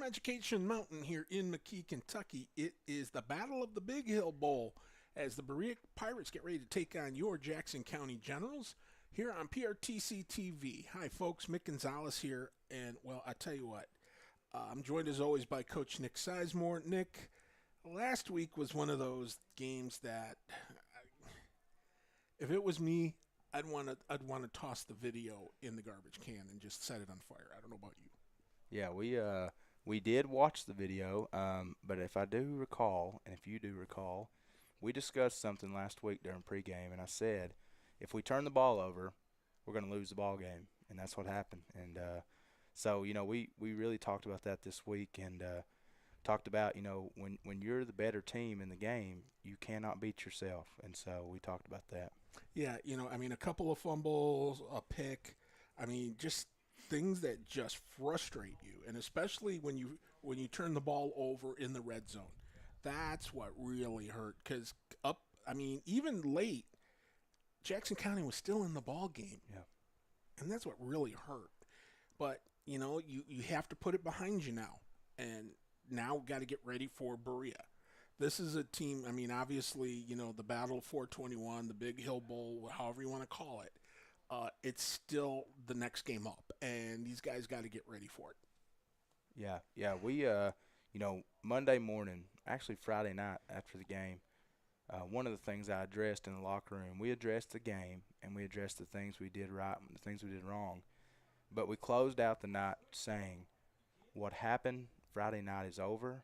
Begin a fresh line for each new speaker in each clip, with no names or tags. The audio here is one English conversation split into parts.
From Education Mountain here in McKee, Kentucky, it is the Battle of the Big Hill Bowl as the Berea Pirates get ready to take on your Jackson County Generals here on PRTC TV. Hi, folks. Mick Gonzalez here, and well, I tell you what, I'm joined as always by Coach Nick Sizemore. Nick, last week was one of those games that, if it was me, I'd want to toss the video in the garbage can and just set it on fire. I don't know about you.
Yeah, we did watch the video, but if I do recall, and if you do recall, we discussed something last week during pregame, and I said if we turn the ball over, we're going to lose the ball game, and that's what happened. And so we really talked about that this week, and talked about when you're the better team in the game, you cannot beat yourself, and so we talked about that.
Yeah, a couple of fumbles, a pick. Just things that just frustrate you, and especially when you turn the ball over in the red zone. That's what really hurt. Because even late, Jackson County was still in the ball game,
Yeah.
and that's what really hurt. But you have to put it behind you now, and now got to get ready for Berea. This is a team. Obviously, the Battle of 421, the Big Hill Bowl, however you want to call it. It's still the next game up, and these guys got to get ready for it.
Yeah. We Monday morning, actually Friday night after the game, one of the things I addressed in the locker room, we addressed the game and we addressed the things we did right and the things we did wrong. But we closed out the night saying, what happened Friday night is over.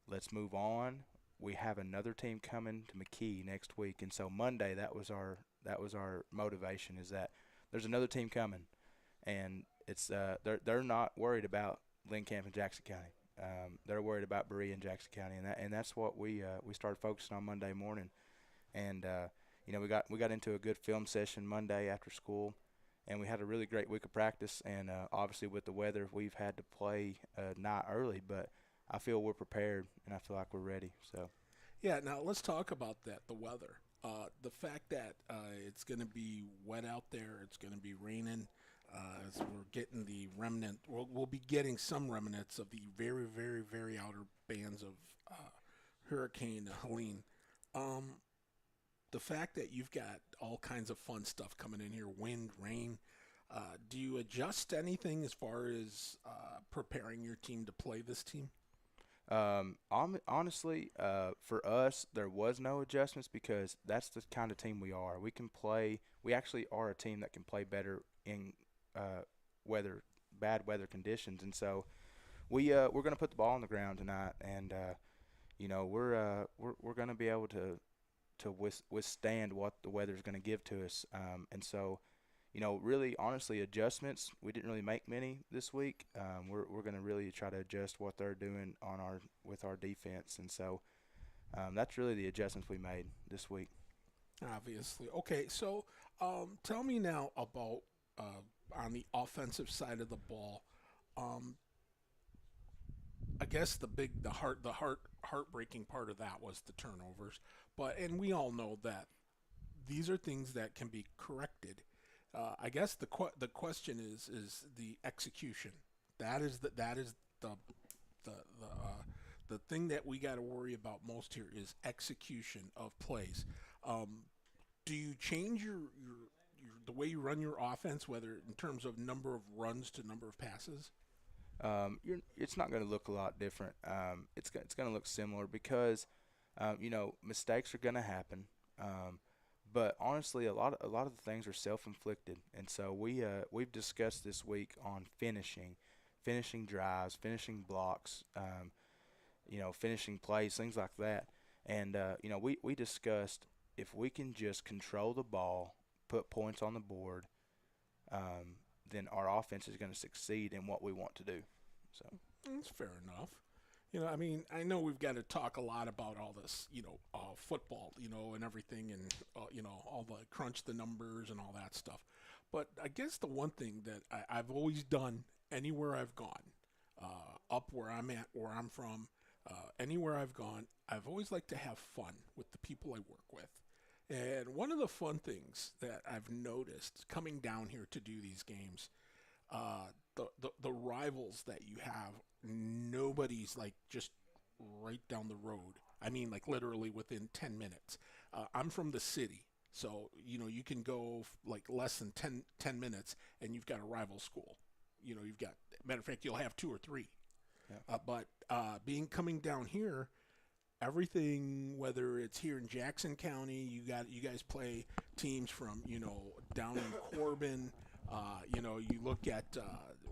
Let's move on. We have another team coming to McKee next week, and so Monday that was our motivation, is that there's another team coming, and it's they're not worried about Camp and Jackson County. They're worried about Berea and Jackson County, and that's what we started focusing on Monday morning. And we got into a good film session Monday after school, and we had a really great week of practice. And obviously with the weather, we've had to play night early, but I feel we're prepared, and I feel like we're ready. So.
Yeah, now let's talk about that, the weather. The fact that it's going to be wet out there, it's going to be raining. As we're getting the remnant, we'll be getting some remnants of the very, very, very outer bands of Hurricane Helene. The fact that you've got all kinds of fun stuff coming in here, wind, rain, do you adjust anything as far as preparing your team to play this team?
Honestly, for us, there was no adjustments because that's the kind of team we are. We can play. We actually are a team that can play better in bad weather conditions, and so we're going to put the ball on the ground tonight, and we're going to be able to withstand what the weather is going to give to us, and so. Really, honestly, adjustments, we didn't really make many this week. We're going to really try to adjust what they're doing with our defense, and so that's really the adjustments we made this week.
Obviously. Okay, so tell me now about on the offensive side of the ball. Um, I guess heartbreaking part of that was the turnovers, and we all know that these are things that can be corrected. I guess the question is the execution. That is the thing that we got to worry about most here is execution of plays. Do you change the way you run your offense, whether in terms of number of runs to number of passes?
It's not going to look a lot different. It's going to look similar because mistakes are going to happen. But honestly, a lot of the things are self-inflicted, and so we've discussed this week on finishing drives, finishing blocks, finishing plays, things like that. And we discussed if we can just control the ball, put points on the board, then our offense is going to succeed in what we want to do. So
That's fair enough. I know we've got to talk a lot about all this, football, and everything, and all the crunch the numbers and all that stuff. But I guess the one thing that I've always done anywhere I've gone, up where I'm at, where I'm from, anywhere I've gone, I've always liked to have fun with the people I work with. And one of the fun things that I've noticed coming down here to do these games, the rivals that you have, nobody's like just right down the road. I mean, like literally within 10 minutes. I'm from the city, so you can go like less than 10 minutes, and you've got a rival school. You've got, matter of fact, you'll have two or three.
Yeah.
But coming down here, everything, whether it's here in Jackson County, you guys play teams from down in Corbin. You look at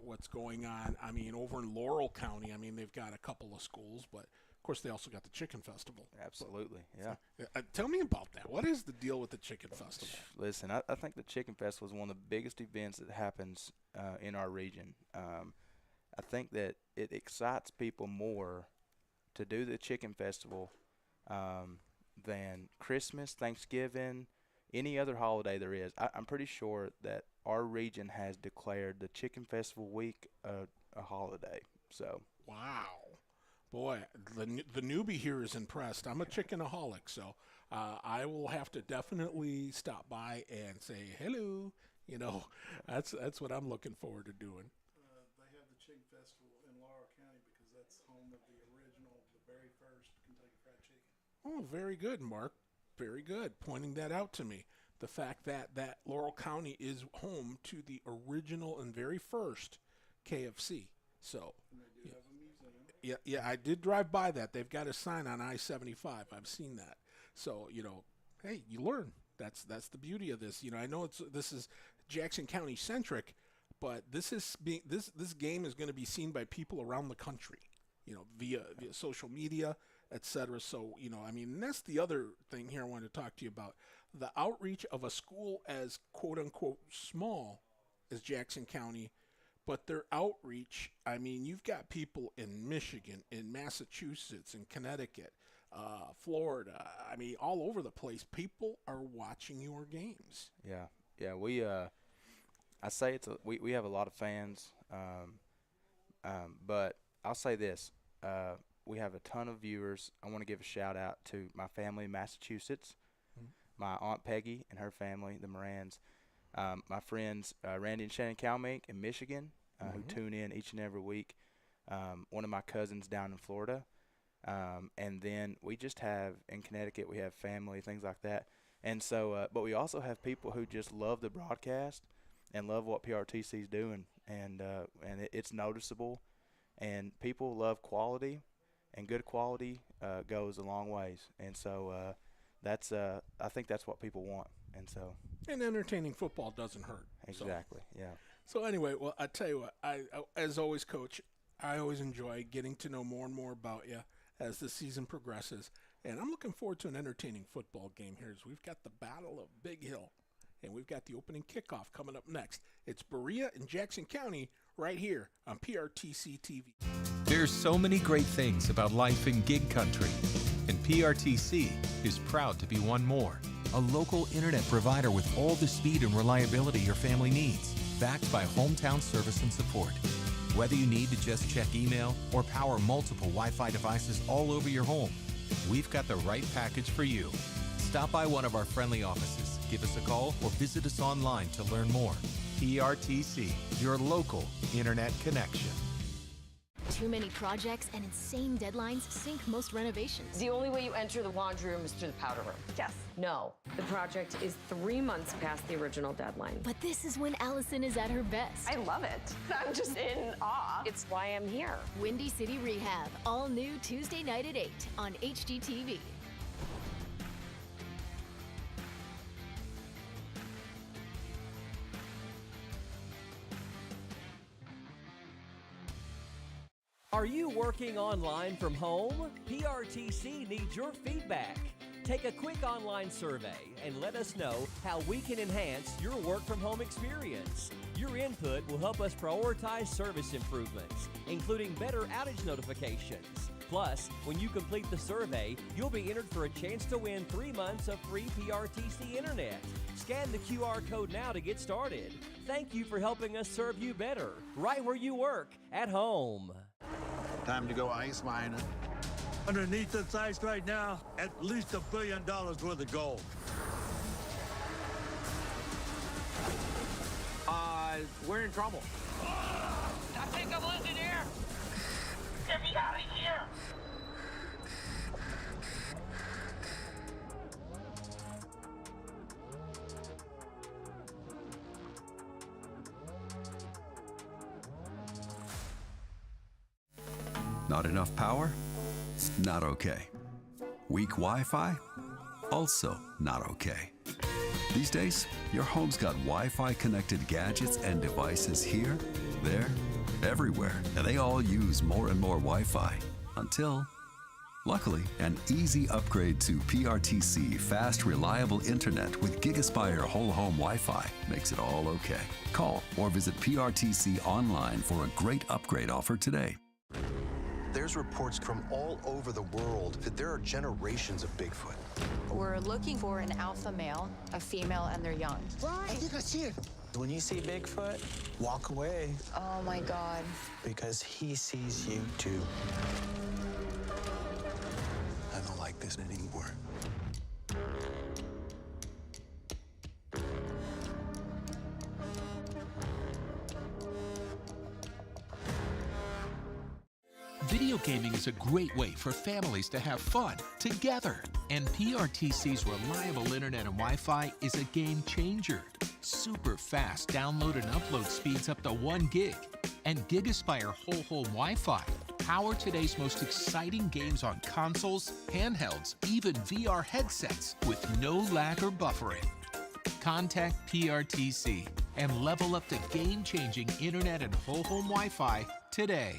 what's going on. I mean, over in Laurel County, I mean, they've got a couple of schools, but of course they also got the Chicken Festival.
Absolutely, yeah.
Tell me about that. What is the deal with the Chicken Festival?
Listen, I think the Chicken Festival is one of the biggest events that happens in our region. I think that it excites people more to do the Chicken Festival than Christmas, Thanksgiving, any other holiday there is. I'm pretty sure that our region has declared the Chicken Festival week a holiday. So
wow, boy, the newbie here is impressed. I'm a chickenaholic, so I will have to definitely stop by and say hello. That's what I'm looking forward to doing.
They have the Chicken Festival in Laurel County because that's home of the original, the very first Kentucky Fried Chicken.
Oh, very good, Mark. Very good. Pointing that out to me. The fact that Laurel County is home to the original and very first KFC. So,
And they do have a museum.
yeah, I did drive by that. They've got a sign on I-75. I've seen that. So, hey, you learn. That's the beauty of this. I know this is Jackson County centric, but this game is going to be seen by people around the country, via social media, etc. So, I mean, that's the other thing here I wanted to talk to you about. The outreach of a school as quote unquote small as Jackson County, but their outreach, I mean, you've got people in Michigan, in Massachusetts, in Connecticut, Florida, I mean, all over the place. People are watching your games.
Yeah, we I say we have a lot of fans, but I'll say this: we have a ton of viewers. I want to give a shout out to my family in Massachusetts, my Aunt Peggy and her family, the Morans, my friends Randy and Shannon Kalmink in Michigan, who tune in each and every week, one of my cousins down in Florida, and then we just have in Connecticut, we have family, things like that. And so, but we also have people who just love the broadcast and love what PRTC is doing, and it's noticeable, and people love quality, and good quality goes a long ways, and so that's I think that's what people want, and so.
And entertaining football doesn't hurt.
Exactly.
So.
Yeah.
So anyway, well, I tell you what, I as always, Coach, I always enjoy getting to know more and more about you as the season progresses, and I'm looking forward to an entertaining football game here. As we've got the Battle of Big Hill, and we've got the opening kickoff coming up next. It's Berea in Jackson County right here on PRTC TV.
There's so many great things about life in gig country, and PRTC is proud to be one more. A local internet provider with all the speed and reliability your family needs, backed by hometown service and support. Whether you need to just check email or power multiple Wi-Fi devices all over your home, we've got the right package for you. Stop by one of our friendly offices, give us a call, or visit us online to learn more. PRTC, your local internet connection.
Too many projects and insane deadlines sink most renovations.
The only way you enter the laundry room is through the powder room.
Yes.
No, the project is 3 months past the original deadline.
But this is when Allison is at her best.
I love it. I'm just in awe.
It's why I'm here.
Windy City Rehab, all new Tuesday night at 8 on HGTV.
Are you working online from home? PRTC needs your feedback. Take a quick online survey and let us know how we can enhance your work from home experience. Your input will help us prioritize service improvements, including better outage notifications. Plus, when you complete the survey, you'll be entered for a chance to win 3 months of free PRTC internet. Scan the QR code now to get started. Thank you for helping us serve you better, right where you work, at home.
Time to go ice mining.
Underneath this ice right now, at least $1 billion worth of gold.
We're in trouble.
think I'm losing here. Get me out of here.
Not enough power? Not okay. Weak Wi-Fi? Also not okay. These days, your home's got Wi-Fi connected gadgets and devices here, there, everywhere, and they all use more and more Wi-Fi until, luckily, an easy upgrade to PRTC fast, reliable internet with GigaSpire whole home Wi-Fi makes it all okay. Call or visit PRTC online for a great upgrade offer today.
There's reports from all over the world that there are generations of Bigfoot.
We're looking for an alpha male, a female, and they're young.
I think I see it. When you see Bigfoot, walk away.
Oh my God.
Because he sees you too. I don't like this anymore.
Video gaming is a great way for families to have fun together. And PRTC's reliable internet and Wi-Fi is a game changer. Super fast download and upload speeds up to 1 gig. And GigaSpire whole home Wi-Fi power today's most exciting games on consoles, handhelds, even VR headsets with no lag or buffering. Contact PRTC and level up to game-changing internet and whole home Wi-Fi today.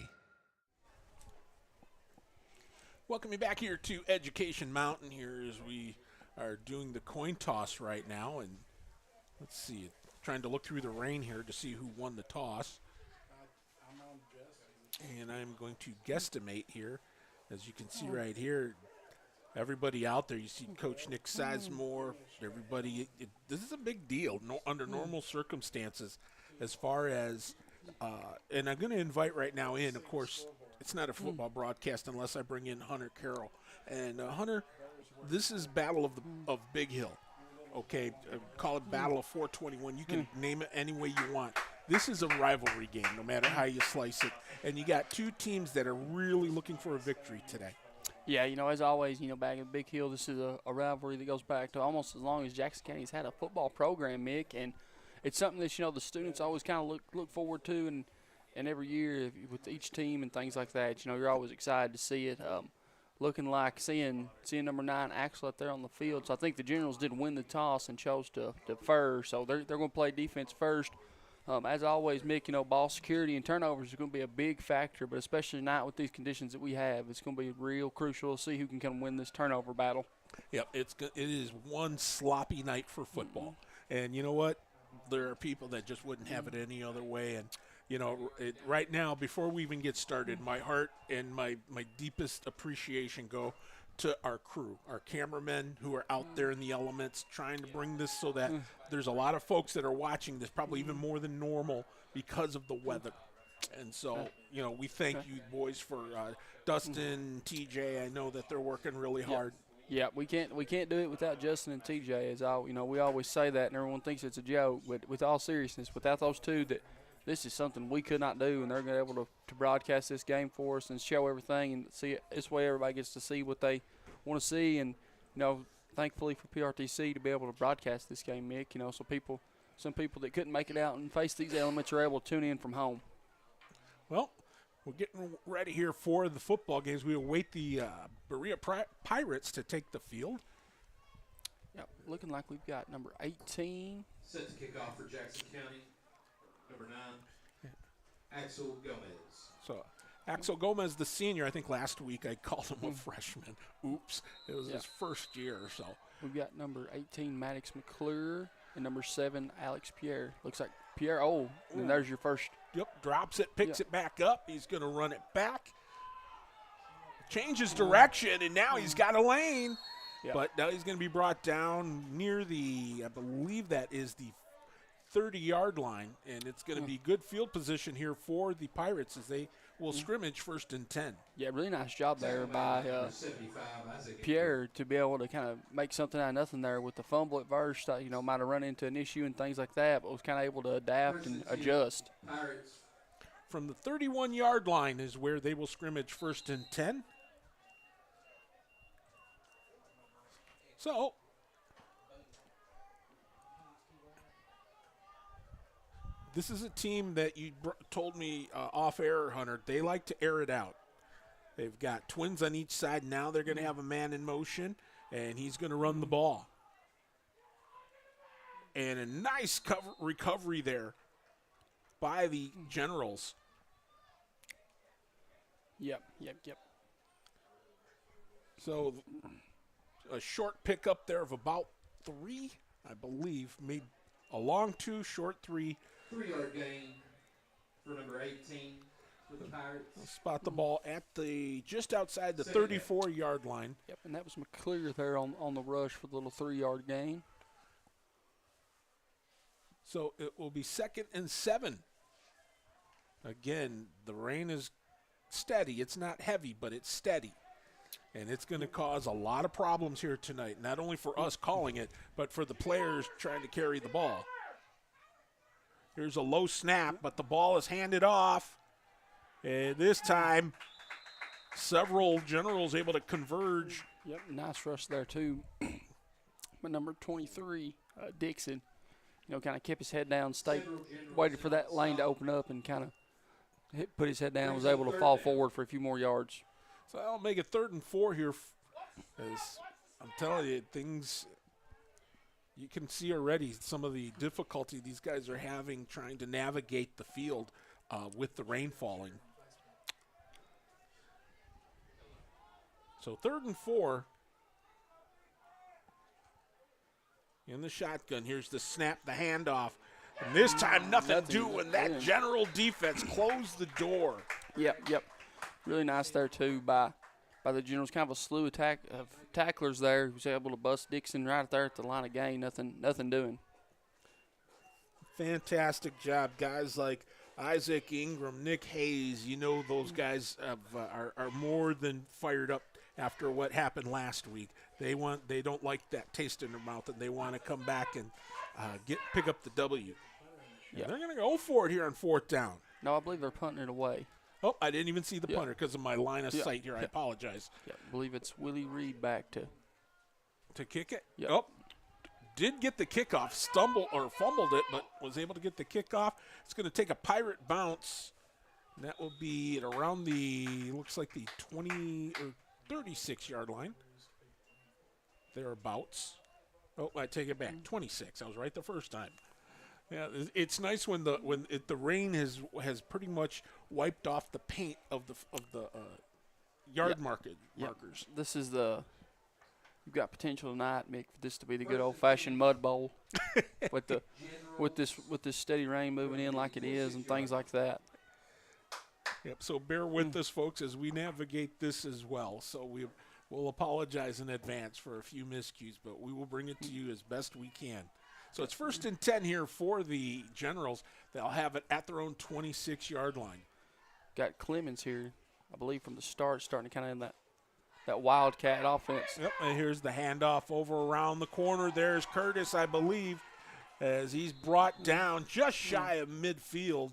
Welcome you back here to Education Mountain here as we are doing the coin toss right now. And let's see, trying to look through the rain here to see who won the toss.
I'm on Jesse.
And I'm going to guesstimate here. As you can see right here, everybody out there, you see Coach Nick Sizemore, everybody, this is a big deal under normal circumstances as far as, and I'm going to invite right now in, of course, it's not a football broadcast unless I bring in Hunter Carroll. And Hunter, this is Battle of Big Hill. Okay, call it Battle of 421. You can name it any way you want. This is a rivalry game, no matter how you slice it. And you got two teams that are really looking for a victory today.
Yeah, as always, back in Big Hill, this is a rivalry that goes back to almost as long as Jackson County's had a football program, Mick. And it's something that, the students always kind of look forward to. And every year with each team and things like that, you're always excited to see it. Looking like seeing number 9 Axel out there on the field. So I think the Generals did win the toss and chose to defer. So they're going to play defense first. As always, Mick, ball security and turnovers is going to be a big factor, but especially not with these conditions that we have. It's going to be real crucial to see who can come and win this turnover battle.
Yep, it is one sloppy night for football. And you know what? There are people that just wouldn't have it any other way. And right now, before we even get started, my heart and my deepest appreciation go to our crew, our cameramen who are out there in the elements trying to bring this so that there's a lot of folks that are watching this, probably even more than normal because of the weather. And so, we thank you boys for Dustin, TJ. I know that they're working really hard.
Yeah, we can't do it without Justin and TJ. We always say that, and everyone thinks it's a joke. But with all seriousness, without those two, this is something we could not do, and they're going to be able to broadcast this game for us and show everything and see it. This way everybody gets to see what they want to see, and thankfully for PRTC to be able to broadcast this game, Mick. So some people that couldn't make it out and face these elements are able to tune in from home.
Well, we're getting ready here for the football games. We await the Berea Pirates to take the field.
Yep, looking like we've got number 18.
Set to kick off for Jackson County. Number 9, Axel Gomez.
So, Axel Gomez, the senior, I think last week I called him a freshman. Oops. It was his first year or so.
We've got number 18, Maddox McClure, and number 7, Alex Pierre. Looks like Pierre. Oh, and there's your first.
Yep, drops it, picks it back up. He's going to run it back. Changes direction, and now he's got a lane.
Yep.
But now he's going to be brought down near I believe that is the 30-yard line, and it's going to be good field position here for the Pirates as they will scrimmage 1st and 10.
Yeah, really nice job there by Pierre to be able to kind of make something out of nothing there with the fumble at first. Might have run into an issue and things like that, but was kind of able to adapt and adjust.
from the 31-yard line is where they will scrimmage 1st and 10. So, this is a team that you told me off air, Hunter. They like to air it out. They've got twins on each side. Now they're going to have a man in motion, and he's going to run the ball. And a nice recovery there by the Generals.
Yep.
So a short pickup there of about 3, I believe. Made a long 2, short 3.
3-yard gain for number 18 for the Pirates.
They'll spot the ball at just outside the 34-yard line.
Yep, and that was McClear there on the rush for the little 3-yard gain.
So it will be 2nd and 7. Again, the rain is steady. It's not heavy, but it's steady. And it's going to cause a lot of problems here tonight, not only for us calling it, but for the players trying to carry the ball. Here's a low snap, but the ball is handed off. And this time, several Generals able to converge.
Yep, nice rush there too. But number 23, Dixon, kind of kept his head down, waited for that lane to open up and kind of put his head down, was able to fall forward for a few more yards.
So I'll make it 3rd and 4 here. As I'm telling you, things you can see already some of the difficulty these guys are having trying to navigate the field with the rain falling. So 3rd and 4. In the shotgun, here's the snap, the handoff. And this time, nothing doing. That General defense closed the door.
Yep. Really nice there, too, by the Generals. Kind of a slew of tacklers there. He was able to bust Dixon right there at the line of gain. Nothing doing.
Fantastic job. Guys like Isaac Ingram, Nick Hayes, those guys are more than fired up after what happened last week. They don't like that taste in their mouth, and they want to come back and pick up the W. Yeah. They're going to go for it here on 4th down.
No, I believe they're punting it away.
Oh, I didn't even see the punter because of my line of sight here. I apologize.
Yeah, I believe it's Willie Reed back to
kick it.
Yep.
Oh, did get the kickoff, fumbled it, but was able to get the kickoff. It's going to take a Pirate bounce. And that will be at around looks like the 20 or 36-yard line. Thereabouts. Oh, I take it back. 26. I was right the first time. Yeah, it's nice when the rain has pretty much wiped off the paint of the yard markers.
This is you've got potential tonight, Mick, for this to be the good old-fashioned mud bowl with this steady rain moving in like it is and things like that.
Yep. So bear with us, folks, as we navigate this as well. So we'll apologize in advance for a few miscues, but we will bring it to you as best we can. So it's 1st and 10 here for the Generals. They'll have it at their own 26-yard line.
Got Clemens here, I believe, from the start, starting to kind of in that Wildcat offense.
Yep, and here's the handoff over around the corner. There's Curtis, I believe, as he's brought down just shy of midfield.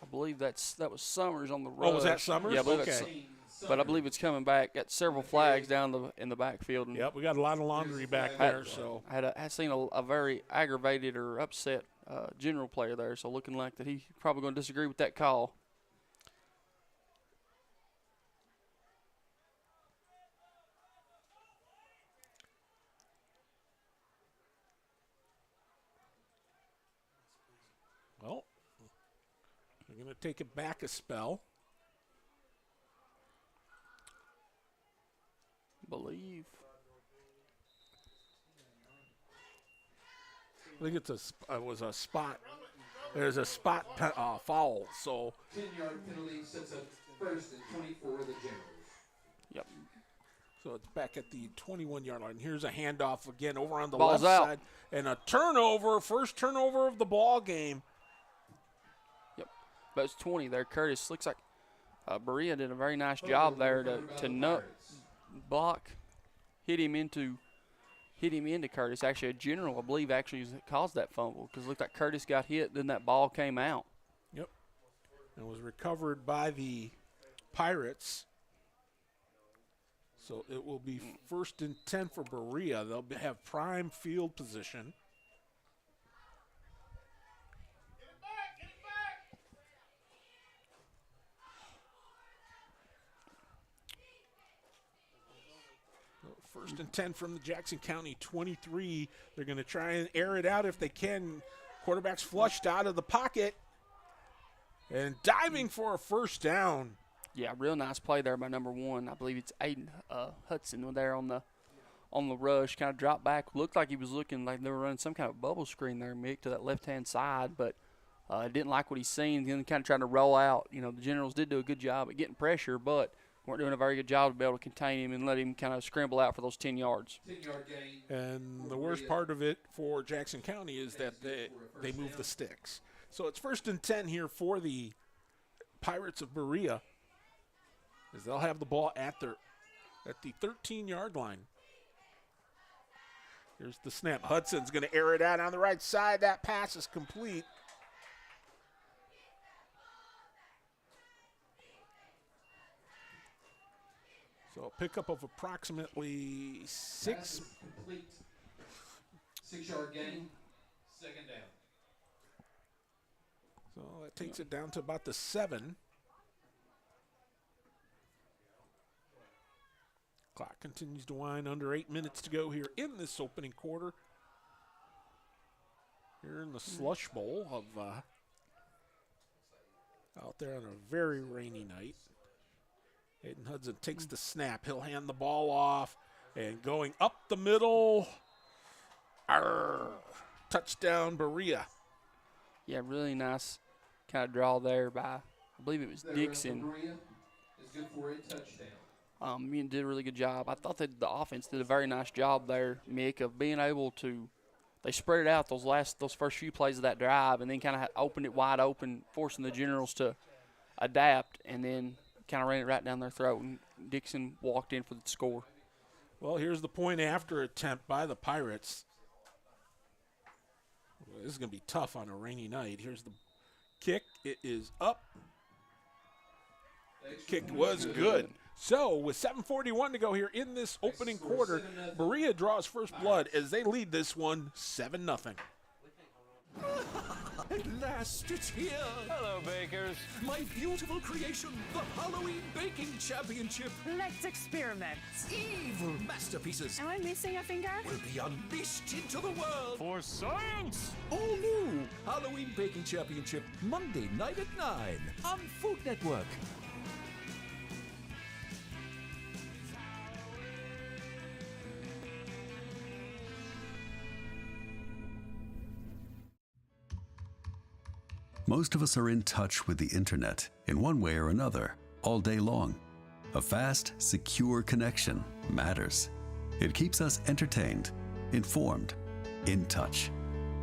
I believe that was Summers on the rush.
Oh, was that Summers?
Yeah, I believe
okay.
But I believe it's coming back. Got several flags down in the backfield. And
yep, we got a lot of laundry back there. So
I had seen a very aggravated or upset General player there. So looking like that he's probably going to disagree with that call.
Well, we're going to take it back a spell.
Believe.
I think it was a spot. There's a spot foul. So
10-yard penalty sets up 1st and 24 of the Generals.
Yep.
So it's back at the 21-yard line. Here's a handoff again over on the
Ball's
left
out.
side, and a turnover. First turnover of the ball game.
Yep. But it's 20 there. Curtis looks like Berea did a very nice job there to nut. Block, hit him into Curtis. Actually, a General, I believe, actually caused that fumble because it looked like Curtis got hit, then that ball came out.
Yep. and was recovered by the Pirates. So it will be 1st and 10 for Berea. They'll have prime field position. So 1st and 10 from the Jackson County 23. They're going to try and air it out if they can. Quarterback's flushed out of the pocket and diving for a first down.
Yeah, real nice play there by number 1. I believe it's Aiden Hudson there on the rush. Kind of dropped back. Looked like he was looking like they were running some kind of bubble screen there, Mick, to that left-hand side, but didn't like what he's seen. Then kind of trying to roll out. You know, the Generals did do a good job at getting pressure, but weren't doing a very good job to be able to contain him and let him kind of scramble out for those 10 yards.
10-yard gain.
And the worst part of it for Jackson County is that they move the sticks. So it's 1st and 10 here for the Pirates of Berea, as they'll have the ball at the 13-yard line. Here's the snap. Hudson's going to air it out on the right side. That pass is complete. So a pickup of approximately 6.
Complete. 6-yard gain. 2nd down.
So that takes it down to about the 7. Clock continues to wind. Under 8 minutes to go here in this opening quarter. Here in the slush bowl of out there on a very rainy night. Aiden Hudson takes the snap. He'll hand the ball off and going up the middle. Touchdown Berea.
Yeah, really nice kind of draw there by, I believe it was Dixon.
Berea is good for a touchdown.
You did a really good job. I thought that the offense did a very nice job there, Mick, of being able to. They spread it out those first few plays of that drive, and then kind of opened it wide open, forcing the Generals to adapt, and then kind of ran it right down their throat. And Dixon walked in for the score.
Well, here's the point after attempt by the Pirates. Well, this is going to be tough on a rainy night. Here's the kick. It is up. Kick was good. So with 7:41 to go here in this opening quarter, Berea draws first blood as they lead this one 7-0.
At last, it's here.
Hello, bakers.
My beautiful creation, the Halloween Baking Championship.
Let's experiment.
Evil masterpieces
Am I missing a finger?
will be unleashed into the world.
For science!
All new Halloween Baking Championship, Monday night at 9 on Food Network.
Most of us are in touch with the internet in one way or another all day long. A fast, secure connection matters. It keeps us entertained, informed, in touch.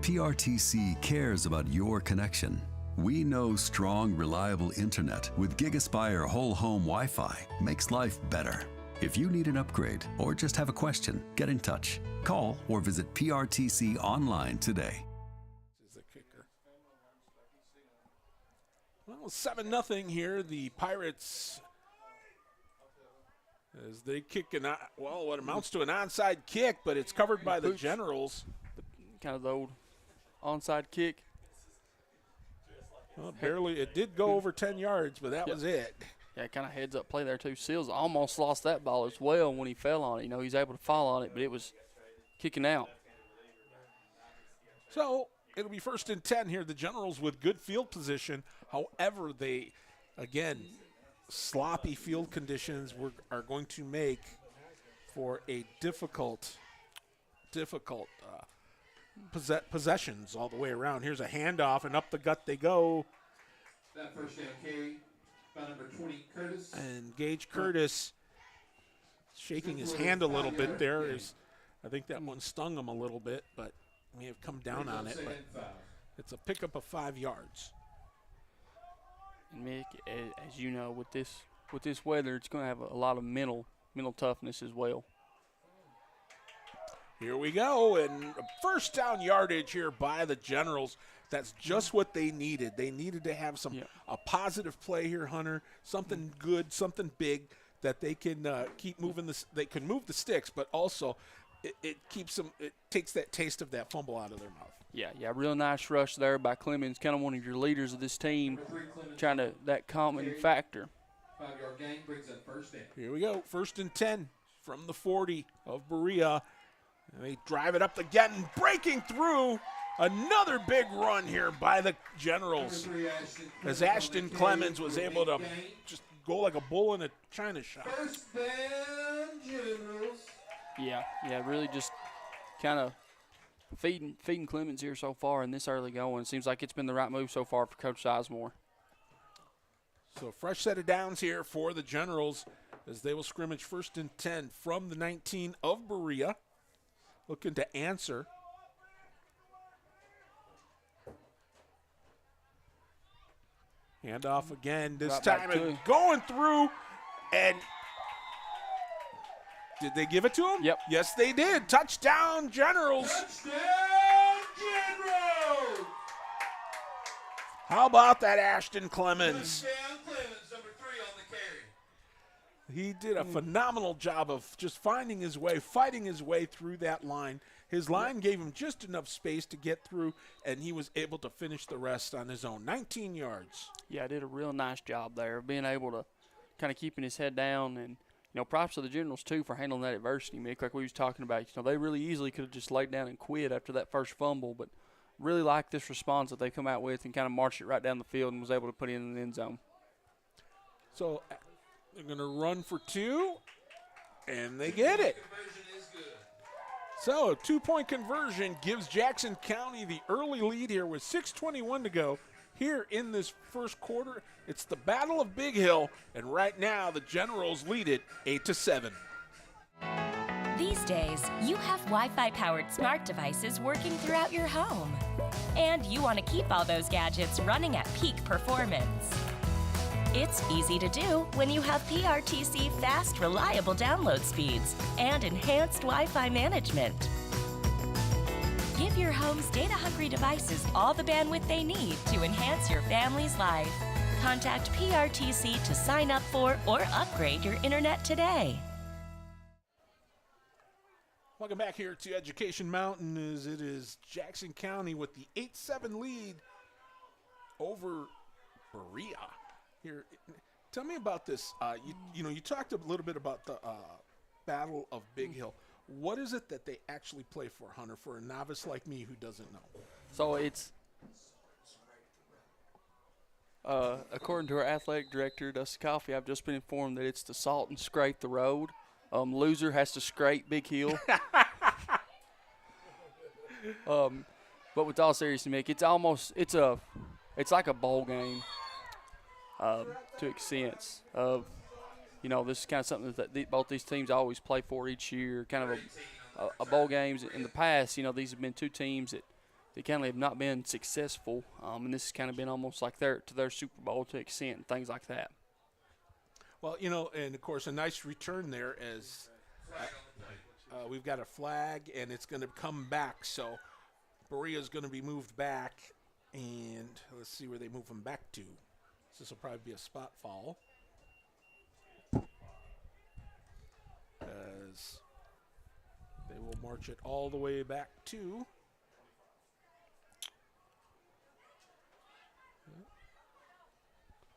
PRTC cares about your connection. We know strong, reliable internet with GigaSpire whole home Wi-Fi makes life better. If you need an upgrade or just have a question, get in touch. Call or visit PRTC online today.
Well, 7-0 here. The Pirates, as they kick what amounts to an onside kick, but it's covered by the Generals.
Kind of the old onside kick.
Well, barely. It did go over 10 yards, but that was it.
Yeah, kind of heads up play there too. Seals almost lost that ball as well when he fell on it. You know, he's able to fall on it, but it was kicking out.
So it'll be 1st and 10 here. The Generals with good field position. However, they, again, sloppy field conditions are going to make for a difficult possessions all the way around. Here's a handoff, and up the gut they go.
That first down carry by number 20, Curtis.
And Gage Curtis shaking his hand a little bit there. I think that one stung him a little bit, but may have come down on it. But it's a pickup of 5 yards.
And Mick, as you know, with this weather, it's going to have a lot of mental toughness as well.
Here we go, and first down yardage here by the Generals. That's just what they needed. They needed to have a positive play here, Hunter, something good, something big that they can keep moving this. They can move the sticks, but also it keeps them. It takes that taste of that fumble out of their mouth.
Yeah, real nice rush there by Clemens, kind of one of your leaders of this team, trying to that common factor.
5-yard gain brings up first down.
Here we go, 1st and 10 from the 40 of Berea. And they drive it up again, breaking through. Another big run here by the Generals, as Ashton Clemens was able to just go like a bull in a china shop.
First down, Generals.
Yeah, really just kind of feeding Clemens here so far in this early going. Seems like it's been the right move so far for Coach Sizemore.
So fresh set of downs here for the Generals as they will scrimmage 1st and 10 from the 19 of Berea. Looking to answer. Handoff again. This time going through. And did they give it to him?
Yep.
Yes, they did. Touchdown, Generals.
Touchdown, Generals.
How about that, Ashton Clemens?
Touchdown, Clemens, number 3 on the carry.
He did a phenomenal job of just finding his way, fighting his way through that line. His line gave him just enough space to get through, and he was able to finish the rest on his own. 19 yards.
Yeah, did a real nice job there, being able to kind of keeping his head down. And, props to the Generals, too, for handling that adversity, Mick, like we was talking about. They really easily could have just laid down and quit after that first fumble, but really like this response that they come out with and kind of marched it right down the field and was able to put it in the end zone.
So they're going to run for 2, and they get it. So a 2-point conversion gives Jackson County the early lead here with 6:21 to go here in this first quarter. It's the Battle of Big Hill, and right now the Generals lead it 8-7.
These days, you have Wi-Fi powered smart devices working throughout your home. And you want to keep all those gadgets running at peak performance. It's easy to do when you have PRTC fast, reliable download speeds and enhanced Wi-Fi management. Give your home's data-hungry devices all the bandwidth they need to enhance your family's life. Contact PRTC to sign up for or upgrade your internet today.
Welcome back here to Education Mountain as it is Jackson County with the 8-7 lead over Berea. Here, tell me about this. You talked a little bit about the Battle of Big Hill. What is it that they actually play for, Hunter, for a novice like me who doesn't know?
So it's, according to our athletic director, Dusty Coffey, I've just been informed that it's to salt and scrape the road. Loser has to scrape Big Hill. But with all seriousness, Mick, it's like a bowl game. To extent of, this is kind of something that both these teams always play for each year. Kind of a bowl games in the past. These have been two teams that kind of have not been successful, and this has kind of been almost like their Super Bowl to extent and things like that.
Well, and of course a nice return there as we've got a flag and it's going to come back. So Berea's going to be moved back, and let's see where they move them back to. This will probably be a spot foul. As they will march it all the way back to.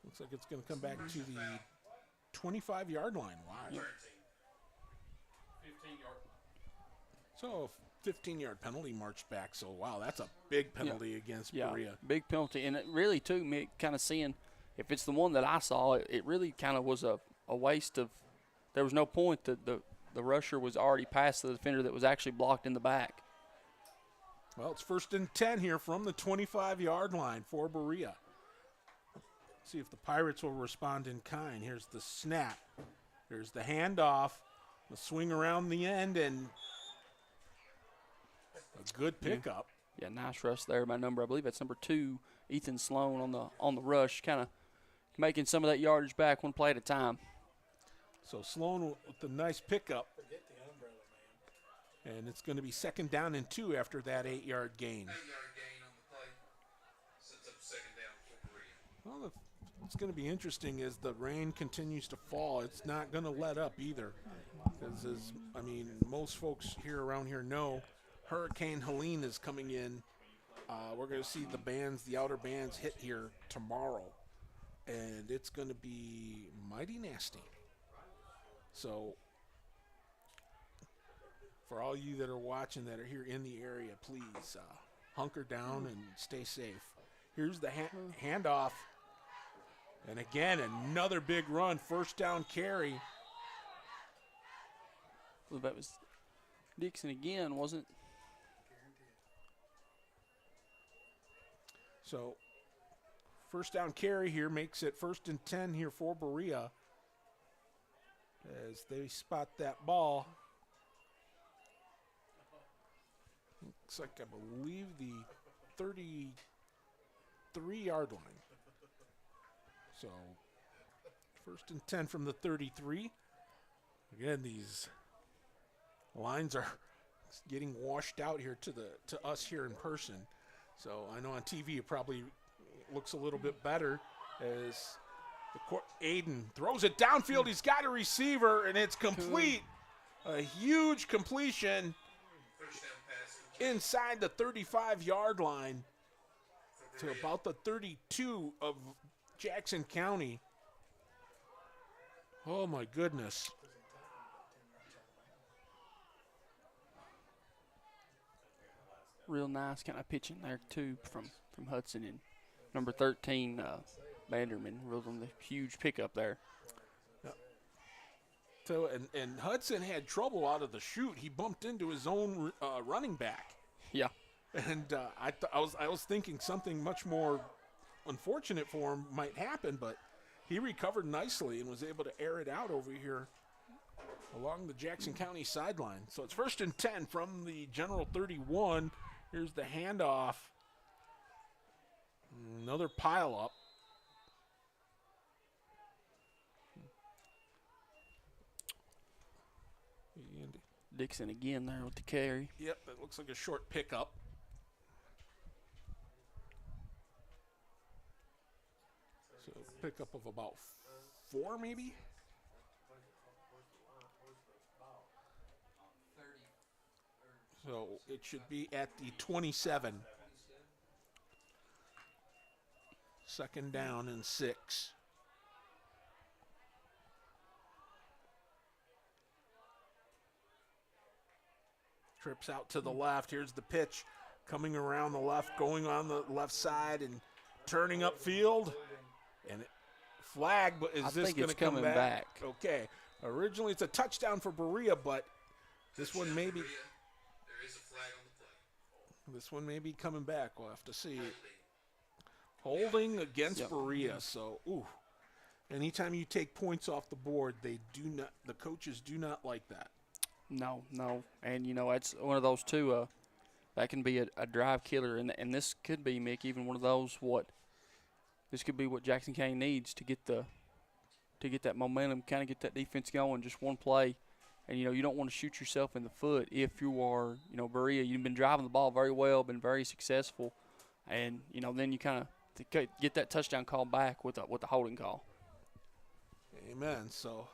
Looks like it's going to come back to the 25-yard line. Wow.
15-yard.
So 15-yard penalty marched back. So, wow, that's a big penalty against Berea.
Big penalty. And it really, too, Mick, kind of seeing – if it's the one that I saw, it really kind of was a waste of – there was no point that the rusher was already past the defender that was actually blocked in the back.
Well, it's 1st and 10 here from the 25-yard line for Berea. Let's see if the Pirates will respond in kind. Here's the snap. Here's the handoff. The swing around the end, and a good pickup.
Yeah, nice rush there by I believe that's number 2, Ethan Sloan on the rush, kind of making some of that yardage back one play at a time.
So Sloan with the nice pickup. And it's going to be 2nd down and 2 after that 8-yard gain.
8-yard gain on the play. Sets up 2nd down for Berea.
Well, what's going to be interesting is the rain continues to fall. It's not going to let up either. Because, most folks around here know, Hurricane Helene is coming in. We're going to see the outer bands hit here tomorrow. And it's going to be mighty nasty. So, for all you that are watching that are here in the area, please hunker down and stay safe. Here's the handoff. And again, another big run. 1st down carry.
Well, that was Dixon again, wasn't it?
So, 1st down carry here makes it 1st and 10 here for Berea. As they spot that ball. Looks like, I believe, the 33-yard line. So, 1st and 10 from the 33. Again, these lines are getting washed out here to us here in person. So I know on TV it probably looks a little bit better as Aiden throws it downfield. He's got a receiver, and it's complete. A huge completion inside the 35-yard line to about the 32 of Jackson County. Oh, my goodness.
Real nice kind of pitching there, too, from Hudson and number 13, Banderman. Real on the huge pickup there.
So, and Hudson had trouble out of the chute. He bumped into his own running back.
Yeah.
And I was thinking something much more unfortunate for him might happen, but he recovered nicely and was able to air it out over here along the Jackson County sideline. So it's 1st and 10 from the General 31. Here's the handoff. Another pile up. And
Dixon again there with the carry.
Yep, it looks like a short pickup. So pickup of about 4 maybe? So it should be at the 27. 2nd down and 6. Trips out to the left. Here's the pitch coming around the left, going on the left side and turning upfield. And flag, but is this going to come back? Okay. Originally it's a touchdown for Berea, but this one may be.
There is a flag on the play.
This one may be coming back. We'll have to see. Holding against Berea. So, anytime you take points off the board, the coaches do not like that.
No. And, it's one of those, too. That can be a drive killer. And this could be, Mick, even one of those this could be what Jackson County needs to get that momentum, kind of get that defense going, just one play. And, you don't want to shoot yourself in the foot if you are, Berea. You've been driving the ball very well, been very successful. And, then you kind of get that touchdown call back with the holding call.
Amen. So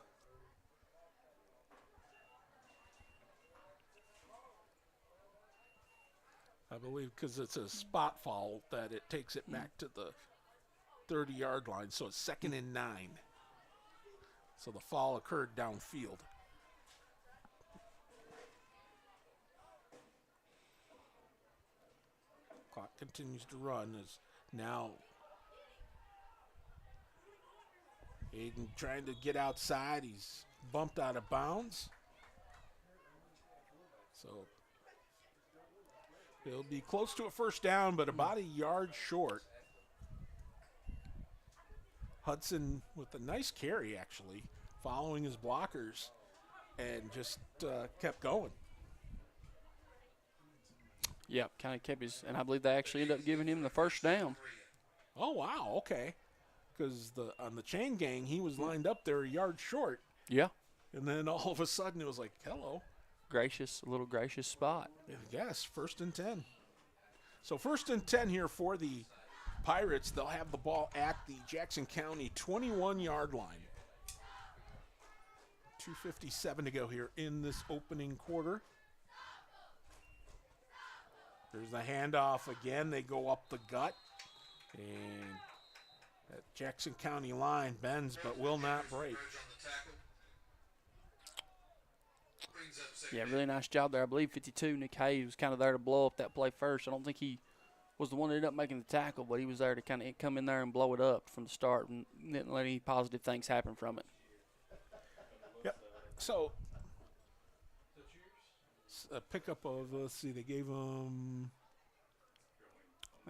I believe because it's a spot foul that it takes it back to the 30-yard line. So it's 2nd and 9. So the foul occurred downfield. Clock continues to run as now Aiden trying to get outside. He's bumped out of bounds. So he'll be close to a 1st down, but about a yard short. Hudson with a nice carry, actually, following his blockers and just kept going.
Yeah, kind of kept his, and I believe they actually ended up giving him the 1st down.
Oh, wow, okay. Because on the chain gang, he was lined up there a yard short.
Yeah.
And then all of a sudden it was like, hello.
little gracious spot.
Yes, 1st and 10. So 1st and 10 here for the Pirates. They'll have the ball at the Jackson County 21-yard line. 2:57 to go here in this opening quarter. There's the handoff again. They go up the gut. And that Jackson County line bends but will not break.
Yeah, really nice job there. I believe 52, Nick Hayes, was kind of there to blow up that play first. I don't think he was the one that ended up making the tackle, but he was there to kind of come in there and blow it up from the start and didn't let any positive things happen from it.
Yep. So, a pickup of, let's see, they gave him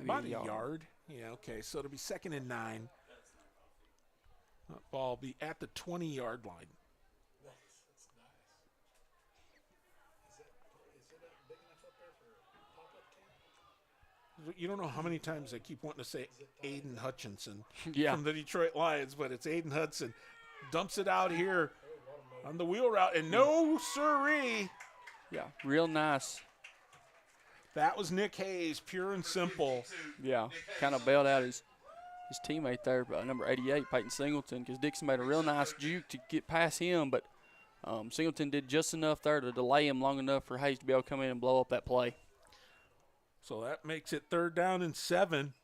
about a yard. Yeah, okay. So it'll be 2nd and 9. That ball will be at the 20-yard line. You don't know how many times I keep wanting to say Aiden Hutchinson from the Detroit Lions, but it's Aiden Hudson. Dumps it out here on the wheel route, and no siree.
Yeah, real nice.
That was Nick Hayes, pure and simple.
Yeah, kind of bailed out his teammate there, number 88, Peyton Singleton, because Dixon made a real nice juke to get past him, but Singleton did just enough there to delay him long enough for Hayes to be able to come in and blow up that play.
So that makes it 3rd down and 7,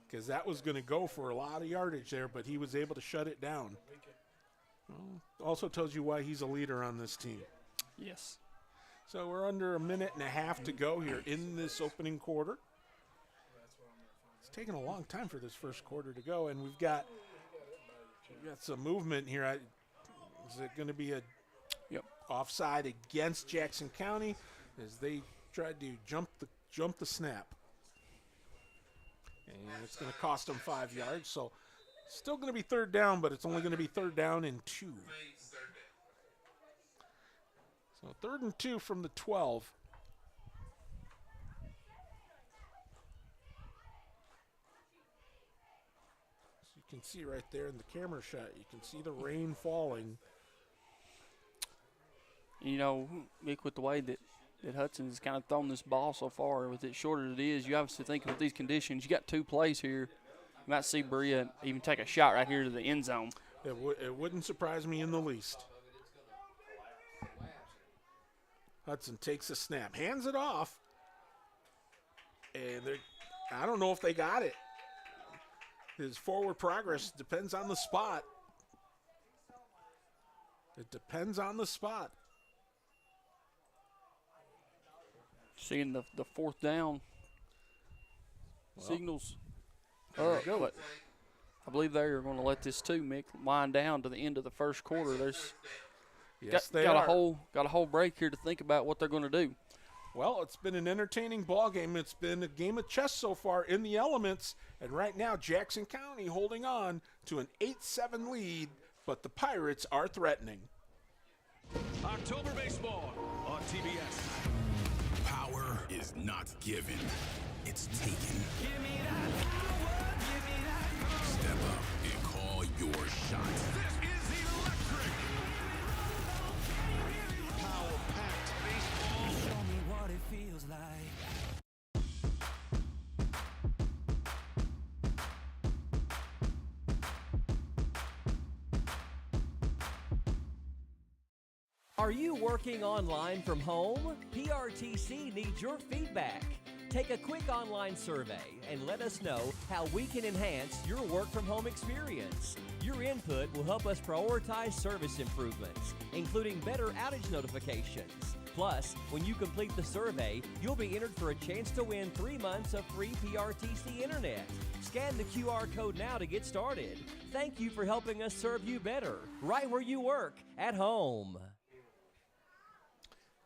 because that was going to go for a lot of yardage there, but he was able to shut it down. Well, also tells you why he's a leader on this team.
Yes.
So we're under a minute and a half to go here in this opening quarter. It's taken a long time for this first quarter to go, and we've got some movement here. Is it going to be a offside against Jackson County as they tried to jump the snap? And it's going to cost them 5 yards. So still going to be 3rd down, but it's only going to be 3rd down and 2. So 3rd and 2 from the 12. So you can see right there in the camera shot, you can see the rain falling.
You know, Mick, with the way that Hudson's kind of thrown this ball so far, with it short as it is, you obviously think with these conditions, you got 2 plays here. You might see Berea even take a shot right here to the end zone.
It wouldn't surprise me in the least. Hudson takes a snap, hands it off, and I don't know if they got it. His forward progress depends on the spot. It depends on the spot.
Seeing the 4th down signals
up,
but I believe they're going to let this too, Mick, wind down to the end of the first quarter. There's got a whole break here to think about what they're going to do.
Well, it's been an entertaining ball game. It's been a game of chess so far in the elements, and right now Jackson County holding on to an 8-7 lead, but the Pirates are threatening.
October baseball on TBS.
Power is not given, it's taken.
Give me that power, give me that power.
Step up and call your shot.
This is electric. Power-packed baseball. Show me what it feels like.
Are you working online from home? PRTC needs your feedback. Take a quick online survey and let us know how we can enhance your work from home experience. Your input will help us prioritize service improvements, including better outage notifications. Plus, when you complete the survey, you'll be entered for a chance to win 3 months of free PRTC internet. Scan the QR code now to get started. Thank you for helping us serve you better, right where you work, at home.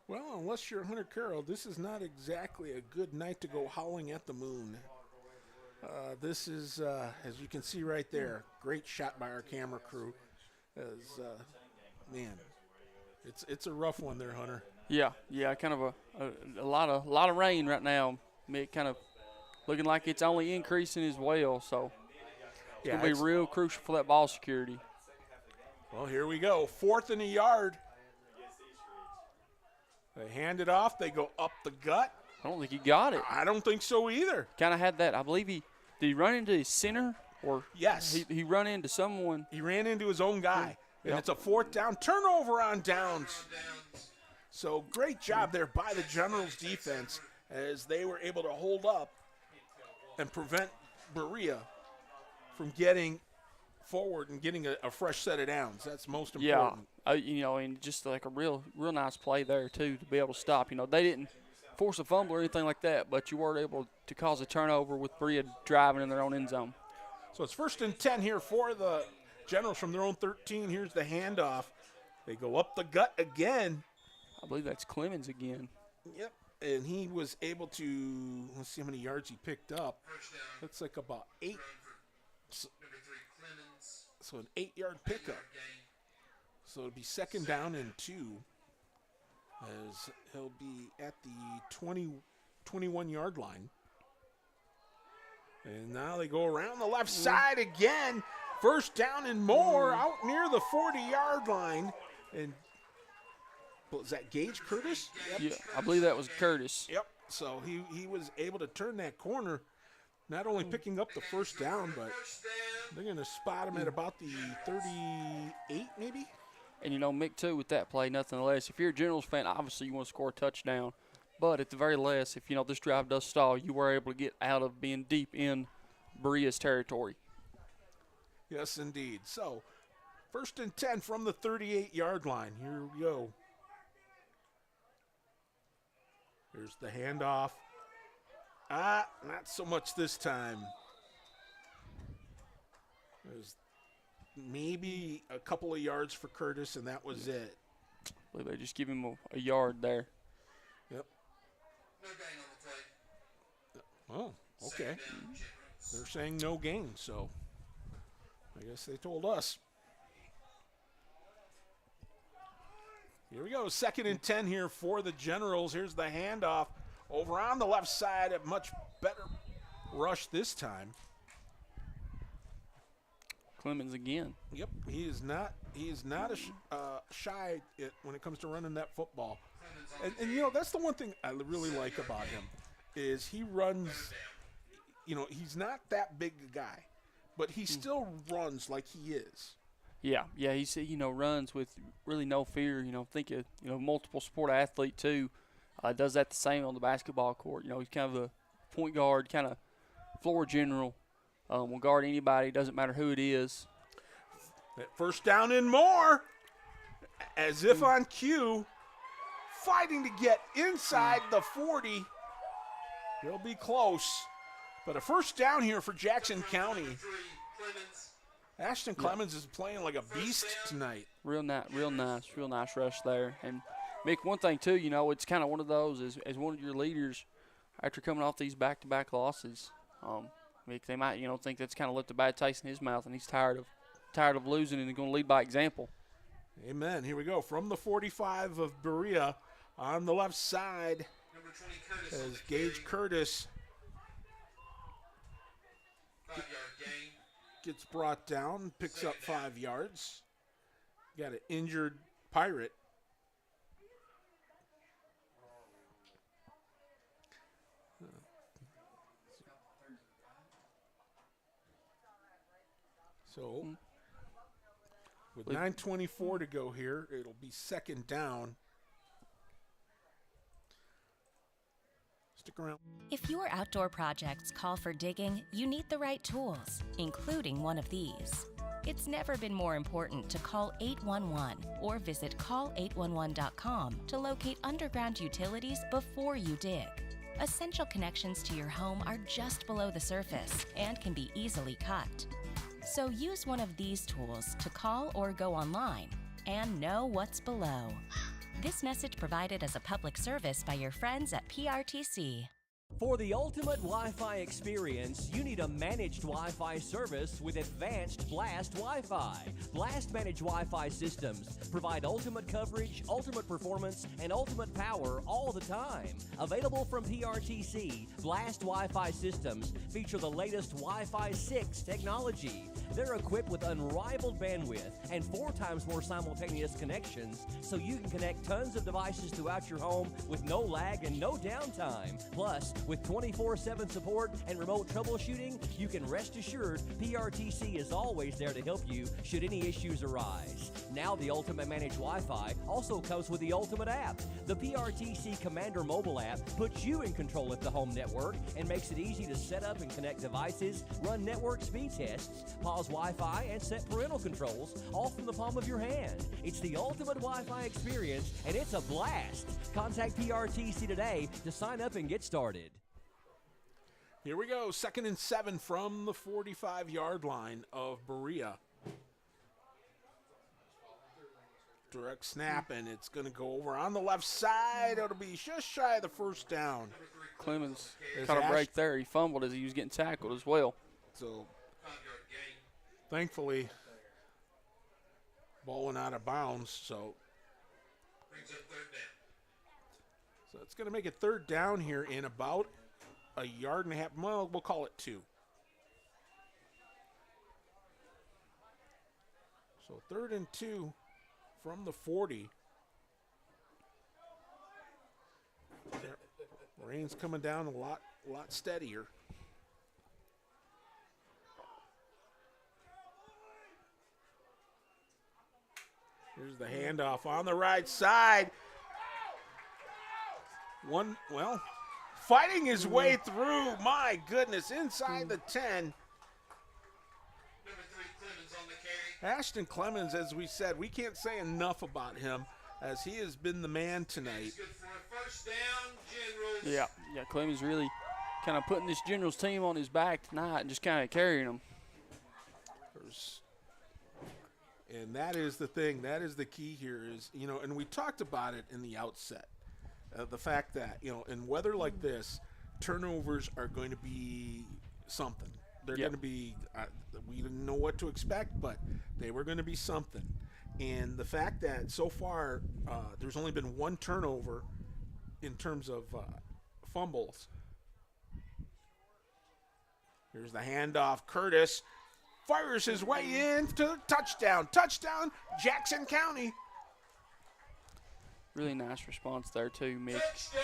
Well, unless you're Hunter Carroll, this is not exactly a good night to go howling at the moon. This is, as you can see right there, great shot by our camera crew. Man, it's a rough one there, Hunter.
Yeah, kind of a lot of rain right now. It kind of looking like it's only increasing as well. So it's gonna be real crucial for that ball security.
Well, here we go, 4th and a yard. They hand it off. They go up the gut.
I don't think he got it.
I don't think so either.
Kind of had that. I believe did he run into his center? Or
yes.
He run into someone.
He ran into his own guy.
Yep.
And it's a 4th down. Turnover on downs. So great job there by the Generals defense as they were able to hold up and prevent Berea from getting forward and getting a fresh set of downs. That's most important.
Yeah, and just like a real nice play there, too, to be able to stop. They didn't force a fumble or anything like that, but you were able to cause a turnover with Berea driving in their own end zone.
So it's 1st and 10 here for the Generals from their own 13. Here's the handoff. They go up the gut again.
I believe that's Clemens again.
Yep, and he was able to, let's see how many yards he picked up. Looks like about 8. So an 8-yard pickup. So it'll be 2nd down and 2 as he'll be at the 21-yard line. And now they go around the left side again. 1st down and more out near the 40-yard line. And was that Gage Curtis? Yep.
Yeah, I believe that was Curtis.
Yep. So he was able to turn that corner, not only picking up the 1st down, but they're going to spot him at about the 38 maybe.
And, Mick, too, with that play, nothing less. If you're a Generals fan, obviously you want to score a touchdown. But at the very least, if, this drive does stall, you were able to get out of being deep in Berea's territory.
Yes, indeed. So, 1st and 10 from the 38-yard line. Here we go. Here's the handoff. Not so much this time. There's maybe a couple of yards for Curtis, and that was it.
I believe they just give him a yard there.
Yep. Oh, okay. They're saying no gain, so I guess they told us. Here we go, 2nd and 10 here for the Generals. Here's the handoff over on the left side. A much better rush this time.
Clemens again.
Yep, he is not shy when it comes to running that football. And that's the one thing I really like about him is he runs. He's not that big a guy, but he still runs like he is.
Yeah, he runs with really no fear. Think of multiple sport athlete too. Does that the same on the basketball court. He's kind of a point guard, kind of floor general. Will guard anybody, doesn't matter who it is.
That 1st down and more, as if on cue, fighting to get inside the 40. He'll be close, but a 1st down here for Jackson County. Ashton Clemens is playing like a beast tonight.
Real nice rush there. And Mick, one thing too, it's kind of one of those as one of your leaders after coming off these back-to-back losses. Mick, they might think that's kind of left a bad taste in his mouth, and he's tired of losing and going to lead by example.
Amen. Here we go from the 45 of Berea on the left side as Gage Curtis gets brought down, picks up 5 yards. Got an injured Pirate. So, with 9:24 to go here, it'll be 2nd down. Stick around.
If your outdoor projects call for digging, you need the right tools, including one of these. It's never been more important to call 811 or visit call811.com to locate underground utilities before you dig. Essential connections to your home are just below the surface and can be easily cut. So use one of these tools to call or go online and know what's below. This message provided as a public service by your friends at PRTC.
For the ultimate Wi-Fi experience, you need a managed Wi-Fi service with advanced Blast Wi-Fi. Blast managed Wi-Fi systems provide ultimate coverage, ultimate performance, and ultimate power all the time. Available from PRTC, Blast Wi-Fi systems feature the latest Wi-Fi 6 technology. They're equipped with unrivaled bandwidth and 4 times more simultaneous connections, so you can connect tons of devices throughout your home with no lag and no downtime. Plus, with 24/7 support and remote troubleshooting, you can rest assured PRTC is always there to help you should any issues arise. Now the Ultimate Managed Wi-Fi also comes with the Ultimate app. The PRTC Commander mobile app puts you in control of the home network and makes it easy to set up and connect devices, run network speed tests, pause Wi-Fi, and set parental controls, all from the palm of your hand. It's the ultimate Wi-Fi experience, and it's a blast. Contact PRTC today to sign up and get started.
Here we go, 2nd and 7 from the 45-yard line of Berea. Direct snap, and it's going to go over on the left side. It'll be just shy of the first down.
Clemens caught a break there. He fumbled as he was getting tackled as well.
So, thankfully, ball went out of bounds. So it's going to make it 3rd down here in about a yard and a half. Well, we'll call it 2. So 3rd and 2 from the 40. Rain's coming down a lot steadier. Here's the handoff on the right side. Fighting his way through, my goodness, inside the 10. Ashton Clemens, as we said, we can't say enough about him as he has been the man tonight.
Yeah, Clemens really kind of putting this Generals team on his back tonight and just kind of carrying them.
And that is the thing. That is the key here is, and we talked about it in the outset. The fact that, in weather like this, turnovers are going to be something. They're going to be, we didn't know what to expect, but they were going to be something. And the fact that so far there's only been 1 turnover in terms of fumbles. Here's the handoff. Curtis fires his way in to touchdown. Touchdown, Jackson County.
Really nice response there too, Mick.
Touchdown,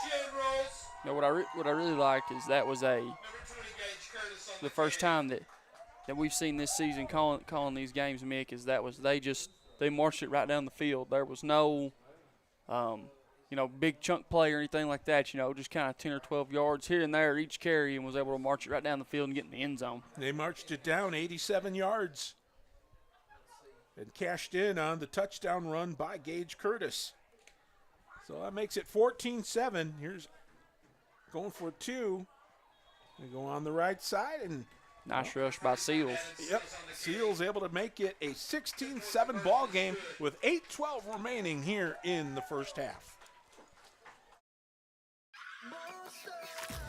Generals.
What I really liked is that was the first time that we've seen this season calling these games, Mick, is they marched it right down the field. There was no big chunk play or anything like that, just kind of 10 or 12 yards here and there each carry, and was able to march it right down the field and get in the end zone.
They marched it down 87 yards and cashed in on the touchdown run by Gage Curtis. So that makes it 14-7. Here's going for 2. They go on the right side, and
nice rush by Seals.
Yep, Seals able to make it a 16-7 ball game with 8:12 remaining here in the first half.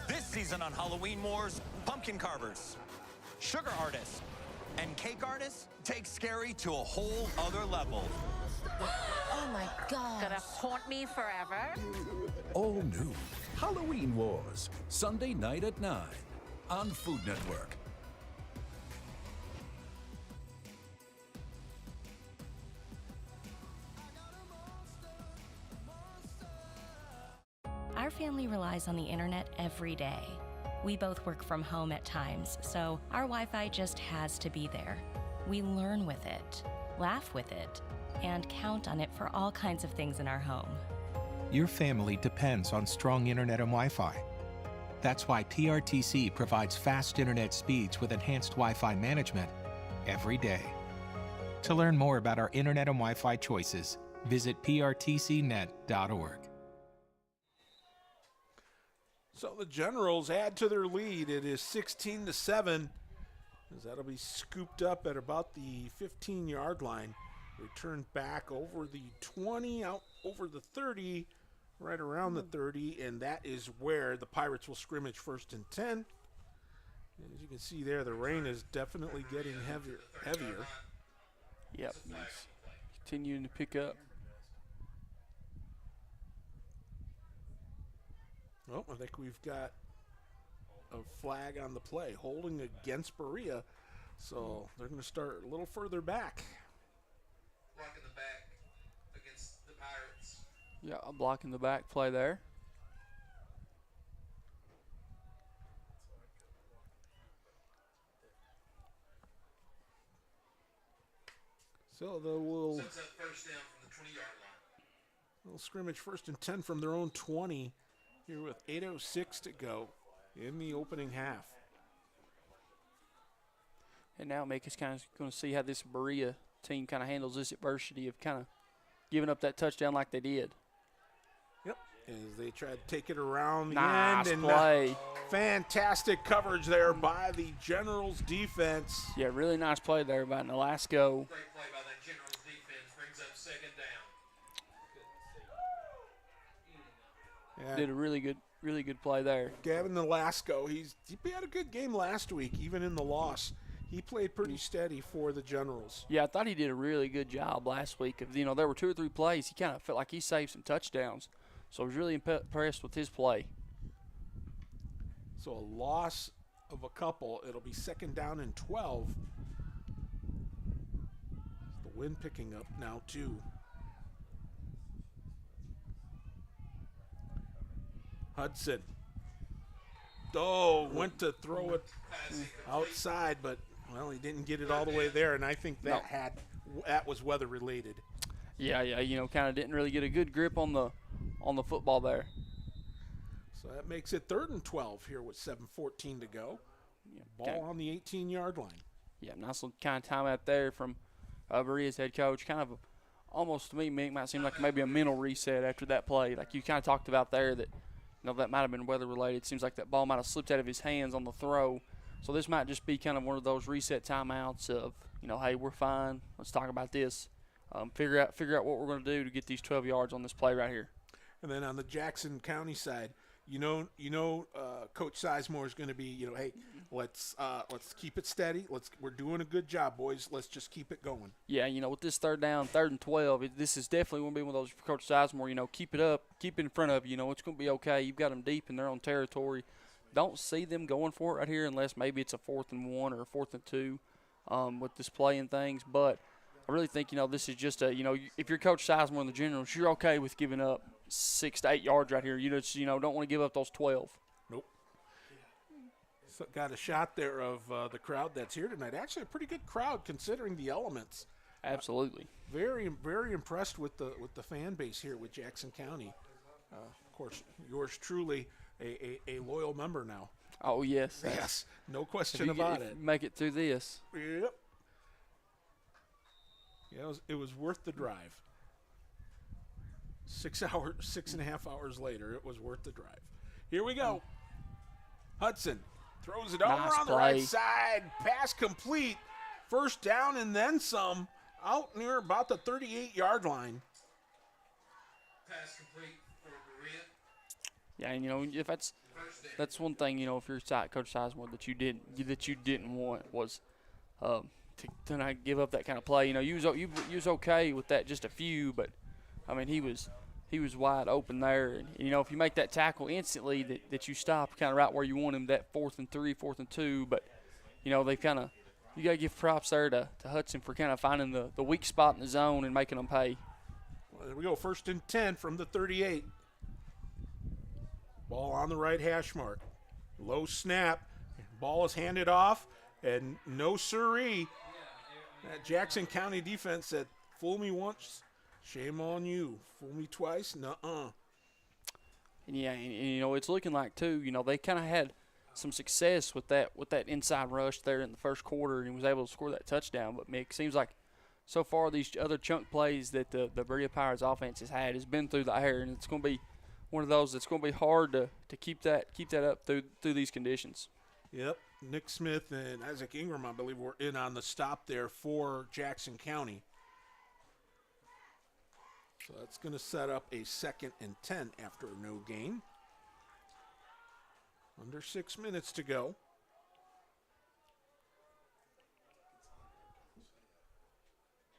This season on Halloween Wars, pumpkin carvers, sugar artists, and cake artists take scary to a whole other level.
Oh my God. Gonna haunt me forever?
All new Halloween Wars, Sunday night at 9 on Food Network.
Our family relies on the internet every day. We both work from home at times, so our Wi-Fi just has to be there. We learn with it, laugh with it, and count on it for all kinds of things in our home.
Your family depends on strong internet and Wi-Fi. That's why PRTC provides fast internet speeds with enhanced Wi-Fi management every day. To learn more about our internet and Wi-Fi choices, visit prtcnet.org.
So the Generals add to their lead. It is 16-7, as that'll be scooped up at about the 15-yard line. Returned back over the 20, out over the 30 right around the 30, and that is where the Pirates will scrimmage 1st and 10. And as you can see there, the rain is definitely getting heavier.
Yep, it's continuing to pick up.
Well, I think we've got a flag on the play, holding against Berea. So they're going to start a little further back.
Blocking the back against the Pirates.
Yeah, a block in the back play there.
So they'll
Sets up first down from the 20-yard line.
They'll scrimmage 1st and 10 from their own 20 here with 8:06 to go in the opening half.
And now Mick is kind of going to see how this Berea team kind of handles this adversity of kind of giving up that touchdown like they did.
Yep, as they try to take it around the
Nice
end.
play.
Fantastic coverage there by the Generals defense.
Yeah, really nice play there by Nolasco.
Great play by that Generals defense. Brings up 2nd down.
Yeah.
Did a really good play there.
Gavin Nolasco, he had a good game last week, even in the loss. He played pretty steady for the Generals.
Yeah, I thought he did a really good job last week. There were 2 or 3 plays. He kind of felt like he saved some touchdowns. So I was really impressed with his play.
So a loss of a couple. It'll be 2nd down and 12. The wind picking up now, too. Hudson. Oh, went to throw it outside, but, well, he didn't get it all the way there, and I think that was weather related.
Yeah, kind of didn't really get a good grip on the football there.
So that makes it 3rd and 12 here with 7:14 to go. Ball on the 18-yard line.
Yeah, nice little kind of timeout there from Berea's head coach. Kind of almost to me, Mick, might seem like maybe a mental reset after that play. Like you kind of talked about there that that might have been weather related. Seems like that ball might have slipped out of his hands on the throw. So this might just be kind of one of those reset timeouts of, hey, we're fine. Let's talk about this. Figure out what we're going to do to get these 12 yards on this play right here.
And then on the Jackson County side, Coach Sizemore is going to be, hey, let's keep it steady. We're doing a good job, boys. Let's just keep it going.
Yeah, with this 3rd and 12, this is definitely going to be one of those for Coach Sizemore. Keep it up, keep it in front of you. It's going to be okay. You've got them deep in their own territory. Don't see them going for it right here unless maybe it's a 4th and 1 or a 4th and 2 with this play and things. But I really think, this is just if you're Coach Sizemore in the Generals, you're okay with giving up 6 to 8 yards right here. You just, don't want to give up those 12.
Nope. So got a shot there of the crowd that's here tonight. Actually, a pretty good crowd considering the elements.
Absolutely.
Very, very impressed with the fan base here with Jackson County. Of course, yours truly a loyal member now.
Oh, yes.
Yes, no question about it.
Make it through this.
Yep. Yeah, it was worth the drive. 6.5 hours later, it was worth the drive. Here we go. Hudson throws it over on the right side. Pass complete. 1st down and then some. Out near about the 38-yard line.
Pass complete for Berea.
Yeah, and if that's one thing, if you're Coach Sizemore that you didn't want was to not give up that kind of play. You was okay with that, just a few, but I mean he was wide open there. And if you make that tackle instantly, that you stop kind of right where you want him, that 4th and 3, 4th and 2. But they kind of, you got to give props there to Hudson for kind of finding the weak spot in the zone and making them pay.
Well, there we go, 1st and 10 from the 38. Ball on the right hash mark. Low snap. Ball is handed off, and no siree. That Jackson County defense said, fool me once, shame on you. Fool me twice, nuh-uh.
Yeah, and it's looking like, too, they kind of had some success with that inside rush there in the first quarter, and he was able to score that touchdown. But, Mick, seems like so far these other chunk plays that the Berea Pirates offense has been through the air, and it's going to be one of those that's going to be hard to keep that up through these conditions.
Yep. Nick Smith and Isaac Ingram, I believe, were in on the stop there for Jackson County. So that's going to set up a 2nd and 10 after a no gain. Under 6 minutes to go.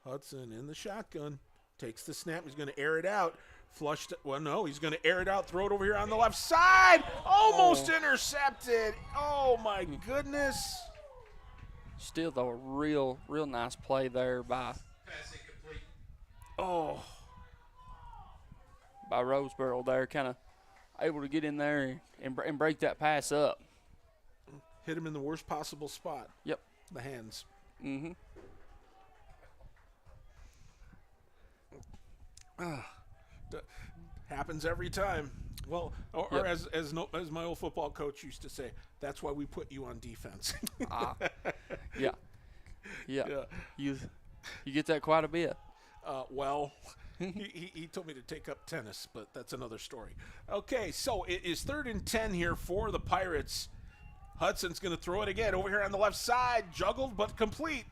Hudson in the shotgun. Takes the snap. He's going to air it out. Flushed. Well, no, he's going to air it out. Throw it over here on the left side. Almost intercepted. Oh, my goodness.
Still, though, a real nice play there by Roseboro there, kind of able to get in there and break that pass up.
Hit him in the worst possible spot.
Yep.
The hands.
Mm-hmm.
Happens every time. Well, or as my old football coach used to say, that's why we put you on defense.
Yeah. You get that quite a bit.
Well, he told me to take up tennis, but that's another story. Okay, so it is 3rd and 10 here for the Pirates. Hudson's going to throw it again over here on the left side. Juggled but complete.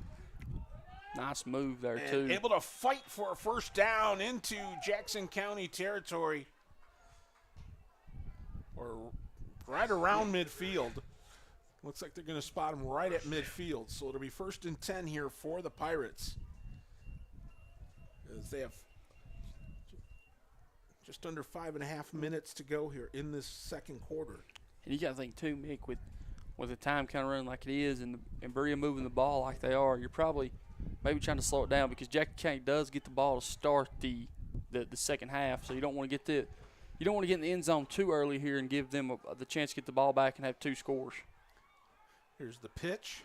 Nice move there,
and
too.
Able to fight for a first down into Jackson County territory. Or right around midfield. Looks like they're going to spot him right at midfield. So it'll be 1st and 10 here for the Pirates. As they have just under 5.5 minutes to go here in this 2nd quarter.
And you got to think, too, Mick, with the time kind of running like it is and Berea moving the ball like they are, you're probably maybe trying to slow it down because Jackson County does get the ball to start the second half. So you don't want to get in the end zone too early here and give them the chance to get the ball back and have 2 scores.
Here's the pitch.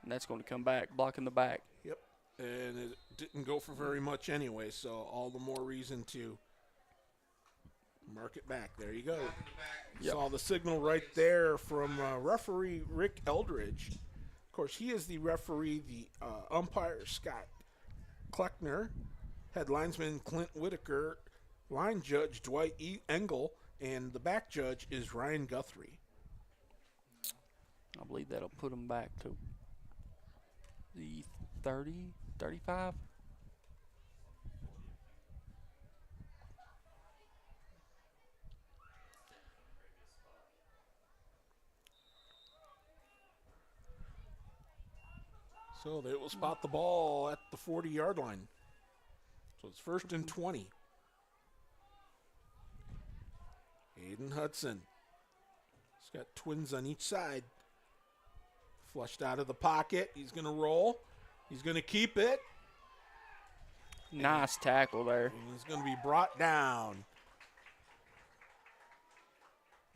And that's going to come back, blocking the back.
Yep. And it didn't go for very much anyway, so all the more reason to mark it back. There you go.
Yep.
Saw the signal right there from referee Rick Eldridge. Of course, he is the referee, the umpire Scott Kleckner, head linesman Clint Whitaker, line judge Dwight Engel, and the back judge is Ryan Guthrie.
I believe that'll put them back to the 30, 35.
So they will spot the ball at the 40-yard line. So it's 1st and 20. Aiden Hudson. He's got twins on each side. Flushed out of the pocket. He's going to roll. He's going to keep it.
Nice tackle there.
And he's going to be brought down.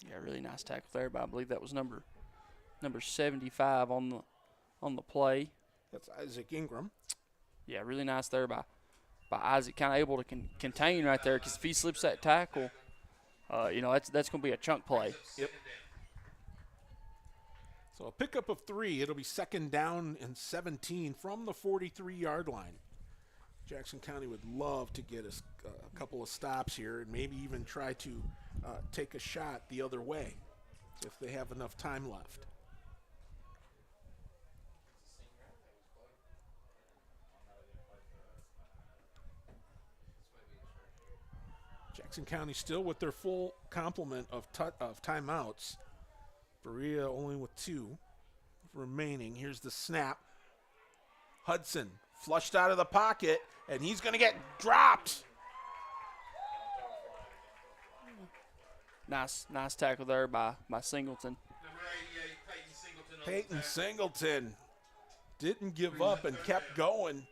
Yeah, really nice tackle there, but I believe that was number 75 on the play.
That's Isaac Ingram.
Yeah, really nice there by Isaac, kind of able to contain right there, because if he slips that tackle, that's going to be a chunk play.
Yep. So a pickup of 3. It'll be 2nd down and 17 from the 43-yard line. Jackson County would love to get a couple of stops here and maybe even try to take a shot the other way if they have enough time left. Jackson County still with their full complement of timeouts. Berea only with 2 remaining. Here's the snap. Hudson flushed out of the pocket, and he's going to get dropped.
Nice tackle there by Singleton.
Peyton Singleton didn't give up and kept going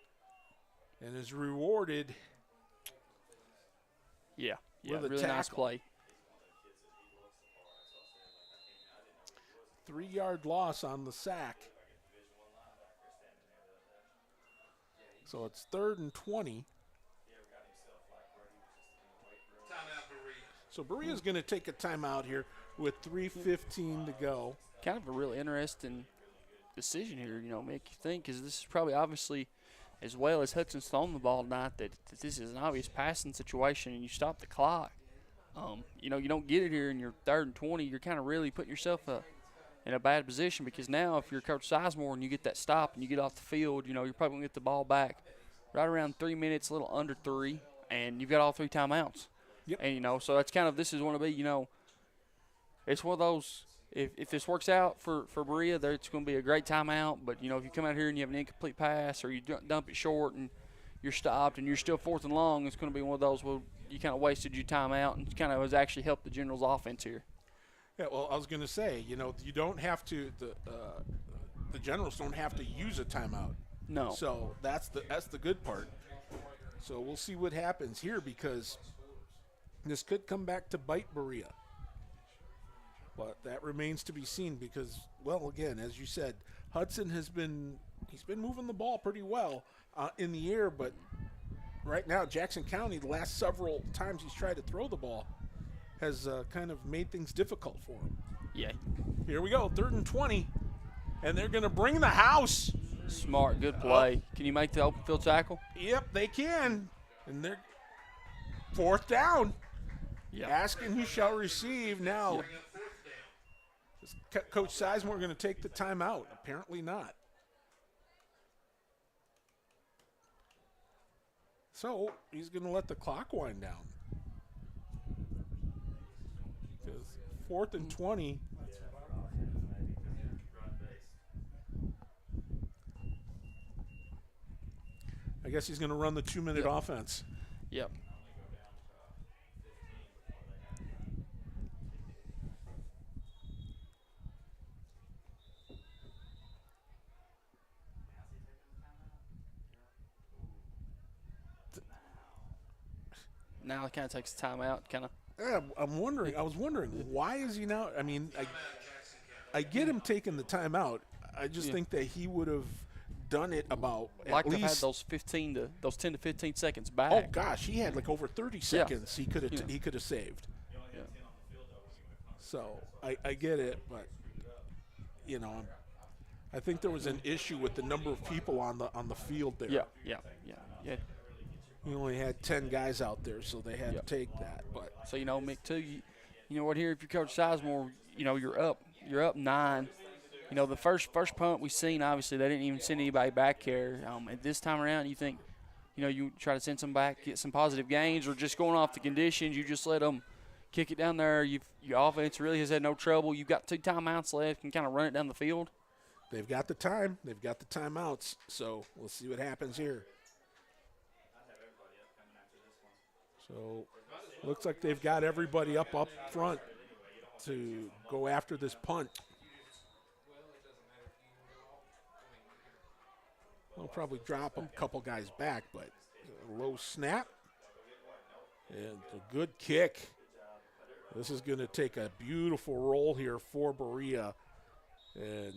and is rewarded.
Yeah,
with a
really
tackle.
Nice play.
3-yard loss on the sack. So it's 3rd and 20. So Berea's going to take a timeout here with 3:15 to go.
Kind of a real interesting decision here, make you think, because this is probably obviously, as well as Hudson's thrown the ball tonight, that this is an obvious passing situation and you stop the clock. You don't get it here in your 3rd and 20. You're kind of really putting yourself in a bad position, because now if you're Coach Sizemore and you get that stop and you get off the field, you're probably going to get the ball back right around 3 minutes, a little under 3, and you've got all 3 timeouts.
Yep.
And, so that's kind of – this is going to be, it's one of those – if this works out for Berea, it's going to be a great timeout. But, if you come out here and you have an incomplete pass or you dump it short and you're stopped and you're still 4th and long, it's going to be one of those where you kind of wasted your timeout and kind of has actually helped the Generals' offense here.
Yeah, well, I was going to say, you don't have to the Generals don't have to use a timeout.
No.
So that's the good part. So we'll see what happens here because this could come back to bite Berea. But that remains to be seen because, well, again, as you said, Hudson he's been moving the ball pretty well in the air, but right now Jackson County, the last several times he's tried to throw the ball, has kind of made things difficult for him.
Yeah.
Here we go, 3rd and 20, and they're going to bring the house.
Smart, good play. Can you make the open field tackle?
Yep, they can. And they're 4th down.
Yep.
Asking who shall receive now. Yep. Is Coach Sizemore going to take the timeout? Apparently not. So he's going to let the clock wind down. Because 4th and 20. I guess he's going to run the 2-minute offense.
Yep. Now it kind of takes time out, kind of.
Yeah, I was wondering, why is he now? I mean, I get him taking the timeout. I just think that he would have done it about
like
at least
had those 10 to 15 seconds back.
Oh gosh, he had like over 30 seconds. He could have saved.
Yeah.
So I get it, but I think there was an issue with the number of people on the field there.
Yeah.
We only had 10 guys out there, so they had to take that. But
so Mick too, you know what? Here, if you're Coach Sizemore, you're up 9. The first punt we seen, obviously they didn't even send anybody back here. At this time around, you think, you try to send some back, get some positive gains, or just going off the conditions, you just let them kick it down there. Your offense really has had no trouble. You've got 2 timeouts left and kind of run it down the field.
They've got the time. They've got the timeouts. So we'll see what happens here. So looks like they've got everybody up front to go after this punt. They'll probably drop a couple guys back, but a low snap and a good kick. This is going to take a beautiful roll here for Berea, and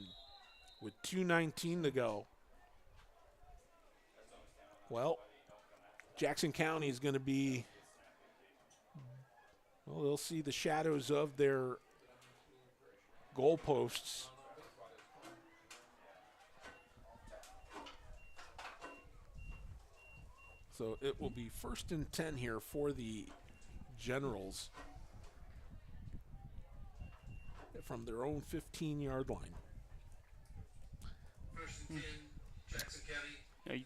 with 2:19 to go. Well, Jackson County is going to be, they'll see the shadows of their goalposts. So it will be 1st and 10 here for the Generals from their own 15-yard line.
1st and 10, Jackson County.
You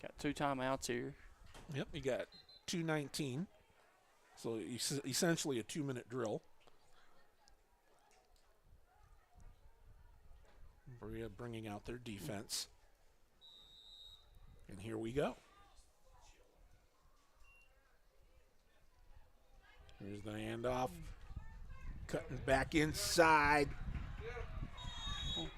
got 2 timeouts here.
Yep, you got 2:19. So essentially a 2-minute drill. Berea bringing out their defense. And here we go. Here's the handoff. Cutting back inside.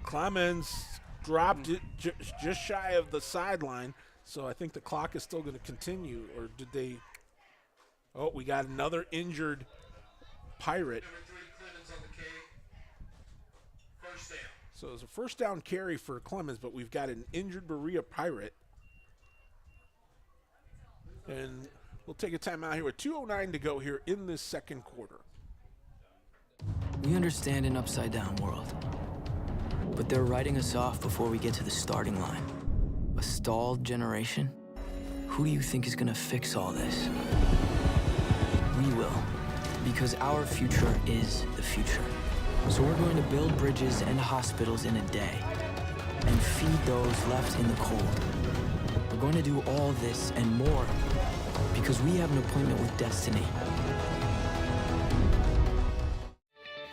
Clemens dropped it just shy of the sideline. So I think the clock is still going to continue. Or did they? Oh, we got another injured Pirate.
Number 3, Clemens on the K. 1st down.
So it's a 1st down carry for Clemens, but we've got an injured Berea Pirate. And we'll take a timeout here with 2:09 to go here in this 2nd quarter.
We understand an upside-down world, but they're writing us off before we get to the starting line. A stalled generation? Who do you think is gonna fix all this? We will, because our future is the future. So we're going to build bridges and hospitals in a day, and feed those left in the cold. We're going to do all this and more because we have an appointment with destiny.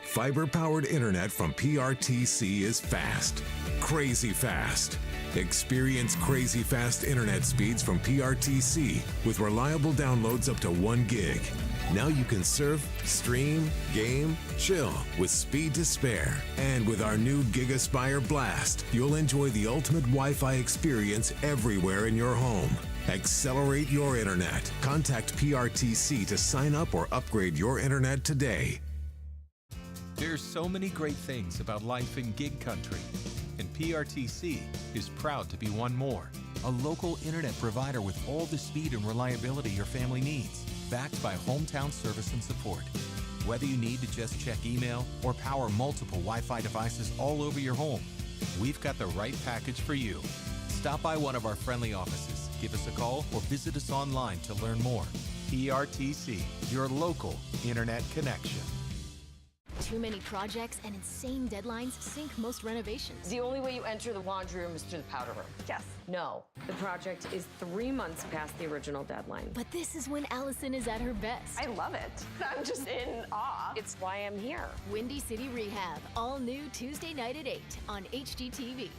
Fiber-powered internet from PRTC is fast, crazy fast. Experience crazy fast internet speeds from PRTC with reliable downloads up to 1 gig. Now you can surf, stream, game, chill with speed to spare. And with our new GigaSpire Blast, you'll enjoy the ultimate Wi-Fi experience everywhere in your home. Accelerate your internet. Contact PRTC to sign up or upgrade your internet today.
There's so many great things about life in gig country, and PRTC is proud to be one more. A local internet provider with all the speed and reliability your family needs, backed by hometown service and support. Whether you need to just check email or power multiple Wi-Fi devices all over your home, we've got the right package for you. Stop by one of our friendly offices, give us a call, or visit us online to learn more. PRTC, your local internet connection.
Too many projects and insane deadlines sink most renovations.
The only way you enter the laundry room is through the powder room.
Yes.
No.
The project is 3 months past the original deadline.
But this is when Allison is at her best.
I love it. I'm just in awe. It's why I'm here.
Windy City Rehab, all new Tuesday night at 8 on HGTV.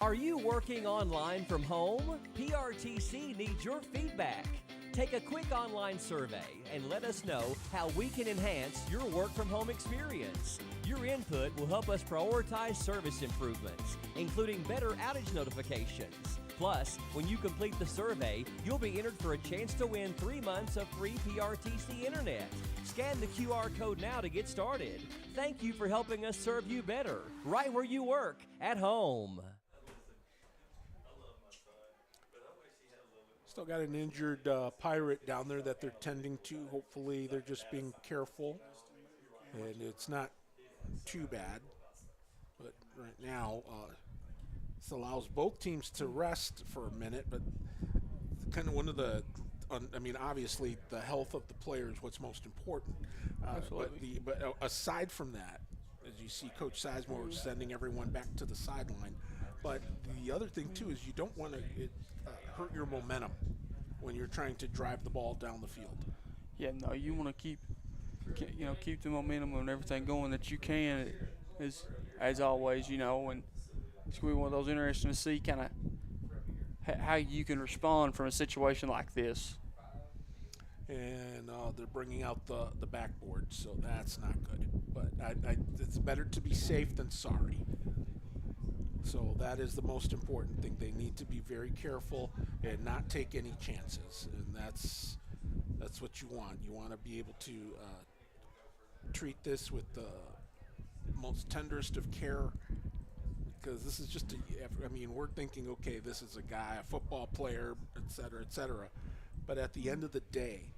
Are you working online from home? PRTC needs your feedback. Take a quick online survey and let us know how we can enhance your work from home experience. Your input will help us prioritize service improvements, including better outage notifications. Plus, when you complete the survey, you'll be entered for a chance to win 3 months of free PRTC internet. Scan the QR code now to get started. Thank you for helping us serve you better, right where you work, at home.
Still got an injured pirate down there that they're tending to. Hopefully they're just being careful, and it's not too bad. But right now, this allows both teams to rest for a minute, but kind of one of the, I mean, obviously the health of the player is what's most important.
Absolutely.
But aside from that, as you see Coach Sizemore sending everyone back to the sideline. But the other thing, too, is you don't want to hurt your momentum when you're trying to drive the ball down the field.
Yeah, no, you want to keep the momentum and everything going that you can, as always, and it's going to be one of those interesting to see kind of how you can respond from a situation like this.
And they're bringing out the backboard, so that's not good. But it's better to be safe than sorry. So that is the most important thing. They need to be very careful and not take any chances, and that's what you want. You want to be able to treat this with the most tenderest of care, because this is just we're thinking, okay, this is a guy, a football player, et cetera, but at the end of the day,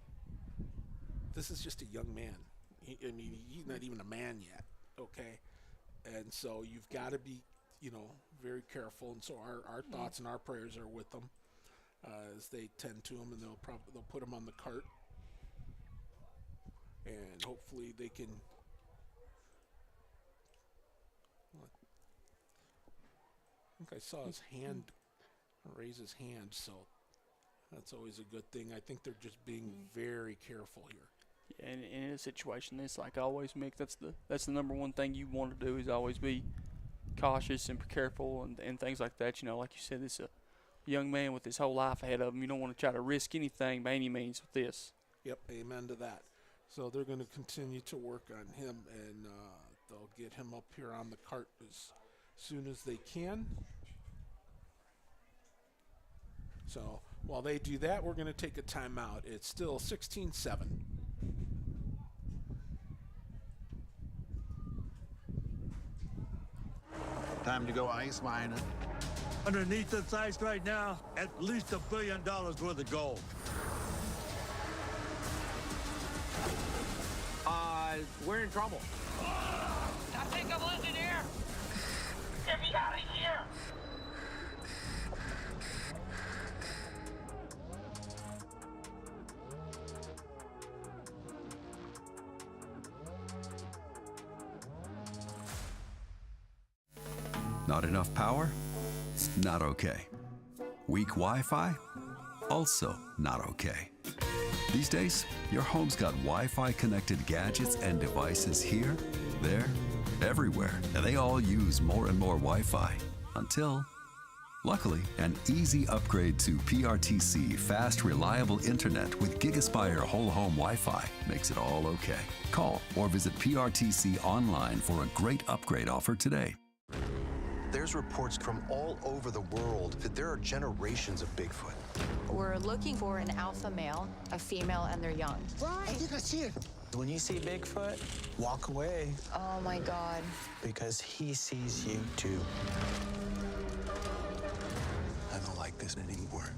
this is just a young man. He's not even a man yet, okay? And so you've got to be very careful, and so our thoughts and our prayers are with them as they tend to him, and they'll put him on the cart, and hopefully they can. I think I saw his hand raise his hand, so that's always a good thing. I think they're just being very careful here.
And in a situation this, like always, Mick, that's the number one thing you want to do is always be cautious and careful and things like that. Like you said, this is a young man with his whole life ahead of him. You don't want to try to risk anything by any means with this.
Yep, amen to that. So they're going to continue to work on him, and they'll get him up here on the cart as soon as they can. So while they do that, we're going to take a timeout. It's still 16-7.
Time to go ice mining.
Underneath this ice right now, at least $1 billion worth of gold.
We're in trouble.
I think I'm losing air. Get me out of here.
Not enough power? Not okay. Weak Wi-Fi? Also not okay. These days, your home's got Wi-Fi connected gadgets and devices here, there, everywhere, and they all use more and more Wi-Fi until, luckily, an easy upgrade to PRTC fast, reliable internet with GigaSpire whole home Wi-Fi makes it all okay. Call or visit PRTC online for a great upgrade offer today.
There's reports from all over the world that there are generations of Bigfoot.
We're looking for an alpha male, a female, and their young.
I think I see it. When you see Bigfoot, walk away.
Oh my God.
Because he sees you too.
I don't like this anymore.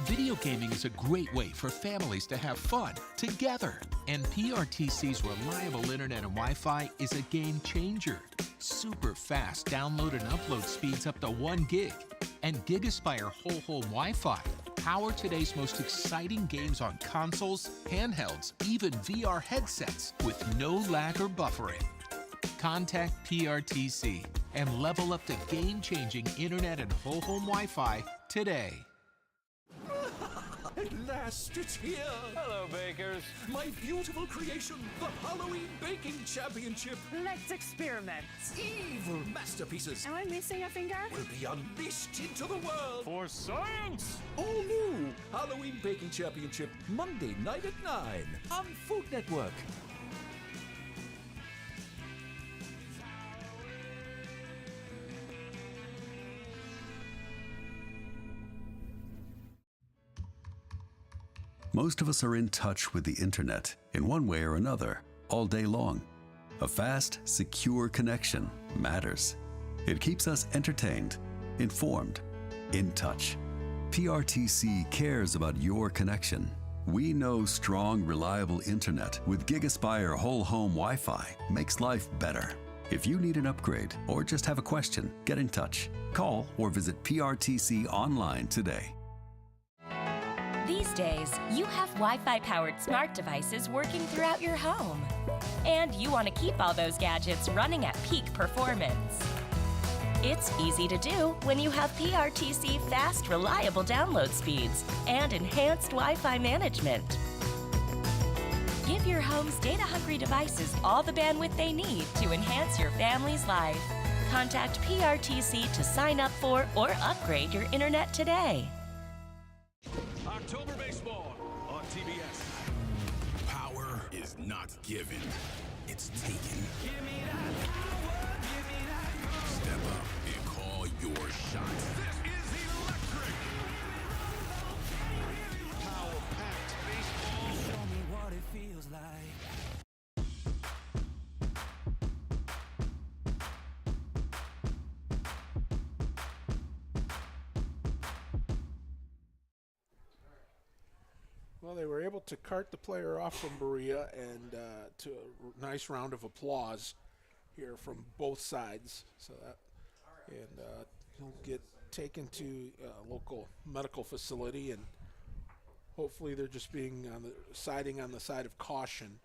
Video gaming is a great way for families to have fun together. And PRTC's reliable internet and Wi-Fi is a game changer. Super fast download and upload speeds up to 1 gig. And GigaSpire whole home Wi-Fi power today's most exciting games on consoles, handhelds, even VR headsets with no lag or buffering. Contact PRTC and level up to game-changing internet and whole home Wi-Fi today.
At last, it's here!
Hello, bakers.
My beautiful creation, the Halloween Baking Championship.
Let's experiment.
Evil masterpieces
Am I missing a finger?
will be unleashed into the world.
For science!
All new Halloween Baking Championship, Monday night at 9 on Food Network.
Most of us are in touch with the internet in one way or another all day long. A fast, secure connection matters. It keeps us entertained, informed, in touch. PRTC cares about your connection. We know strong, reliable internet with GigaSpire whole home Wi-Fi makes life better. If you need an upgrade or just have a question, get in touch. Call or visit PRTC online today.
These days, you have Wi-Fi powered smart devices working throughout your home. And you want to keep all those gadgets running at peak performance. It's easy to do when you have PRTC fast, reliable download speeds and enhanced Wi-Fi management. Give your home's data-hungry devices all the bandwidth they need to enhance your family's life. Contact PRTC to sign up for or upgrade your internet today.
October Baseball on TBS. Power is not given. It's taken. Give me that power. Give me that power. Step up and call your shot. This is electric. Power-packed baseball. Show me what it feels like.
Well, they were able to cart the player off from Berea and to a nice round of applause here from both sides. So that, and he'll get taken to a local medical facility, and hopefully they're just being siding on the side of caution,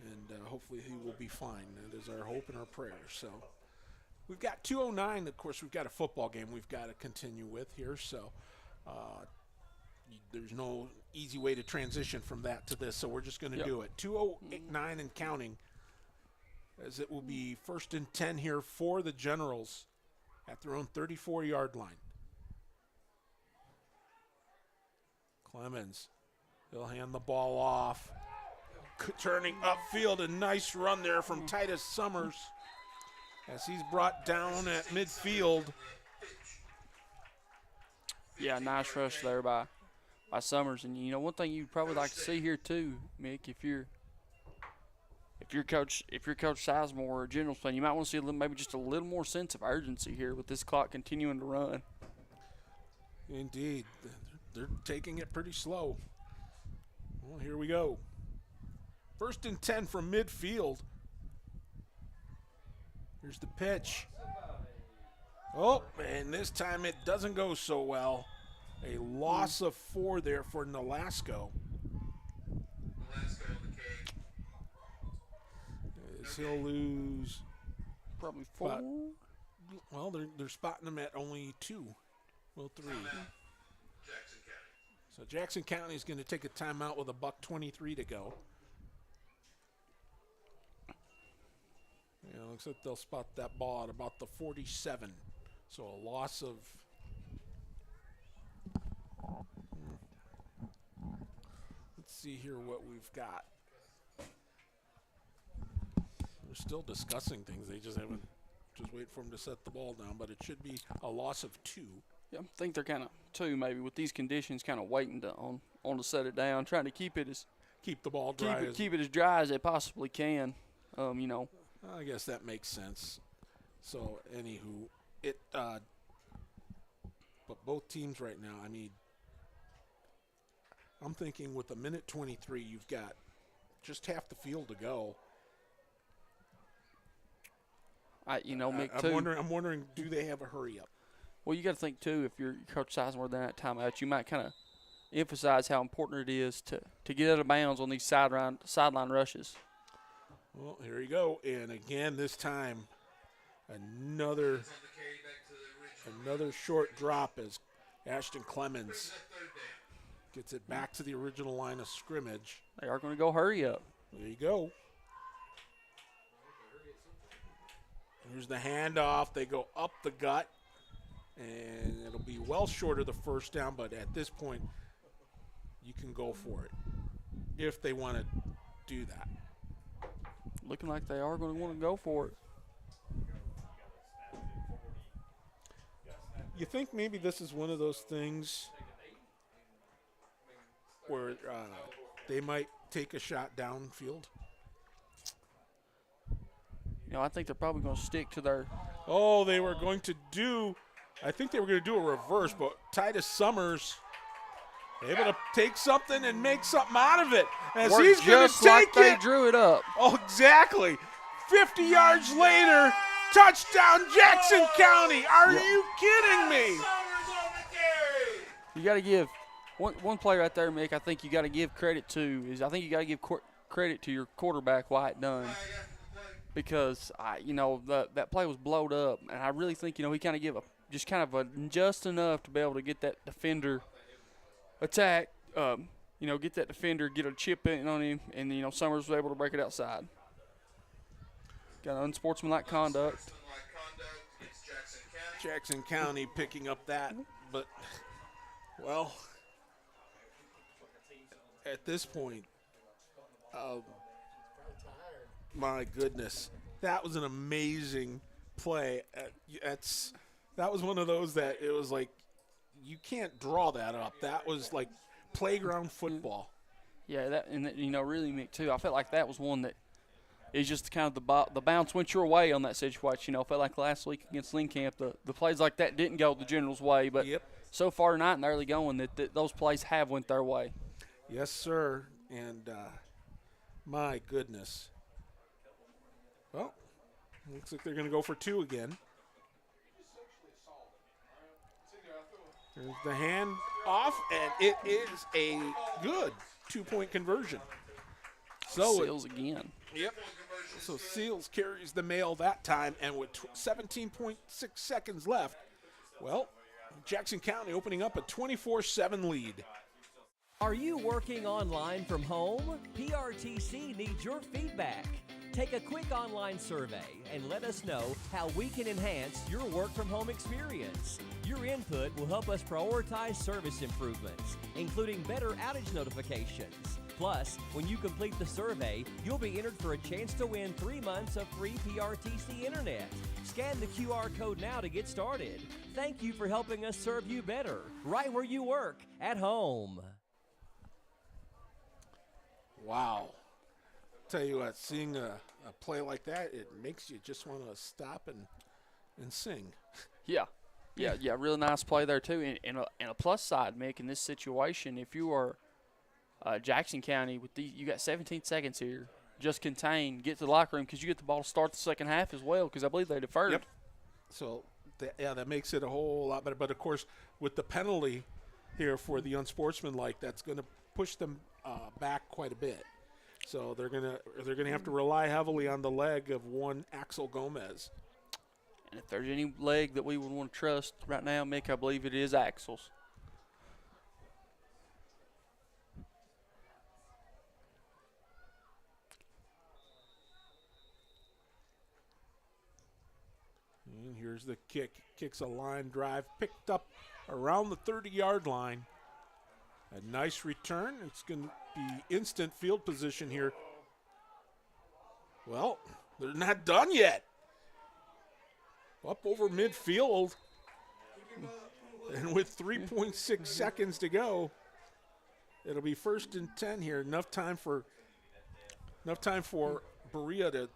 and hopefully he will be fine. That is our hope and our prayer. So we've got 2:09. Of course, we've got a football game we've got to continue with here. So. There's no easy way to transition from that to this, so we're just going to do it. 2:09 and counting, as it will be 1st and 10 here for the Generals at their own 34-yard line. Clemens, he'll hand the ball off. Turning upfield, a nice run there from Titus Summers as he's brought down at midfield.
Yeah, nice rush there by Summers. And you know, one thing you'd probably like to see here too, Mick, if you're Coach Sizemore or a Generals fan, you might want to see maybe just a little more sense of urgency here with this clock continuing to run.
Indeed, they're taking it pretty slow. Well, here we go. 1st and 10 from midfield. Here's the pitch. Oh, and this time it doesn't go so well. A loss of 4 there for Nolasco. He'll lose
probably 4.
Well, they're spotting him at only 2. Well, 3. So Jackson County is going to take a timeout with $1:23 to go. Yeah, looks like they'll spot that ball at about the 47. So a loss of. Let's see here what we've got. We're still discussing things. They just haven't. Just wait for them to set the ball down, but it should be a loss of 2.
Yeah, I think they're kind of 2 maybe with these conditions, kind of waiting to set it down, trying to keep
the ball dry.
Keep it as dry as they possibly can. You know.
I guess that makes sense. So, anywho, but both teams right now, I mean, I'm thinking with 1:23, you've got just half the field to go. I'm wondering, do they have a hurry up?
Well, you got to think too. If you're Coach Sizemore during that timeout, you might kind of emphasize how important it is to get out of bounds on these sideline rushes.
Well, here you go, and again this time, another short drop as Ashton Clemens gets it back to the original line of scrimmage.
They are going to go hurry up.
There you go. Here's the handoff. They go up the gut, and it'll be well short of the first down, but at this point, you can go for it if they want to do that.
Looking like they are going to want to go for it.
You think maybe this is one of those things where they might take a shot downfield?
You know, I think they're probably going to stick to their.
Oh, they were going to do. I think they were going to do a reverse, but Titus Summers able to take something and make something out of it. As
Worked
he's going to
just
take
like they
it.
drew it up.
Oh, exactly. 50 yards later, touchdown Jackson County. Are you kidding me?
You got to give one player right there, Mick. I think you got to give credit to credit to your quarterback Wyatt Dunn. Because that play was blowed up, and I really think he kind of give just enough to be able to get that defender attack. Get that defender, get a chip in on him, and Summers was able to break it outside. Got unsportsmanlike conduct.
Jackson County picking up that, but well, at this point. My goodness, that was an amazing play. That was one of those that it was like you can't draw that up. That was like playground football.
Yeah, really, Mick, too. I felt like that was one that is just kind of the bounce went your way on that situation. I felt like last week against Lincoln, the plays like that didn't go the Generals' way, but so far tonight in the early going that those plays have went their way.
Yes, sir, and my goodness. Well, looks like they're going to go for 2 again. There's the hand off, and it is a good 2-point conversion. So
Seals again.
Yep. So Seals carries the mail that time, and with 17.6 seconds left, well, Jackson County opening up a 24-7 lead.
Are you working online from home? PRTC needs your feedback. Take a quick online survey and let us know how we can enhance your work from home experience. Your input will help us prioritize service improvements, including better outage notifications. Plus, when you complete the survey, you'll be entered for a chance to win 3 months of free PRTC internet. Scan the QR code now to get started. Thank you for helping us serve you better, right where you work, at home.
Wow. Tell you what, seeing a play like that, it makes you just want to stop and sing.
Yeah, really nice play there too. And a plus side, Mick, in this situation, if you are Jackson County, you got 17 seconds here. Just contain, get to the locker room because you get the ball to start the second half as well because I believe they deferred.
Yep. So, that makes it a whole lot better. But, of course, with the penalty, here for the unsportsmanlike, that's going to push them back quite a bit. So they're gonna have to rely heavily on the leg of one Axel Gomez.
And if there's any leg that we would want to trust right now, Mick, I believe it is Axel's.
And here's the kick. Kicks a line drive, picked up around the 30-yard line. A nice return. It's going to be instant field position here. Well, they're not done yet. Up over midfield. And with 3.6 seconds to go, it'll be 1st and 10 here. Enough time for Berea to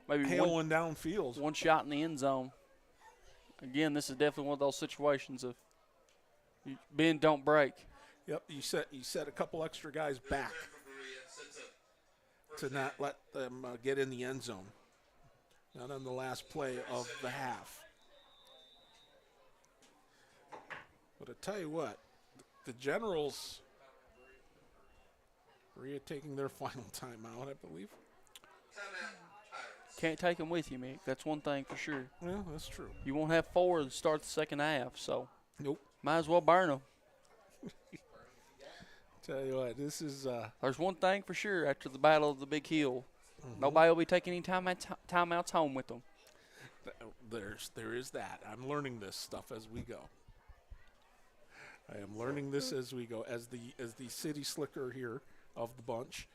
maybe
hail one downfield.
One shot in the end zone. Again, this is definitely one of those situations of bend, don't break.
Yep, you set a couple extra guys back to not let them get in the end zone. Not on the last play of the half. But I tell you what, the Generals, Berea taking their final timeout, I believe.
Can't take them with you, Mick. That's one thing for sure.
Well, that's true.
You won't have 4 to start the second half, so
nope.
Might as well burn them.
Tell you what, this is.
There's one thing for sure after the Battle of the Big Hill. Nobody will be taking any timeouts home with them.
There is that. I'm learning this stuff as we go. I am learning this as we go. As the city slicker here of the bunch.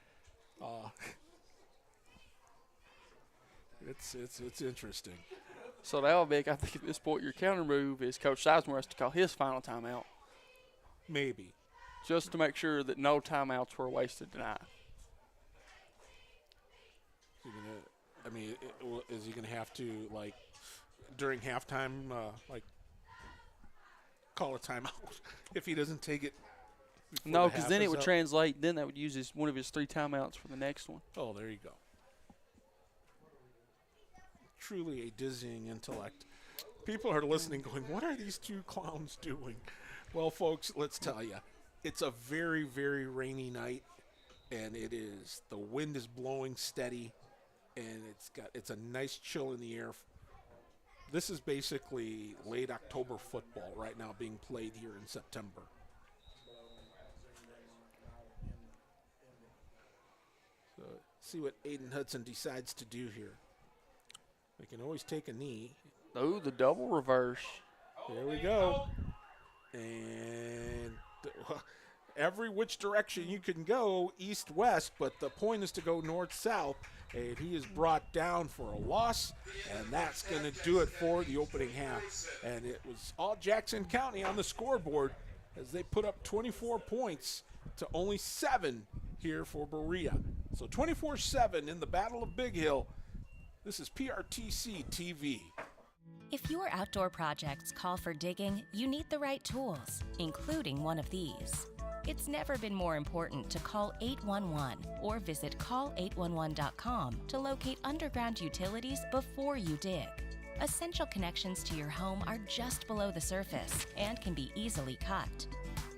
It's interesting.
So now, Vic, I think at this point your counter move is Coach Sizemore has to call his final timeout.
Maybe.
Just to make sure that no timeouts were wasted tonight.
Is he going to have to, like, during halftime, call a timeout if he doesn't take it?
No, because then it would translate. Then that would use one of his 3 timeouts for the next one.
Oh, there you go. Truly a dizzying intellect. People are listening going, what are these two clowns doing? Well, folks, let's tell you. It's a very, very rainy night, and the wind is blowing steady, and it's a nice chill in the air. This is basically late October football right now being played here in September. So see what Aiden Hudson decides to do here. We can always take a knee.
Oh, the double reverse.
There we go. And every which direction you can go, east-west, but the point is to go north-south. And he is brought down for a loss, and that's going to do it for the opening half. And it was all Jackson County on the scoreboard as they put up 24 points to only 7 here for Berea. So 24-7 in the Battle of Big Hill. This is PRTC TV.
If your outdoor projects call for digging, you need the right tools, including one of these. It's never been more important to call 811 or visit call811.com to locate underground utilities before you dig. Essential connections to your home are just below the surface and can be easily cut.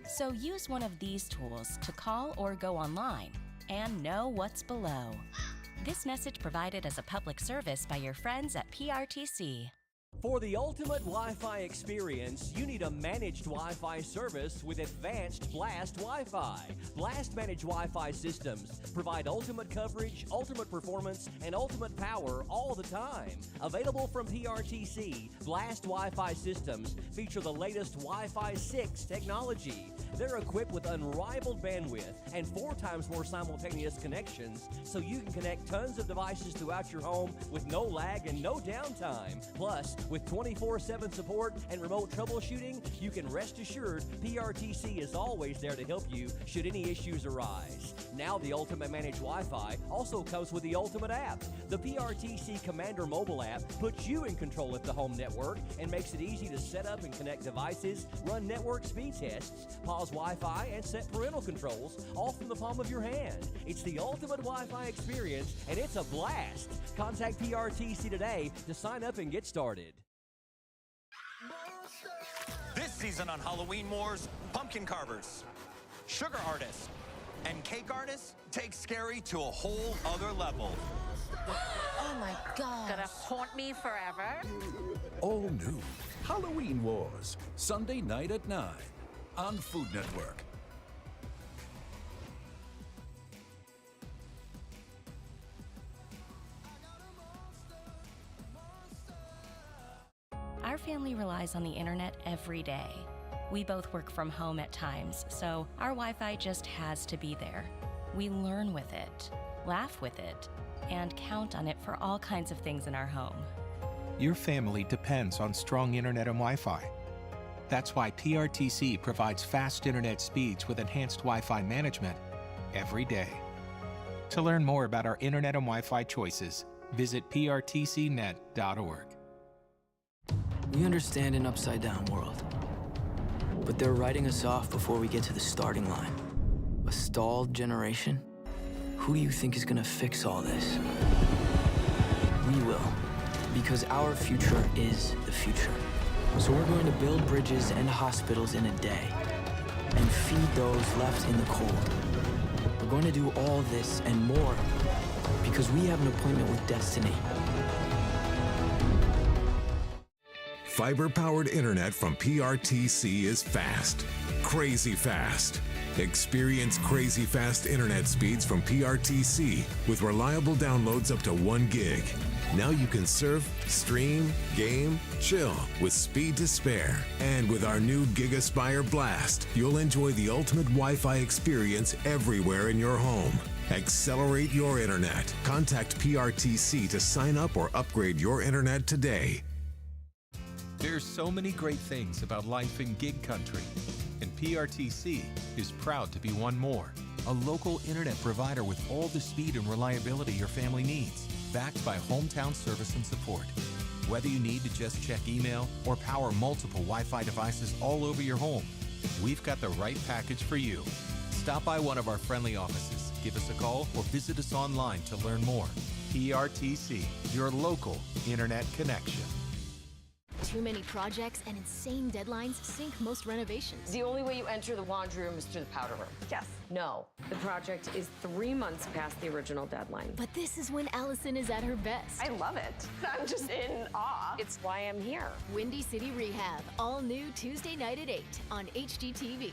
So use one of these tools to call or go online and know what's below. This message provided as a public service by your friends at PRTC.
For the ultimate Wi-Fi experience, you need a managed Wi-Fi service with advanced Blast Wi-Fi. Blast managed Wi-Fi systems provide ultimate coverage, ultimate performance, and ultimate power all the time. Available from PRTC, Blast Wi-Fi systems feature the latest Wi-Fi 6 technology. They're equipped with unrivaled bandwidth and 4 times more simultaneous connections, so you can connect tons of devices throughout your home with no lag and no downtime. Plus, with 24/7 support and remote troubleshooting, you can rest assured PRTC is always there to help you should any issues arise. Now the Ultimate Managed Wi-Fi also comes with the Ultimate app. The PRTC Commander mobile app puts you in control of the home network and makes it easy to set up and connect devices, run network speed tests, pause Wi-Fi, and set parental controls, all from the palm of your hand. It's the ultimate Wi-Fi experience, and it's a blast. Contact PRTC today to sign up and get started.
This
season on Halloween Wars, pumpkin carvers, sugar artists, and cake artists take scary to a whole other level.
Oh my God.
Gonna haunt me forever?
All new Halloween Wars, Sunday night at 9 on Food Network.
Our family relies on the internet every day. We both work from home at times, so our Wi-Fi just has to be there. We learn with it, laugh with it, and count on it for all kinds of things in our home.
Your family depends on strong internet and Wi-Fi. That's why PRTC provides fast internet speeds with enhanced Wi-Fi management every day. To learn more about our internet and Wi-Fi choices, visit prtcnet.org.
We understand an upside-down world, but they're writing us off before we get to the starting line. A stalled generation? Who do you think is gonna fix all this? We will, because our future is the future. So we're going to build bridges and hospitals in a day, and feed those left in the cold. We're going to do all this and more, because we have an appointment with destiny.
Fiber-powered internet from PRTC is fast, crazy fast. Experience crazy fast internet speeds from PRTC with reliable downloads up to 1 gig. Now you can surf, stream, game, chill with speed to spare. And with our new GigaSpire Blast, you'll enjoy the ultimate Wi-Fi experience everywhere in your home. Accelerate your internet. Contact PRTC to sign up or upgrade your internet today.
There's so many great things about life in gig country, and PRTC is proud to be one more. A local internet provider with all the speed and reliability your family needs, backed by hometown service and support. Whether you need to just check email or power multiple Wi-Fi devices all over your home, we've got the right package for you. Stop by one of our friendly offices, give us a call, or visit us online to learn more. PRTC, your local internet connection.
Too many projects and insane deadlines sink most renovations.
The only way you enter the laundry room is through the powder room.
Yes.
No, the project is 3 months past the original deadline.
But this is when Allison is at her best.
I love it. I'm just in awe.
It's why I'm here.
Windy City Rehab, all new Tuesday night at 8 on HGTV.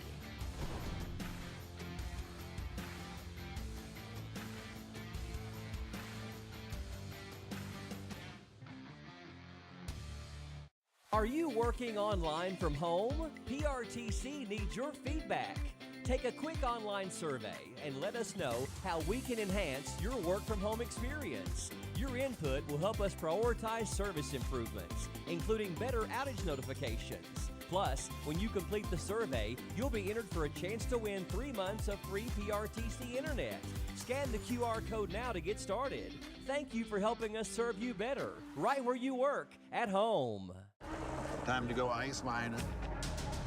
Are you working online from home? PRTC needs your feedback. Take a quick online survey and let us know how we can enhance your work from home experience. Your input will help us prioritize service improvements, including better outage notifications. Plus, when you complete the survey, you'll be entered for a chance to win 3 months of free PRTC internet. Scan the QR code now to get started. Thank you for helping us serve you better, right where you work, at home.
Time to go ice mining.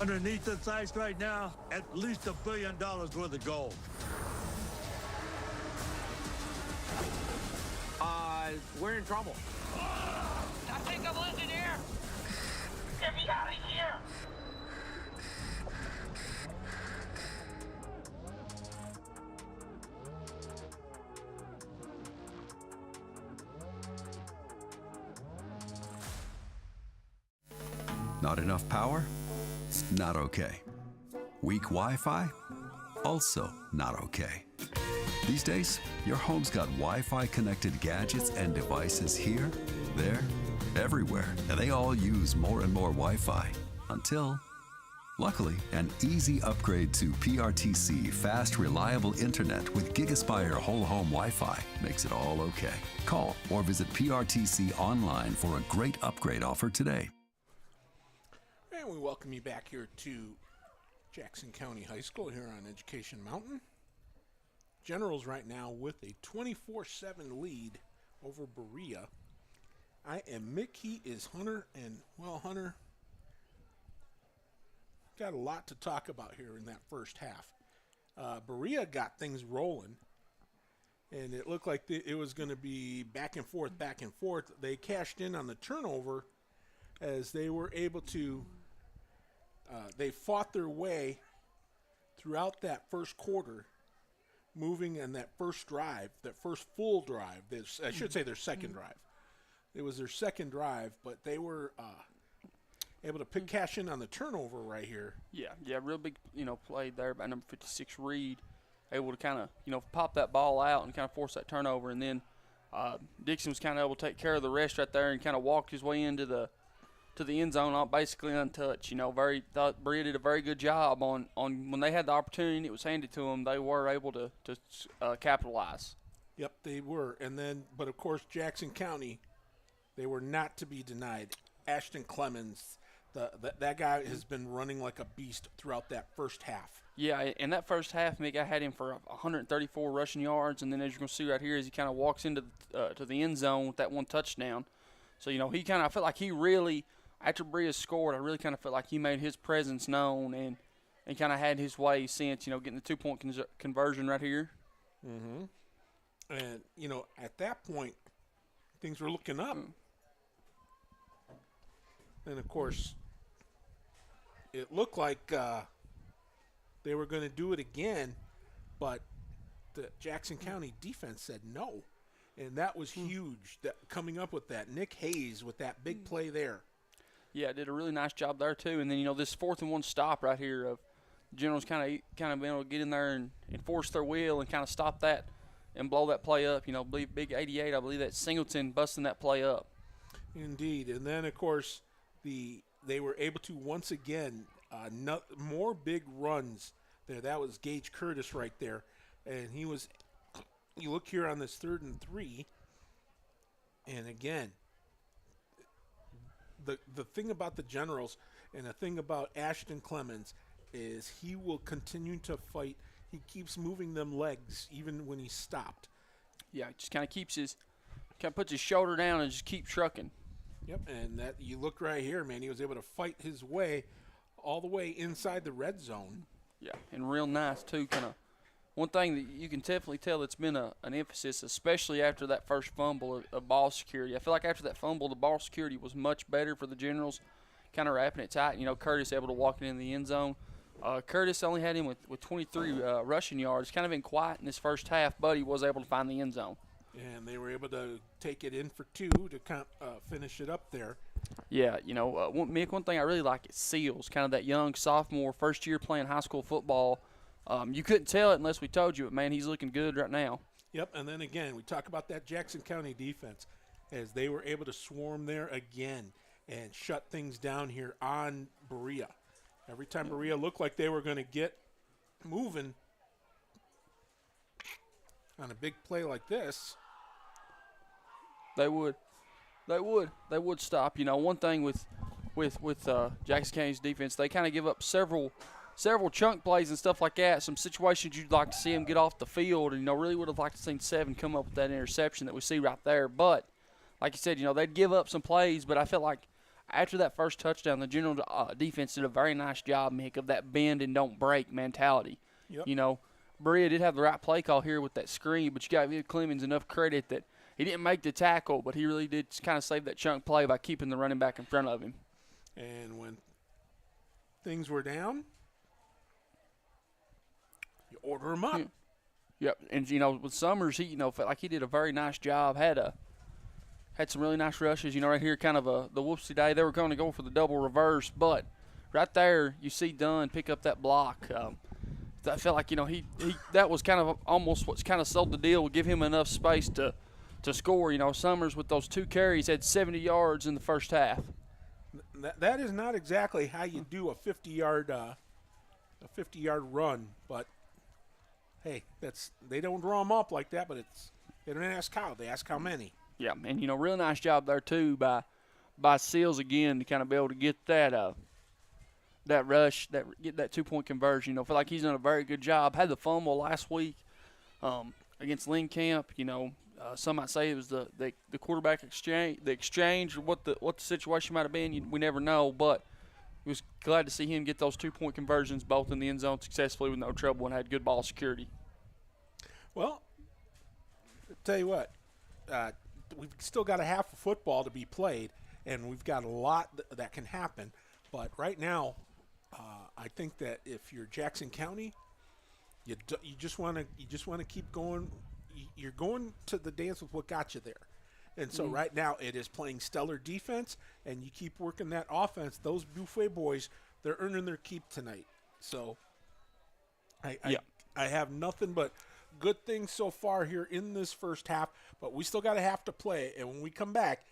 Underneath this ice right now, at least $1 billion worth of gold.
We're in trouble.
I think I'm losing air. Get me out of here.
Not enough power? Not okay. Weak Wi-Fi? Also not okay. These days, your home's got Wi-Fi connected gadgets and devices here, there, everywhere, and they all use more and more Wi-Fi until, luckily, an easy upgrade to PRTC fast, reliable internet with GigaSpire whole home Wi-Fi makes it all okay. Call or visit PRTC online for a great upgrade offer today.
And we welcome you back here to Jackson County High School here on Education Mountain. Generals right now with a 24-7 lead over Berea. I am Mick, he is Hunter, and, well, Hunter, got a lot to talk about here in that first half. Berea got things rolling, and it looked like it was going to be back and forth, back and forth. They cashed in on the turnover as they were able to they fought their way throughout that first quarter, moving in that first drive, that first full drive. I should say their second drive. It was their second drive, but they were able to cash in on the turnover right here.
Yeah, real big, play there by number 56 Reed, able to kind of, pop that ball out and kind of force that turnover, and then Dixon was kind of able to take care of the rest right there and kind of walked his way into the end zone, all basically untouched. Thought Berea did a very good job on when they had the opportunity and it was handed to them, they were able to capitalize.
Yep, they were, and then, but of course Jackson County, they were not to be denied. Ashton Clemens, that guy has been running like a beast throughout that first half.
Yeah, in that first half, Mick, I had him for 134 rushing yards, and then as you're going to see right here, as he kind of walks into to the end zone with that one touchdown. So, I felt like he really, after Berea scored, I really kind of felt like he made his presence known and kind of had his way since, getting the 2-point conversion right here.
Mm-hmm. And, at that point, things were looking up. And, of course, it looked like they were going to do it again, but the Jackson County defense said no. And that was huge, coming up with that. Nick Hayes with that big play there.
Yeah, did a really nice job there, too. And then, this 4th-and-1 stop right here of Generals kind of being able to get in there and force their will and kind of stop that and blow that play up. Big 88, I believe that's Singleton busting that play up.
Indeed. And then, of course, they were able to once again more big runs there. That was Gage Curtis right there. And you look here on this 3rd and 3, and again, the thing about the Generals and the thing about Ashton Clemens is he will continue to fight. He keeps moving them legs even when he's stopped.
Yeah, just kind of puts his shoulder down and just keeps trucking.
Yep, and that you look right here, man. He was able to fight his way all the way inside the red zone.
Yeah, and real nice too. Kind of one thing that you can definitely tell that's been an emphasis, especially after that first fumble of ball security. I feel like after that fumble, the ball security was much better for the Generals, kind of wrapping it tight. Curtis able to walk it in the end zone. Curtis only had him with 23 rushing yards. Kind of been quiet in this first half, but he was able to find the end zone.
And they were able to take it in for 2 to finish it up there.
Yeah, Mick, one thing I really like is Seals, kind of that young sophomore, first year playing high school football. You couldn't tell it unless we told you, but, man, he's looking good right now.
Yep, and then again, we talk about that Jackson County defense as they were able to swarm there again and shut things down here on Berea. Every time Berea looked like they were going to get moving on a big play like this,
They would stop. One thing with Jackson County's defense, they kind of give up several chunk plays and stuff like that. Some situations you'd like to see them get off the field, and really would have liked to seen 7 come up with that interception that we see right there. But like you said, they'd give up some plays. But I felt like after that first touchdown, the General defense did a very nice job, Mick, of that bend and don't break mentality.
Yep.
Berea did have the right play call here with that screen, but you got to give Clemens enough credit that he didn't make the tackle, but he really did kind of save that chunk play by keeping the running back in front of him.
And when things were down, you order him up.
Yep, and with Summers, he felt like he did a very nice job. Had some really nice rushes. Right here, kind of the whoopsie day. They were going to go for the double reverse, but right there you see Dunn pick up that block. I felt like he that was kind of almost what's kind of sold the deal. Would give him enough space to score. Summers with those 2 carries had 70 yards in the first half.
That is not exactly how you do a 50-yard run, but hey, they don't draw them up like that. But they don't ask how, they ask how many.
Yeah, and real nice job there too by Seals again to kind of be able to get that rush, get that 2-point conversion. Feel like he's done a very good job. Had the fumble last week against Lynn Camp. Some might say it was the quarterback exchange, or what the situation might have been. We never know, but it was glad to see him get those 2-point conversions both in the end zone successfully with no trouble and had good ball security.
Well, I'll tell you what, we've still got a half of football to be played, and we've got a lot that can happen. But right now, I think that if you're Jackson County, you just want to keep going. You're going to the dance with what got you there. And so right now it is playing stellar defense, and you keep working that offense. Those Buffet boys, they're earning their keep tonight. So I have nothing but good things so far here in this first half, but we still got a half to play. And when we come back,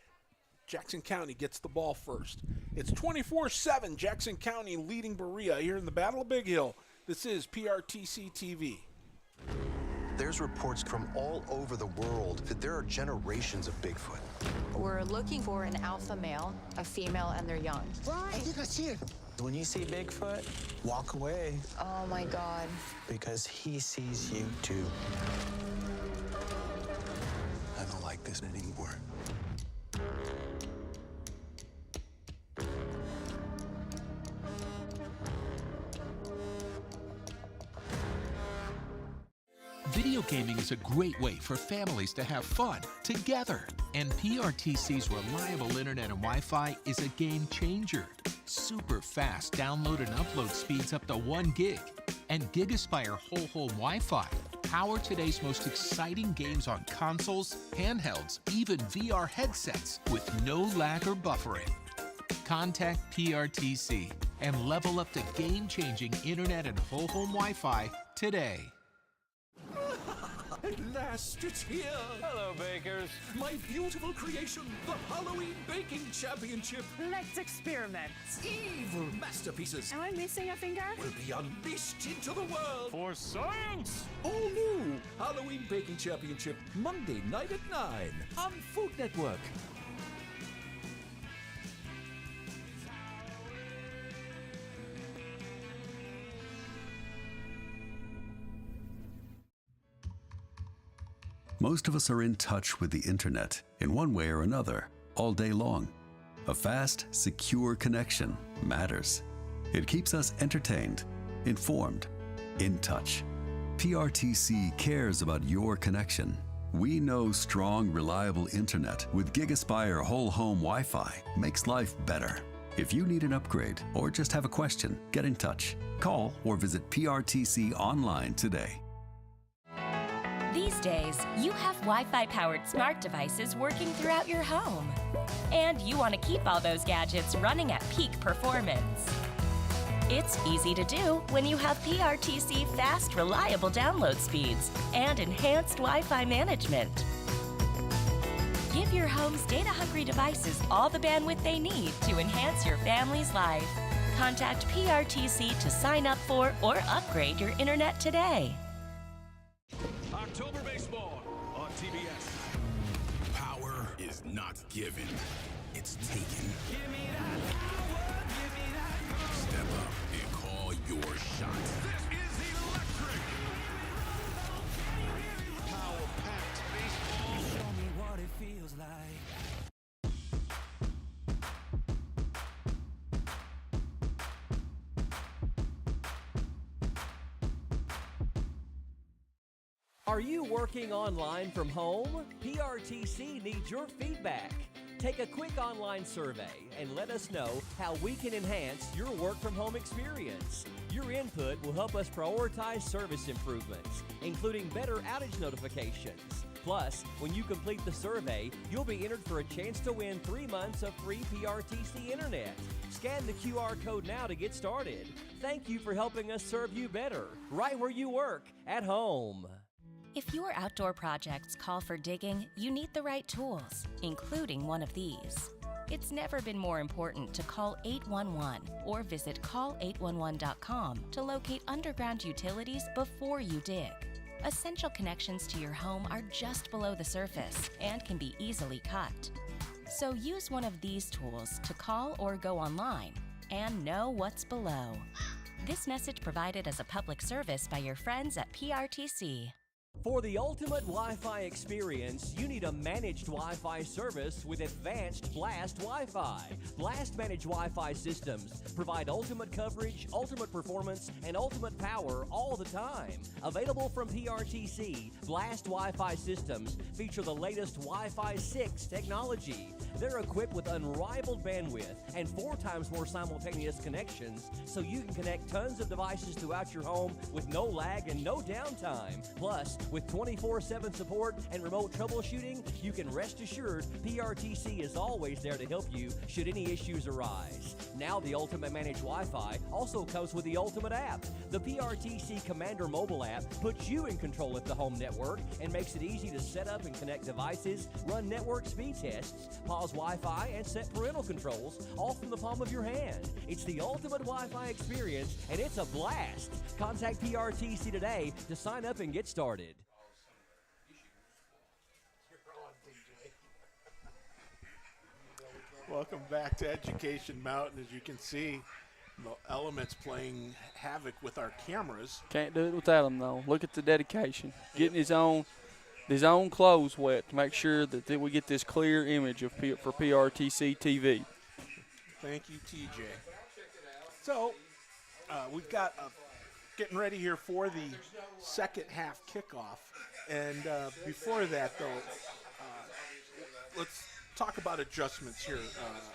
Jackson County gets the ball first. It's 24-7, Jackson County leading Berea here in the Battle of Big Hill. This is PRTC TV.
There's reports from all over the world that there are generations of Bigfoot.
We're looking for an alpha male, a female, and their young.
I think I see it. When you see Bigfoot, walk away.
Oh my God.
Because he sees you too.
I don't like this anymore.
Video gaming is a great way for families to have fun together. And PRTC's reliable internet and Wi-Fi is a game changer. Super fast download and upload speeds up to 1 gig. And GigaSpire whole home Wi-Fi power today's most exciting games on consoles, handhelds, even VR headsets with no lag or buffering. Contact PRTC and level up to game-changing internet and whole home Wi-Fi today.
At last, it's here!
Hello, bakers.
My beautiful creation, the Halloween Baking Championship.
Let's experiment.
Evil masterpieces
Am I missing a finger?
will be unleashed into the world.
For science!
All new Halloween Baking Championship, Monday night at 9 on Food Network.
Most of us are in touch with the internet in one way or another all day long. A fast, secure connection matters. It keeps us entertained, informed, in touch. PRTC cares about your connection. We know strong, reliable internet with GigaSpire whole home Wi-Fi makes life better. If you need an upgrade or just have a question, get in touch. Call or visit PRTC online today.
These days, you have Wi-Fi powered smart devices working throughout your home. And you want to keep all those gadgets running at peak performance. It's easy to do when you have PRTC fast, reliable download speeds and enhanced Wi-Fi management. Give your home's data-hungry devices all the bandwidth they need to enhance your family's life. Contact PRTC to sign up for or upgrade your internet today.
October baseball on TBS. Power is not given, it's taken. Give me that power, give me that. Step up and call your shot. This is electric.
Power-packed baseball. Show me what it feels like.
Are you working online from home? PRTC needs your feedback. Take a quick online survey and let us know how we can enhance your work from home experience. Your input will help us prioritize service improvements, including better outage notifications. Plus, when you complete the survey, you'll be entered for a chance to win 3 months of free PRTC internet. Scan the QR code now to get started. Thank you for helping us serve you better, right where you work, at home.
If your outdoor projects call for digging, you need the right tools, including one of these. It's never been more important to call 811 or visit call811.com to locate underground utilities before you dig. Essential connections to your home are just below the surface and can be easily cut. So use one of these tools to call or go online and know what's below. This message provided as a public service by your friends at PRTC.
For the ultimate Wi-Fi experience, you need a managed Wi-Fi service with advanced Blast Wi-Fi. Blast managed Wi-Fi systems provide ultimate coverage, ultimate performance, and ultimate power all the time. Available from PRTC, Blast Wi-Fi systems feature the latest Wi-Fi 6 technology. They're equipped with unrivaled bandwidth and 4 times more simultaneous connections, so you can connect tons of devices throughout your home with no lag and no downtime. Plus, with 24/7 support and remote troubleshooting, you can rest assured PRTC is always there to help you should any issues arise. Now the Ultimate Managed Wi-Fi also comes with the Ultimate app. The PRTC Commander mobile app puts you in control of the home network and makes it easy to set up and connect devices, run network speed tests, pause Wi-Fi, and set parental controls all from the palm of your hand. It's the ultimate Wi-Fi experience, and it's a blast. Contact PRTC today to sign up and get started.
Welcome back to Education Mountain. As you can see, the elements playing havoc with our cameras.
Can't do it without him, though. Look at the dedication. Getting his own clothes wet to make sure that we get this clear image for PRTC TV.
Thank you, TJ. So, we've got getting ready here for the second half kickoff. And before that, though, let's talk about adjustments here,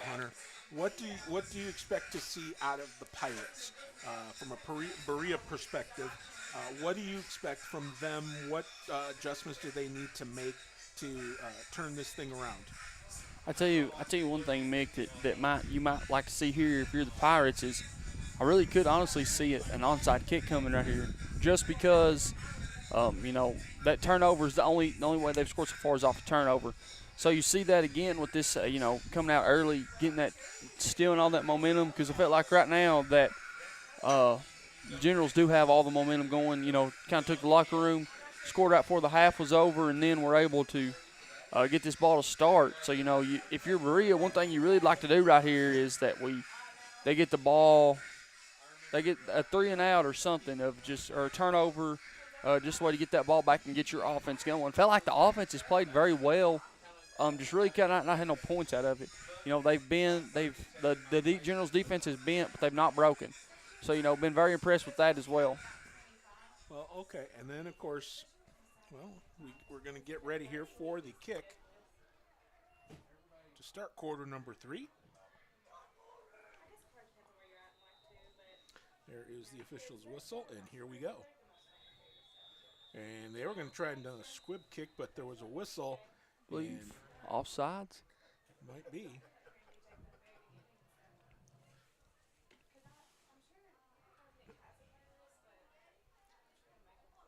Hunter. What do you expect to see out of the Pirates from a Berea perspective? What do you expect from them? What adjustments do they need to make to turn this thing around?
I tell you one thing, Mick, that you might like to see here if you're the Pirates is I really could honestly see an onside kick coming right here, just because that turnover is the only way they've scored so far is off a turnover. So you see that again with this, coming out early, getting that, stealing all that momentum, because I felt like right now that the Generals do have all the momentum going, kind of took the locker room, scored right before the half was over, and then were able to get this ball to start. So, if you're Berea, one thing you really like to do right here is that they get the ball, they get a 3 and out or something or a turnover, just a way to get that ball back and get your offense going. Felt like the offense has played very well. Just really kind of not had no points out of it. The Generals defense has bent, but they've not broken. So, been very impressed with that as well.
Well, okay. And then, of course, we're going to get ready here for the kick to start quarter number 3. There is the official's whistle, and here we go. And they were going to try and do a squib kick, but there was a whistle.
Offsides?
Might be.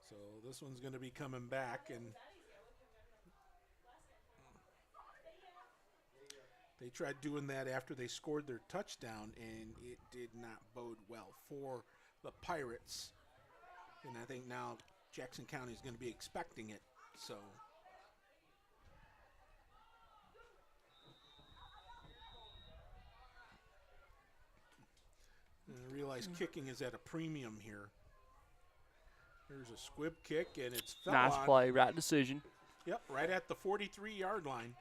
So this one's going to be coming back, and they tried doing that after they scored their touchdown, and it did not bode well for the Pirates. And I think now Jackson County is going to be expecting it. So I realize kicking is at a premium here. There's a squib kick, and it's fell
nice
on.
Play, right decision.
Yep, right at the 43-yard line.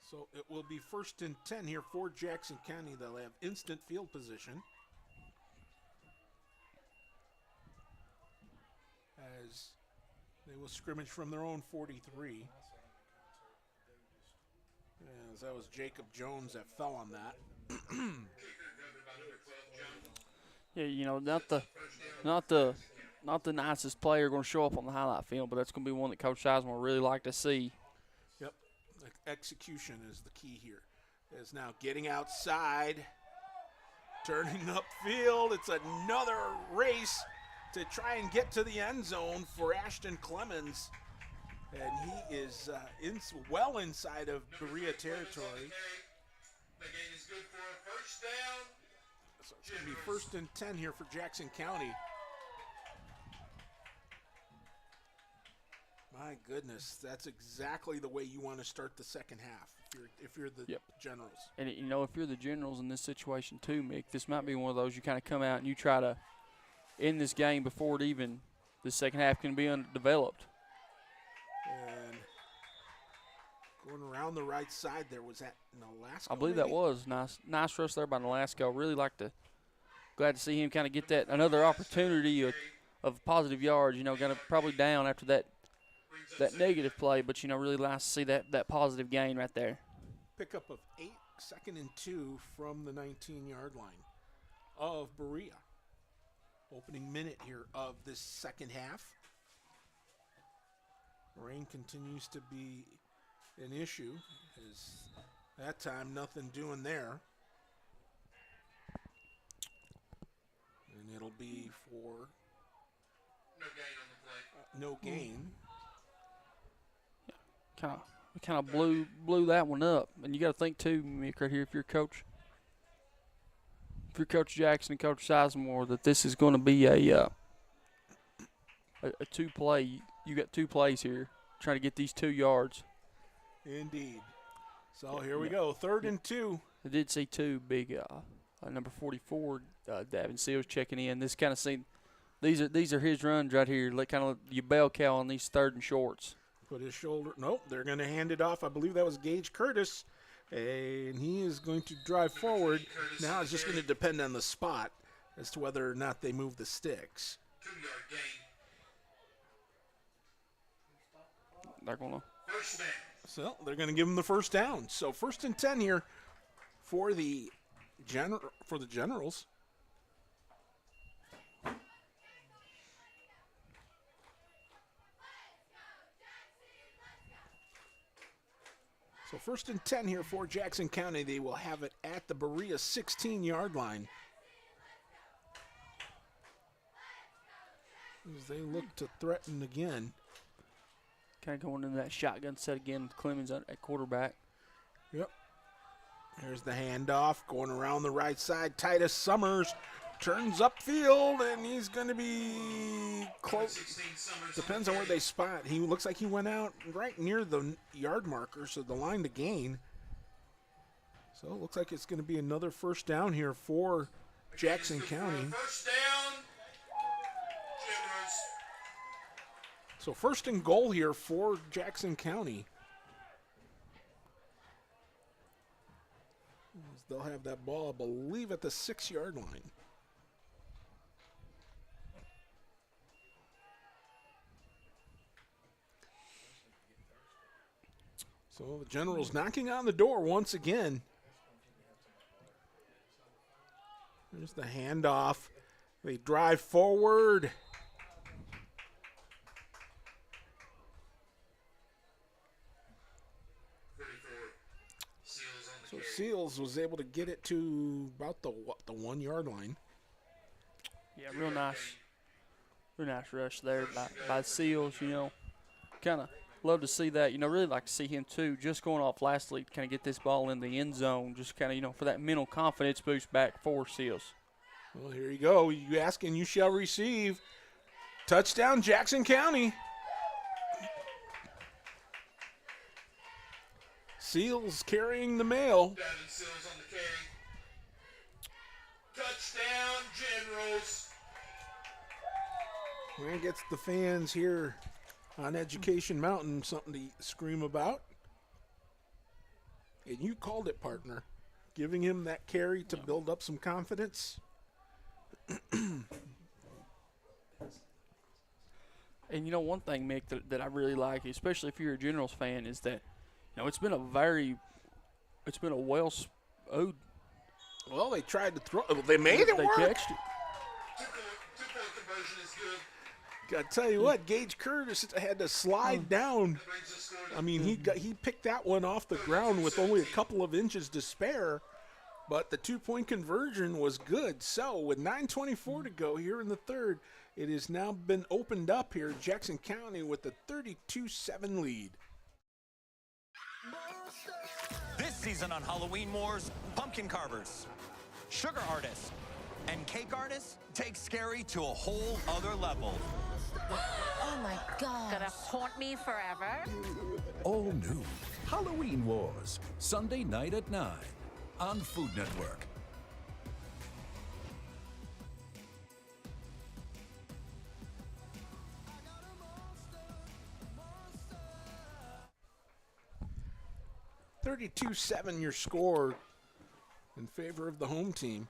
So it will be 1st and 10 here for Jackson County. They'll have instant field position as they will scrimmage from their own 43. As that was Jacob Jones that fell on that.
Yeah, not the nicest player going to show up on the highlight film, but that's going to be one that Coach Sizemore will really like to see.
Yep, execution is the key here. Is now getting outside, turning upfield. It's another race to try and get to the end zone for Ashton Clemens. And he is well inside of Berea territory.
The gain is good for a first down.
So it's going to be 1st and 10 here for Jackson County. My goodness, that's exactly the way you want to start the second half if you're the Generals.
And, if you're the Generals in this situation too, Mick, this might be one of those you kind of come out and you try to in this game before the second half can be undeveloped.
And going around the right side there, was that Nolasco?
I believe
maybe?
that was nice rush there by Nolasco. Really glad to see him kind of get that another opportunity of positive yards. Got probably down after that negative play, but really nice to see that positive gain right there.
Pickup of 8, 2nd and 2 from the 19-yard line of Berea. Opening minute here of this second half. Rain continues to be an issue. As that time, nothing doing there. And it'll be for no gain.
Kind of blew that one up, and you got to think too, Mick, right here, if you're Coach Jackson and Coach Sizemore, that this is going to be a 2-play. You got 2 plays here, trying to get these 2 yards.
Indeed. So here we go, 3rd and 2.
I did see 2 big number 44, Davin Seals checking in. This kind of scene, these are his runs right here. Like kind of your bell cow on these 3rd and shorts.
Put his shoulder. Nope, they're going to hand it off. I believe that was Gage Curtis, and he is going to drive forward. Now it's just going to depend on the spot as to whether or not they move the sticks.
2-yard gain.
They're gonna.
First down.
So they're going to give him the first down. So 1st and 10 here for the Generals. So 1st and 10 here for Jackson County. They will have it at the Berea 16-yard line. As they look to threaten again.
Kind of going into that shotgun set again with Clemens at quarterback.
Yep. Here's the handoff going around the right side. Titus Summers turns upfield, and he's going to be close. Depends on where they spot. He looks like he went out right near the yard marker, so the line to gain. So it looks like it's going to be another first down here for Jackson County.
First down.
So 1st and goal here for Jackson County. They'll have that ball, I believe, at the 6-yard line. So the Generals knocking on the door once again. There's the handoff. They drive forward. So Seals was able to get it to about the 1-yard line.
Yeah, real nice rush there by Seals. Kind of love to see that. Really like to see him too. Just going off last week, kind of get this ball in the end zone. Just kind of for that mental confidence boost back for Seals.
Well, here you go. You ask and you shall receive. Touchdown, Jackson County. Seals carrying the mail.
Davin Seals on the carry. Touchdown, Generals.
That gets the fans here on Education Mountain something to scream about. And you called it, partner. Giving him that carry to build up some confidence.
And one thing, Mick, that I really like, especially if you're a Generals fan, is that it's been a well.
Well, they tried to throw. They made it work.
They catched it.
Two-point conversion is good.
Got to tell you what, Gage Curtis had to slide down. I mean, he picked that one off the ground with only a couple of inches to spare, but the 2-point conversion was good. So with 9:24 to go here in the 3rd, it has now been opened up here. Jackson County with the 32-7 lead.
This season on Halloween Wars, pumpkin carvers, sugar artists, and cake artists take scary to a whole other level.
Oh my God.
Gonna haunt me forever?
All new Halloween Wars, Sunday night at 9 on Food Network.
32-7 your score in favor of the home team.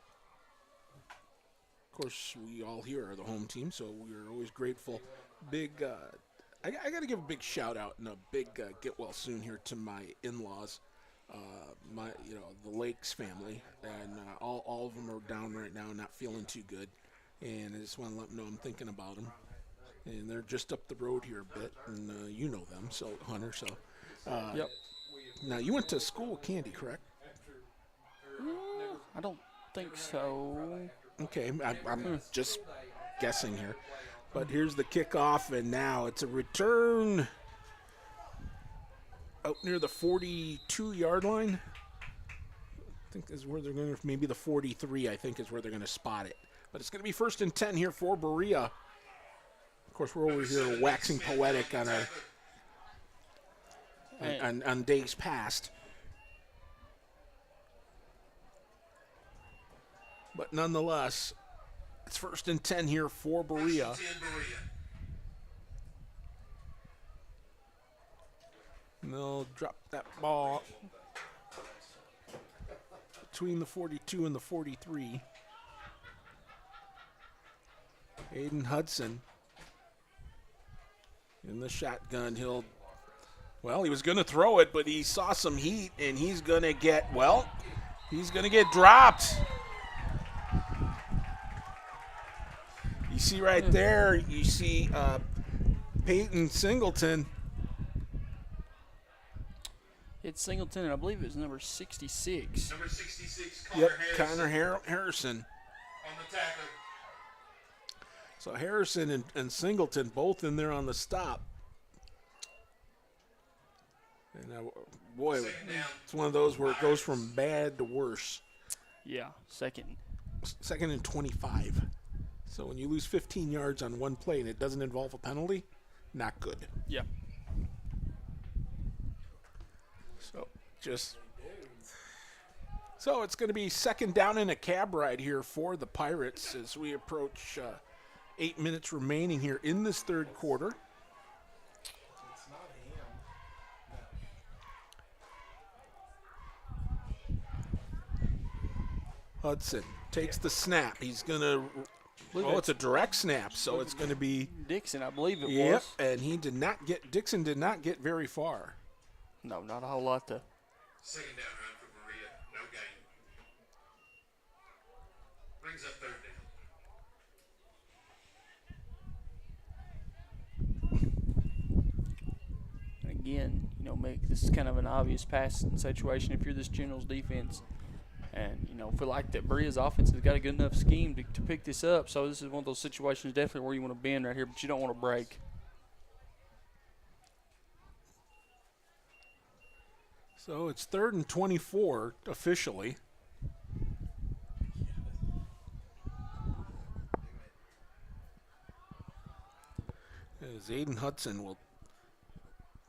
Of course, we all here are the home team, so we're always grateful. I got to give a big shout out and a big get well soon here to my in-laws, the Lakes family, and all of them are down right now, not feeling too good, and I just want to let them know I'm thinking about them. And they're just up the road here a bit, and you know them, so Hunter. So,
yep.
Now you went to school with Candy, correct?
I don't think so.
Okay, I'm just guessing here. But here's the kickoff, and now it's a return out near the 42-yard line. I think is where they're going to, maybe the 43, I think is where they're going to spot it. But it's going to be 1st and 10 here for Berea. Of course, we're over here waxing poetic on on days past. But nonetheless, it's 1st and 10 here for Berea. And they'll drop that ball between the 42 and the 43. Aiden Hudson in the shotgun. He was going to throw it, but he saw some heat, and he's going to get dropped. You see right there, you see Peyton Singleton.
It's Singleton, and I believe it was number 66.
Number 66,
Connor Harrison.
On the tackle.
So Harrison and Singleton both in there on the stop. And boy, it's one of those where it goes from bad to worse.
Yeah, second
and 25. So when you lose 15 yards on one play and it doesn't involve a penalty, not good.
Yeah.
So it's going to be 2nd down and a cab ride here for the Pirates as we approach 8 minutes remaining here in this third quarter. Hudson takes the snap. He's going to it's a direct snap, so it's going to be
Dixon, I believe it was.
Yep, and Dixon did not get very far.
No, not a whole lot to.
2nd down run for Berea, no gain. Brings up 3rd
down. Again, this is kind of an obvious passing situation if you're this Generals defense. And, feel like that Berea's offense has got a good enough scheme to pick this up. So this is one of those situations definitely where you want to bend right here, but you don't want to break.
So it's 3rd and 24 officially. As Aiden Hudson will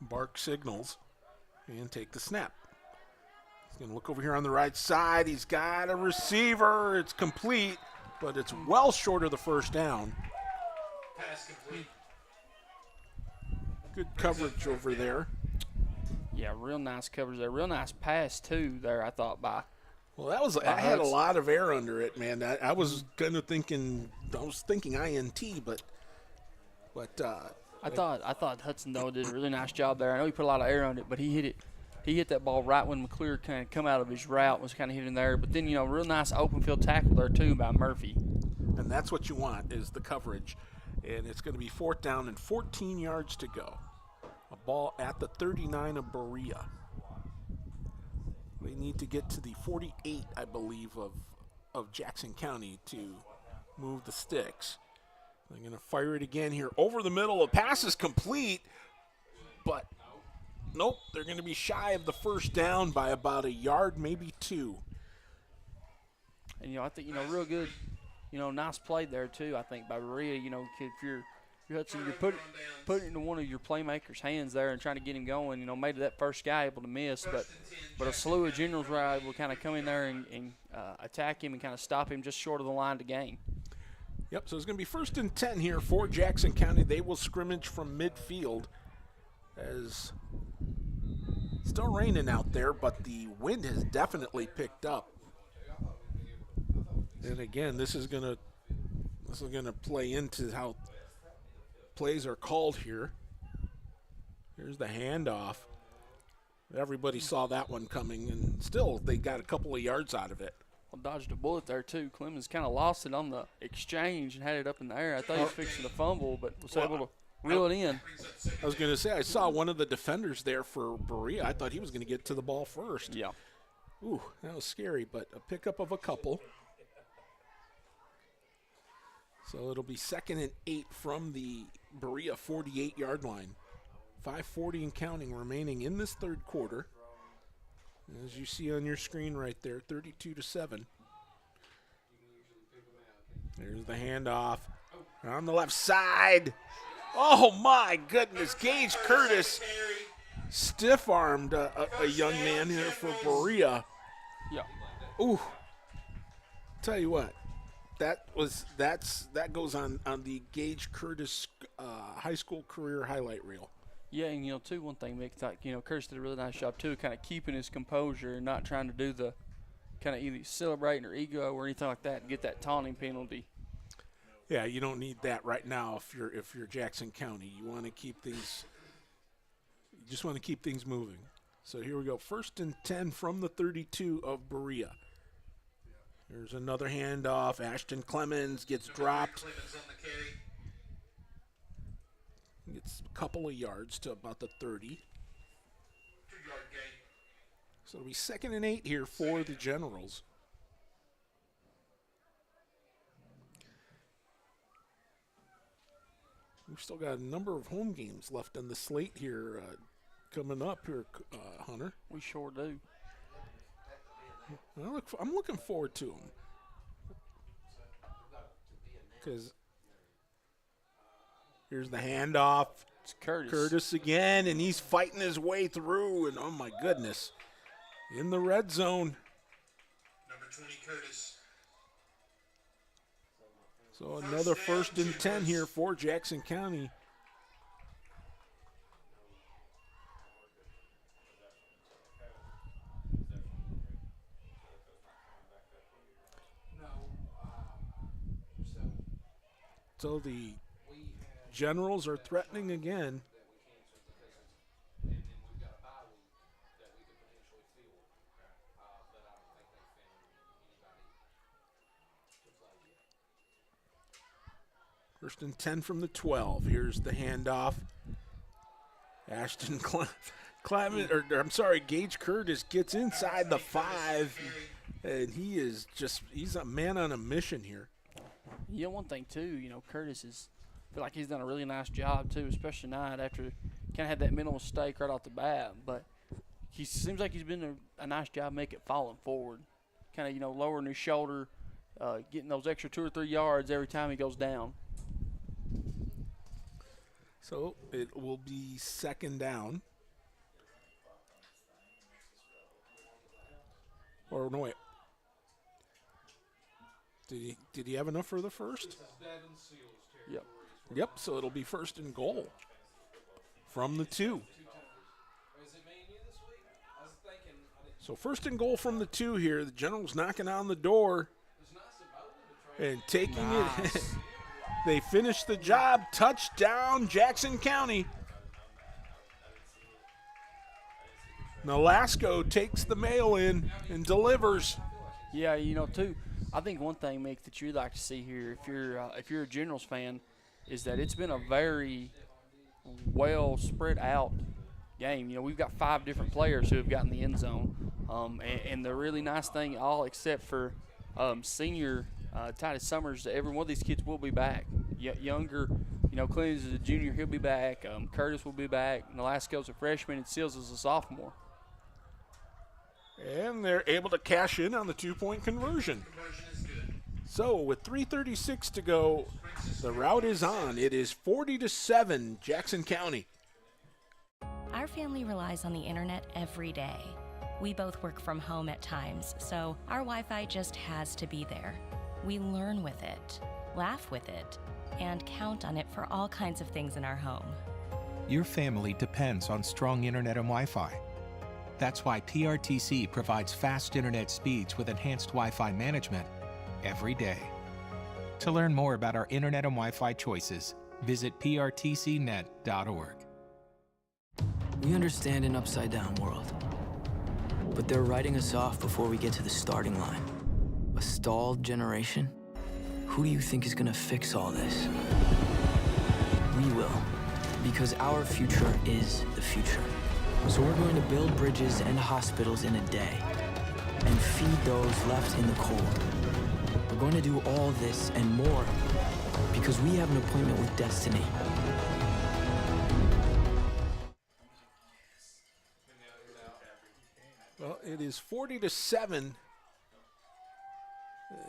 bark signals and take the snap. He's going to look over here on the right side. He's got a receiver. It's complete, but it's well short of the 1st down.
Pass complete.
Good coverage over there.
Yeah, real nice coverage there. Real nice pass, too, there, I thought, by.
Well, I had a lot of air under it, man. I was kind of thinking INT, but
I thought Hudson, though, did a really nice job there. I know he put a lot of air on it, but he hit it. He hit that ball right when McClure kind of come out of his route, was kind of hitting there. But then, real nice open field tackle there, too, by Murphy.
And that's what you want is the coverage. And it's going to be 4th down and 14 yards to go. A ball at the 39 of Berea. They need to get to the 48, I believe, of Jackson County to move the sticks. They're going to fire it again here over the middle. The pass is complete, but nope, they're going to be shy of the 1st down by about a yard, maybe 2.
And, I think, real good, nice play there, too, I think, by Berea. If you're Hudson, you're putting it into one of your playmakers' hands there and trying to get him going. Made that first guy able to miss, but a slew of Generals were able to kind of come in there and attack him and kind of stop him just short of the line to gain.
Yep, so it's going to be 1st and 10 here for Jackson County. They will scrimmage from midfield as Still raining out there, but the wind has definitely picked up. And again, this is gonna play into how plays are called here. Here's the handoff. Everybody saw that one coming, and still they got a couple of yards out of it.
Well, dodged a bullet there too. Clemens kind of lost it on the exchange and had it up in the air. I thought he was fixing to fumble, but was able to reel it in.
I was going to say, I saw one of the defenders there for Berea. I thought he was going to get to the ball first.
Yeah.
Ooh, that was scary, but a pickup of a couple. So it'll be 2nd and 8 from the Berea 48-yard line. 5:40 and counting remaining in this third quarter. As you see on your screen right there, 32-7. There's the handoff on the left side. Oh my goodness, Gage Curtis stiff-armed a young man here for Berea.
Yeah.
Ooh. Tell you what, that goes on the Gage Curtis high school career highlight reel.
Yeah, and too, one thing, Mick, like, Curtis did a really nice job too, kind of keeping his composure and not trying to do the kind of either celebrating or ego or anything like that and get that taunting penalty.
Yeah, you don't need that right now if you're Jackson County. You want to keep things. You just want to keep things moving. So here we go. 1st and 10 from the 32 of Berea. There's another handoff. Ashton Clemens gets dropped. Gets a couple of yards to about the 30. So it'll be 2nd and 8 here for the Generals. We've still got a number of home games left on the slate here coming up here, Hunter.
We sure do.
I'm looking forward to them. Because here's the handoff.
It's Curtis.
Curtis again, and he's fighting his way through, and oh my goodness. In the red zone.
Number 20, Curtis.
So another 1st and 10 here for Jackson County. So the Generals are threatening again. First and 10 from the 12. Here's the handoff. Ashton Gage Curtis gets inside the 5, and he's a man on a mission here.
Yeah, one thing too, Curtis I feel like he's done a really nice job too, especially tonight after kind of had that mental mistake right off the bat. But he seems like he's been a nice job making falling forward, kind of lowering his shoulder, getting those extra 2 or 3 yards every time he goes down.
So it will be 2nd down. Or no, wait. Did he have enough for the first? Yep, so it'll be 1st and goal from the 2. So 1st and goal from the 2 here. The Generals knocking on the door and taking it. They finish the job. Touchdown, Jackson County. Nolasco takes the mail in and delivers.
Yeah, too. I think one thing, Mick, that you'd like to see here, if you're a Generals fan, is that it's been a very well spread out game. We've got 5 different players who have gotten the end zone, and the really nice thing, all except for senior Titus Summers, every one of these kids will be back. Younger, Clemens is a junior, he'll be back. Curtis will be back. Nolasco's a freshman, and Seals is a sophomore.
And they're able to cash in on the 2-point conversion. So with 3:36 to go, the route is on. It is 40-7, Jackson County.
Our family relies on the internet every day. We both work from home at times, so our Wi-Fi just has to be there. We learn with it, laugh with it, and count on it for all kinds of things in our home.
Your family depends on strong internet and Wi-Fi. That's why PRTC provides fast internet speeds with enhanced Wi-Fi management every day. To learn more about our internet and Wi-Fi choices, visit prtcnet.org.
We understand an upside-down world, but they're writing us off before we get to the starting line. A stalled generation? Who do you think is gonna fix all this? We will, because our future is the future. So we're going to build bridges and hospitals in a day and feed those left in the cold. We're going to do all this and more because we have an appointment with destiny.
Well, it is 40-7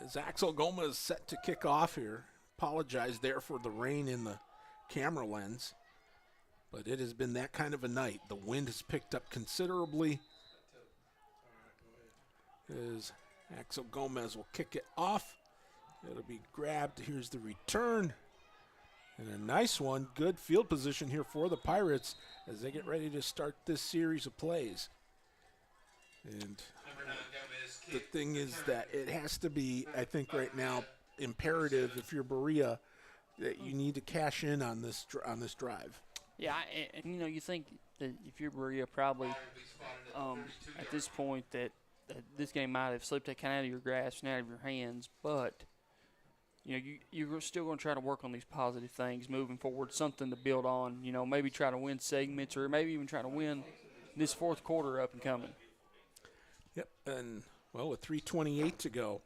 as Axel Goma is set to kick off here. Apologize there for the rain in the camera lens, but it has been that kind of a night. The wind has picked up considerably as Axel Gomez will kick it off. It'll be grabbed. Here's the return. And a nice one. Good field position here for the Pirates as they get ready to start this series of plays. And the thing is that it has to be, I think right now, imperative if you're Berea that you need to cash in on this drive.
Yeah, and you know, you think that if you're Berea, probably at this point that this game might have slipped kind of out of your grasp and out of your hands, but you know, you're still going to try to work on these positive things moving forward, something to build on. You know, maybe try to win segments or maybe even try to win this fourth quarter up and coming.
Yep, and, well, with 3:28 to go,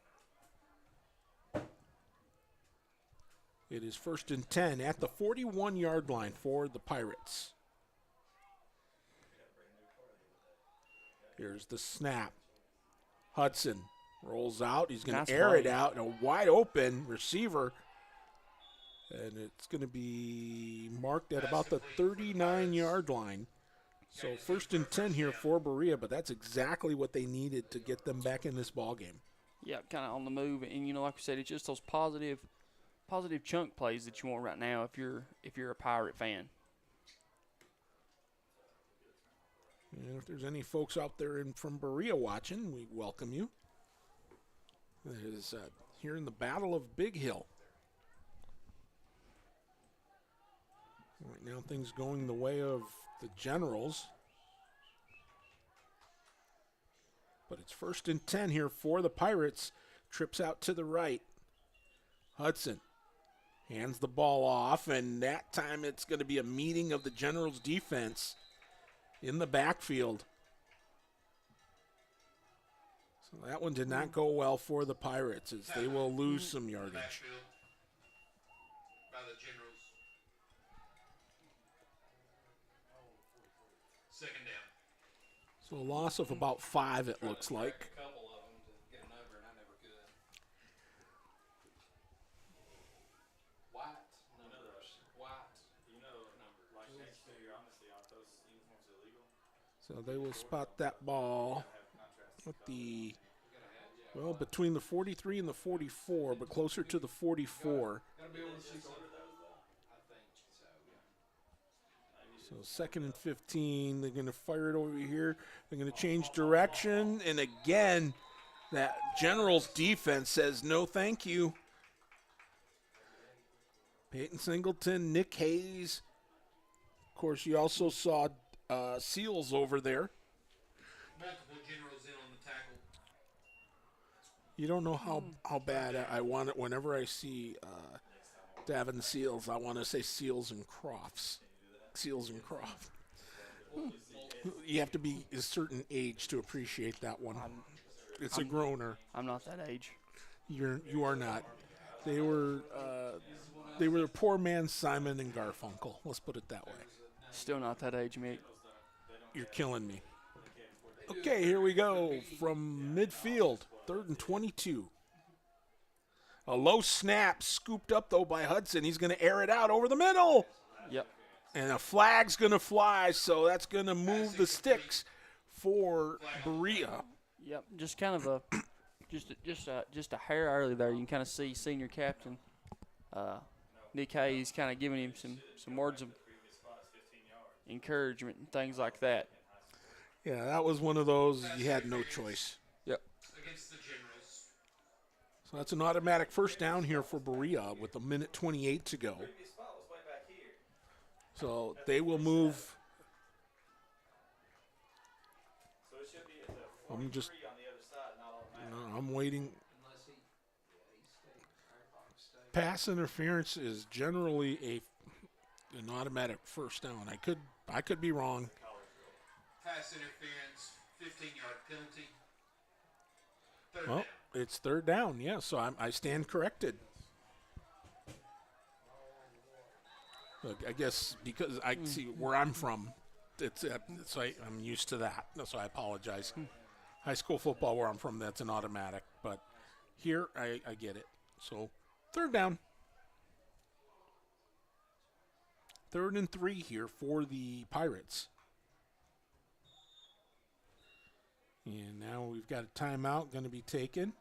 it is 1st and 10 at the 41-yard line for the Pirates. Here's the snap. Hudson rolls out. He's going to air it out, and a wide-open receiver. And it's going to be marked at about the 39-yard line. So 1st and 10 here for Berea, but that's exactly what they needed to get them back in this ballgame.
Yeah, kind of on the move. And, you know, like we said, it's just those positive chunk plays that you want right now if you're a Pirate fan.
And if there's any folks out there from Berea watching, we welcome you. It is here in the Battle of Big Hill. Right now things going the way of the Generals. But it's 1st and 10 here for the Pirates. Trips out to the right. Hudson hands the ball off, and that time it's going to be a meeting of the Generals defense in the backfield. So that one did not go well for the Pirates as they will lose some yardage.
Second down.
So a loss of about 5, it looks like.
A couple of them to get an over, and I never could. White numbers. White. You know numbers. Like next to your honesty, aren't those uniforms illegal?
So they will spot that ball with the, well, between the 43 and the 44, but closer to the 44. So 2nd and 15, they're going to fire it over here. They're going to change direction. And again, that Generals defense says no thank you. Peyton Singleton, Nick Hayes. Of course, you also saw Seals over there.
Multiple Generals in on the tackle.
You don't know how bad I want it. Whenever I see Davin Seals, I want to say Seals and Crofts. Seals and Croft. You have to be a certain age to appreciate that one. It's a groaner.
I'm not that age.
You are not. They were the poor man's Simon and Garfunkel. Let's put it that way.
Still not that age, mate.
You're killing me. Okay, here we go from midfield, 3rd and 22. A low snap scooped up though by Hudson. He's going to air it out over the middle.
Yep.
And a flag's going to fly, so that's going to move the sticks for Berea.
Yep, just kind of just a hair early there. You can kind of see senior captain Nick Hayes kind of giving him some words of encouragement and things like that.
Yeah, that was one of those you had no choice.
Yep.
So that's an automatic first down here for Berea with 1:28 to go. So they will move. I'm waiting. Pass interference is generally an automatic first down. I could be wrong.
Pass interference, 15-yard penalty.
Well,
down.
It's third down, yeah, so I stand corrected. Look, I guess because I see where I'm from, so I'm used to that, so I apologize. High school football where I'm from, that's an automatic, but here I get it. So third down. 3rd and 3 here for the Pirates. And now we've got a timeout going to be taken.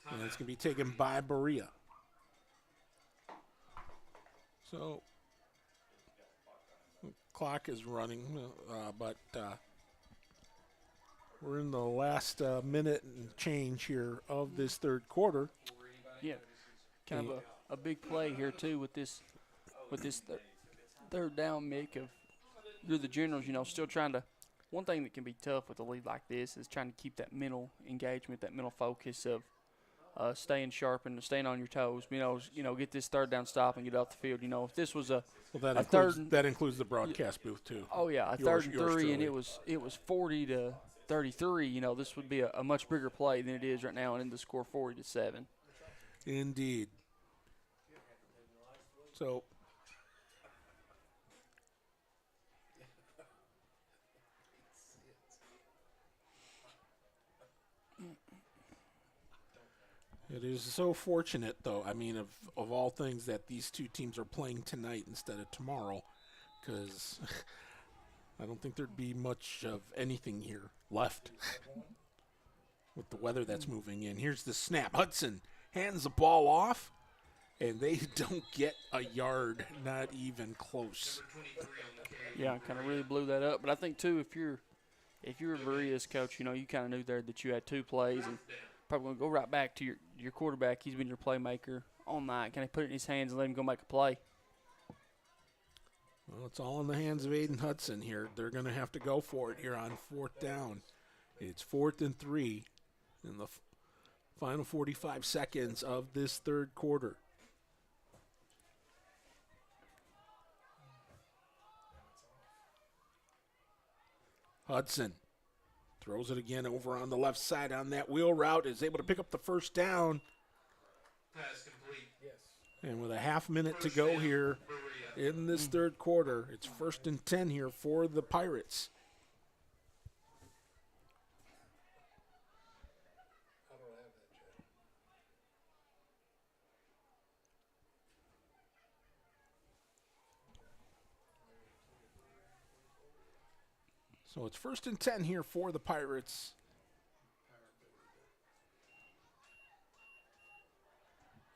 And it's going to be taken by Berea. So, the clock is running, but we're in the last minute and change here of this third quarter.
Yeah, kind of a big play here too with this third down, Mick. Of you're the Generals, still trying to. One thing that can be tough with a lead like this is trying to keep that mental engagement, that mental focus of staying sharp and staying on your toes. Get this third down stop and get off the field. If this was a
that includes the broadcast booth too.
Oh yeah, a third and 3, and it was 40-33. This would be a much bigger play than it is right now, and in the score 40-7.
Indeed. So. It is so fortunate, though, of all things, that these two teams are playing tonight instead of tomorrow, because I don't think there'd be much of anything here left with the weather that's moving in. Here's the snap. Hudson hands the ball off, and they don't get a yard, not even close.
Yeah, kind of really blew that up. But I think, too, if you're Berea's coach, you kind of knew there that you had two plays and probably going to go right back to your quarterback. He's been your playmaker all night. Can I put it in his hands and let him go make a play?
Well, it's all in the hands of Aiden Hudson here. They're going to have to go for it here on 4th down. It's 4th and 3 in the final 45 seconds of this third quarter. Hudson throws it again over on the left side on that wheel route, is able to pick up the first down.
Pass complete. Yes.
And with a half minute to go here in this third quarter, it's 1st and 10 here for the Pirates. So it's 1st and 10 here for the Pirates.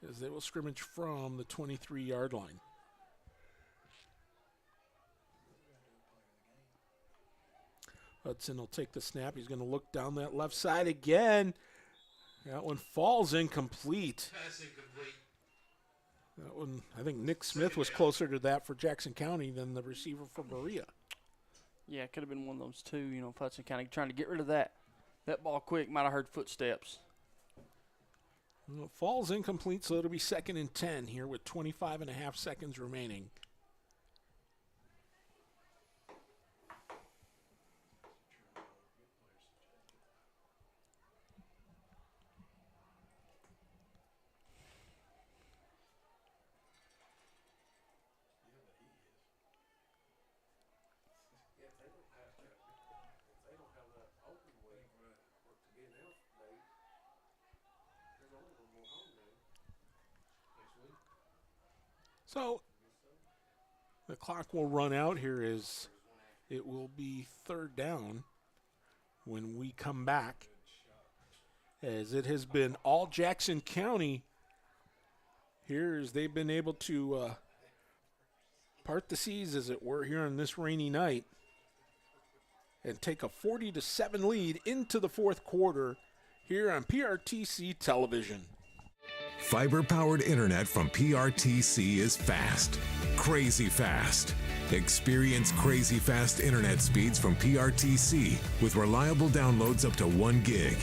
As they will scrimmage from the 23-yard line. Hudson will take the snap. He's going to look down that left side again. That one falls incomplete.
Pass incomplete.
That one, I think Nick Smith was closer to that for Jackson County than the receiver for Berea.
Yeah, it could have been one of those two, if Hudson kind of trying to get rid of that ball quick, might have heard footsteps.
Well, it falls incomplete, so it'll be 2nd and 10 here with 25 and a half seconds remaining. So the clock will run out here as it will be 3rd down when we come back, as it has been all Jackson County here as they've been able to part the seas, as it were, here on this rainy night, and take a 40-7 lead into the fourth quarter here on PRTC television.
Fiber-powered internet from PRTC is fast. Crazy fast. Experience crazy fast internet speeds from PRTC with reliable downloads up to 1 gig.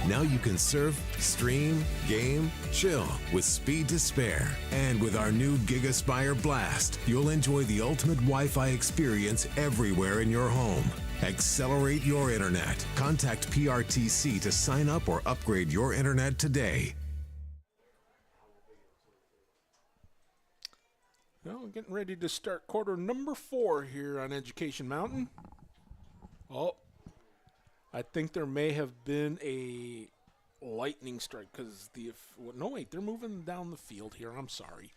Now you can surf, stream, game, chill with speed to spare. And with our new GigaSpire Blast, you'll enjoy the ultimate Wi-Fi experience everywhere in your home. Accelerate your internet. Contact PRTC to sign up or upgrade your internet today.
Well, we're getting ready to start quarter number 4 here on Education Mountain. Oh, I think there may have been a lightning strike because no, wait, they're moving down the field here. I'm sorry.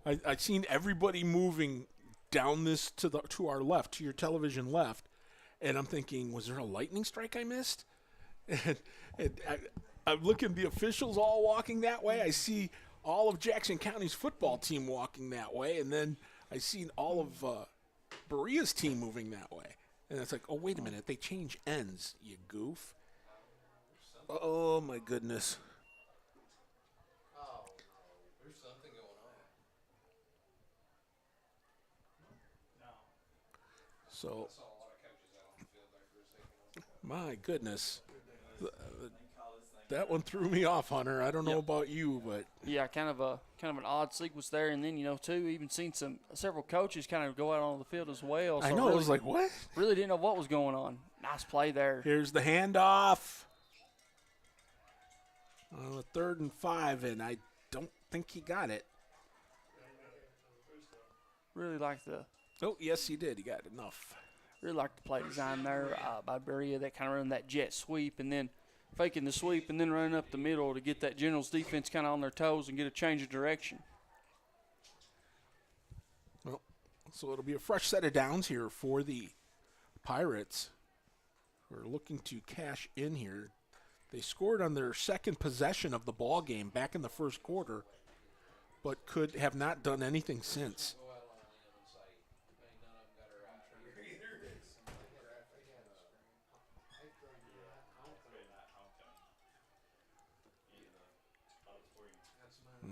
I've seen everybody moving down this to our left, to your television left, and I'm thinking, was there a lightning strike I missed? And I'm looking at the officials all walking that way. I see all of Jackson County's football team walking that way, and then I seen all of Berea's team moving that way. And it's like, oh, wait a minute, they change ends, you goof. Oh, my goodness.
Oh, no, there's something going on.
So,
I saw a lot of coaches out on the field there for a second.
my goodness. That one threw me off, Hunter. I don't know about you, but
yeah, kind of an odd sequence there, and then too, even seen several coaches kind of go out on the field as well. So
I know,
really,
I was like, what?
Really didn't know what was going on. Nice play there.
Here's the handoff. On a 3rd and 5, and I don't think he got it.
Really like the.
Oh, yes, he did. He got enough.
Really like the play design there by Berea. That kind of run that jet sweep and then faking the sweep and then running up the middle to get that Generals defense kind of on their toes and get a change of direction.
Well, so it'll be a fresh set of downs here for the Pirates, who are looking to cash in here. They scored on their second possession of the ball game back in the first quarter, but could have not done anything since.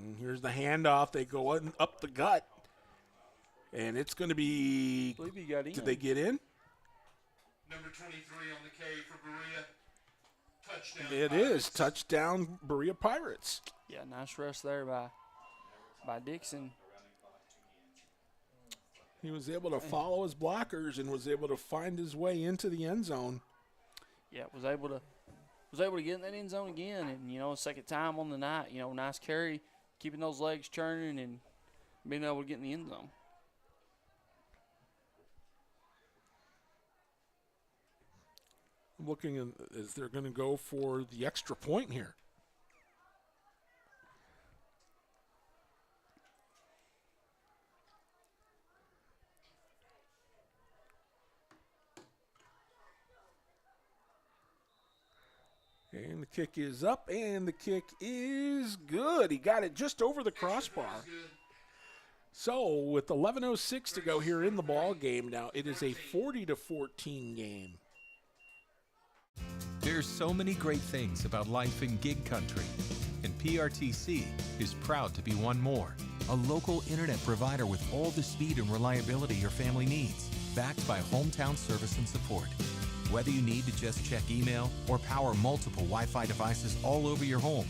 And here's the handoff. They go up the gut, and it's going to be.
I believe he got in.
Did they get in?
Number 23 on the K for Berea. Touchdown.
It
Pirates.
is touchdown Berea Pirates.
Yeah, nice rush there by Dixon.
He was able to follow his blockers and was able to find his way into the end zone.
Yeah, was able to get in that end zone again, and second time on the night. Nice carry, keeping those legs churning and being able to get in the end zone.
Looking as they're going to go for the extra point here. And the kick is up, and the kick is good. He got it just over the crossbar. So with 11:06 to go here in the ball game now, it is a 40-14 game.
There's so many great things about life in gig country, and PRTC is proud to be one more. A local internet provider with all the speed and reliability your family needs, backed by hometown service and support. Whether you need to just check email or power multiple Wi-Fi devices all over your home,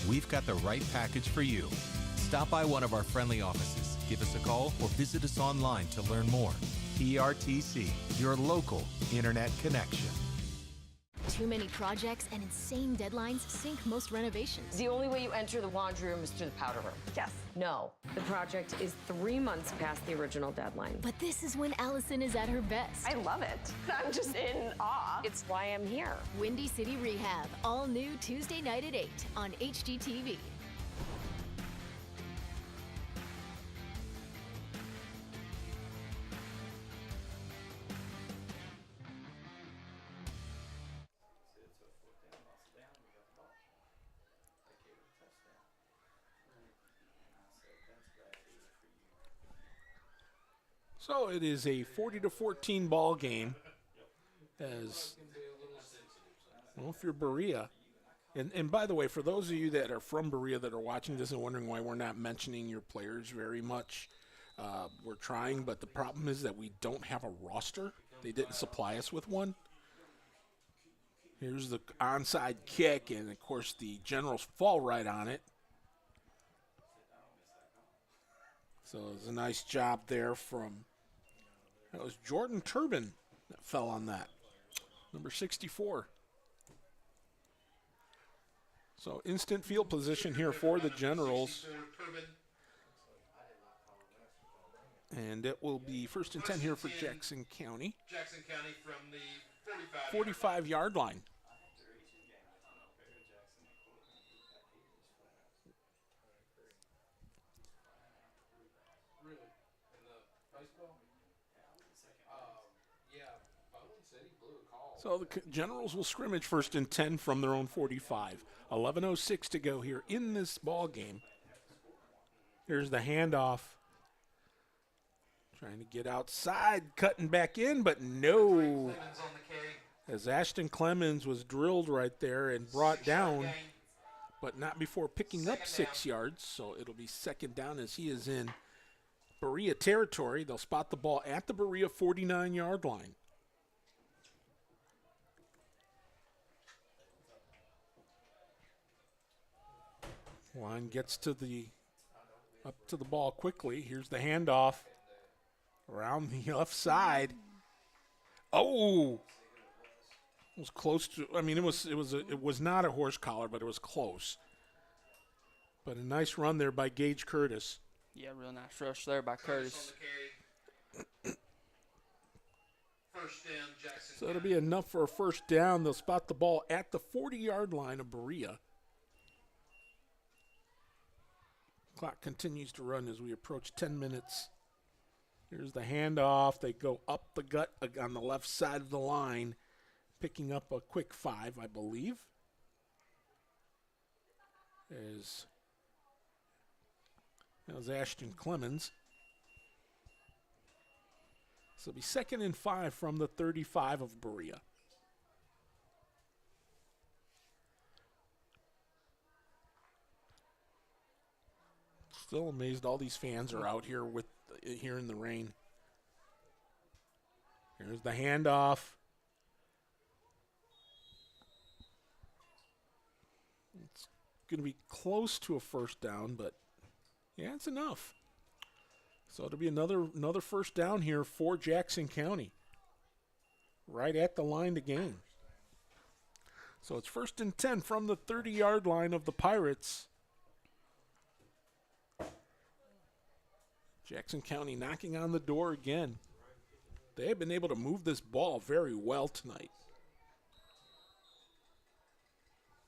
we've got the right package for you. Stop by one of our friendly offices, give us a call, or visit us online to learn more. PRTC, your local internet connection.
Too many projects and insane deadlines sink most renovations.
The only way you enter the laundry room is through the powder room.
Yes.
No, the project is 3 months past the original deadline.
But this is when Allison is at her best.
I love it. I'm just in awe.
It's why I'm here.
Windy City Rehab, all new Tuesday night at 8 on HGTV.
So it is a 40-14 ball game. as well, if you're Berea. And by the way, for those of you that are from Berea that are watching this and wondering why we're not mentioning your players very much, we're trying, but the problem is that we don't have a roster. They didn't supply us with one. Here's the onside kick, and of course the Generals fall right on it. So it was a nice job there from, that was Jordan Turbin that fell on that, number 64. So instant field position here for the Generals. And it will be 1st and 10 here for Jackson County.
Jackson County from the
45-yard line. So the Generals will scrimmage 1st and 10 from their own 45. 11:06 to go here in this ball game. Here's the handoff. Trying to get outside, cutting back in, but no. As Ashton Clemens was drilled right there and brought down, but not before picking up 6 yards. So it'll be 2nd down as he is in Berea territory. They'll spot the ball at the Berea 49-yard line. Line gets to up to the ball quickly. Here's the handoff around the left side. Oh, it was close to. I mean, it was not a horse collar, but it was close. But a nice run there by Gage Curtis.
Yeah, real nice rush there by Curtis.
So it'll be enough for a 1st down. They'll spot the ball at the 40-yard line of Berea. Clock continues to run as we approach 10 minutes. Here's the handoff. They go up the gut on the left side of the line, picking up a quick 5, I believe. That was Ashton Clemens. So it'll be 2nd and 5 from the 35 of Berea. Still amazed all these fans are out here here in the rain. Here's the handoff. It's going to be close to a 1st down, but yeah, it's enough. So it'll be another 1st down here for Jackson County. Right at the line to gain. So it's 1st and 10 from the 30-yard line of the Pirates. Jackson County knocking on the door again. They have been able to move this ball very well tonight.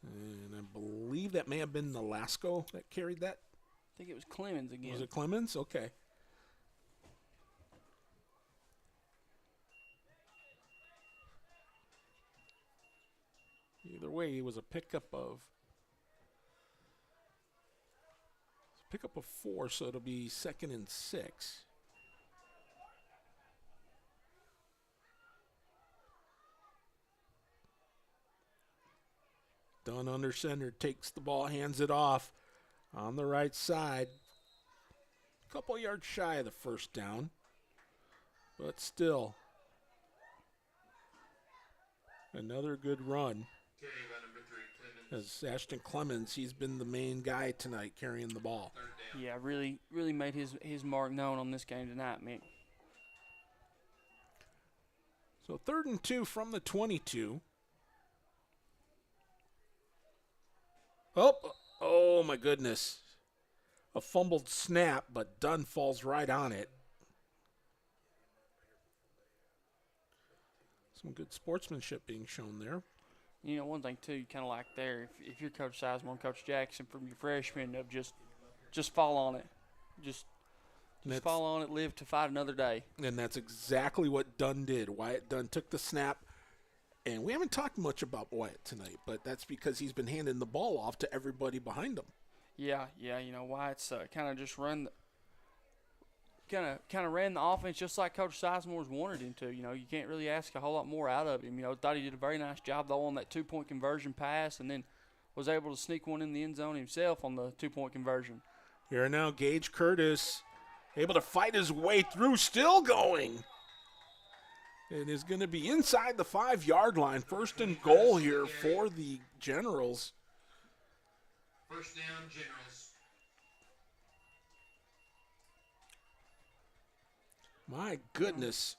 And I believe that may have been Nolasco that carried that.
I think it was Clemens again.
Was it Clemens? Okay. Either way, it was a pickup of 4, so it'll be 2nd and 6. Dunn under center, takes the ball, hands it off on the right side. A couple yards shy of the 1st down, but still another good run. As Ashton Clemens, he's been the main guy tonight carrying the ball.
Yeah, really made his mark known on this game tonight, Mick.
So 3rd and 2 from the 22. Oh my goodness. A fumbled snap, but Dunn falls right on it. Some good sportsmanship being shown there.
You know, one thing, too, you kind of like there, if you're Coach Sizemore, Coach Jackson, from your freshman, of just fall on it. Just fall on it, live to fight another day.
And that's exactly what Dunn did. Wyatt Dunn took the snap, and we haven't talked much about Wyatt tonight, but that's because he's been handing the ball off to everybody behind him.
Yeah, you know, Wyatt's kind of just kind of ran the offense just like Coach Sizemore's wanted him to. You can't really ask a whole lot more out of him. Thought he did a very nice job though on that 2-point conversion pass, and then was able to sneak one in the end zone himself on the 2-point conversion.
Here now, Gage Curtis able to fight his way through, still going. It is going to be inside the 5-yard line. First and goal here for the Generals.
First down, Generals.
My goodness.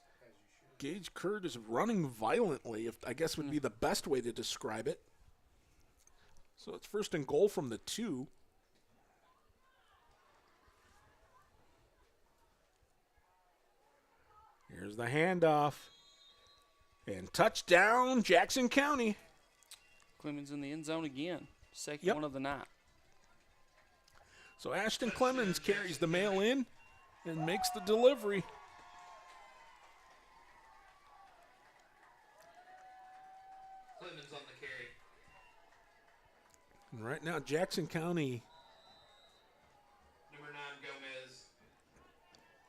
Gage Curtis running violently, I guess would be the best way to describe it. So it's first and goal from the 2. Here's the handoff. And touchdown, Jackson County.
Clemens in the end zone again. Second one of the night.
So Ashton Clemens carries the mail in and makes the delivery.
Clemens on the carry.
And right now, Jackson County.
Number 9, Gomez.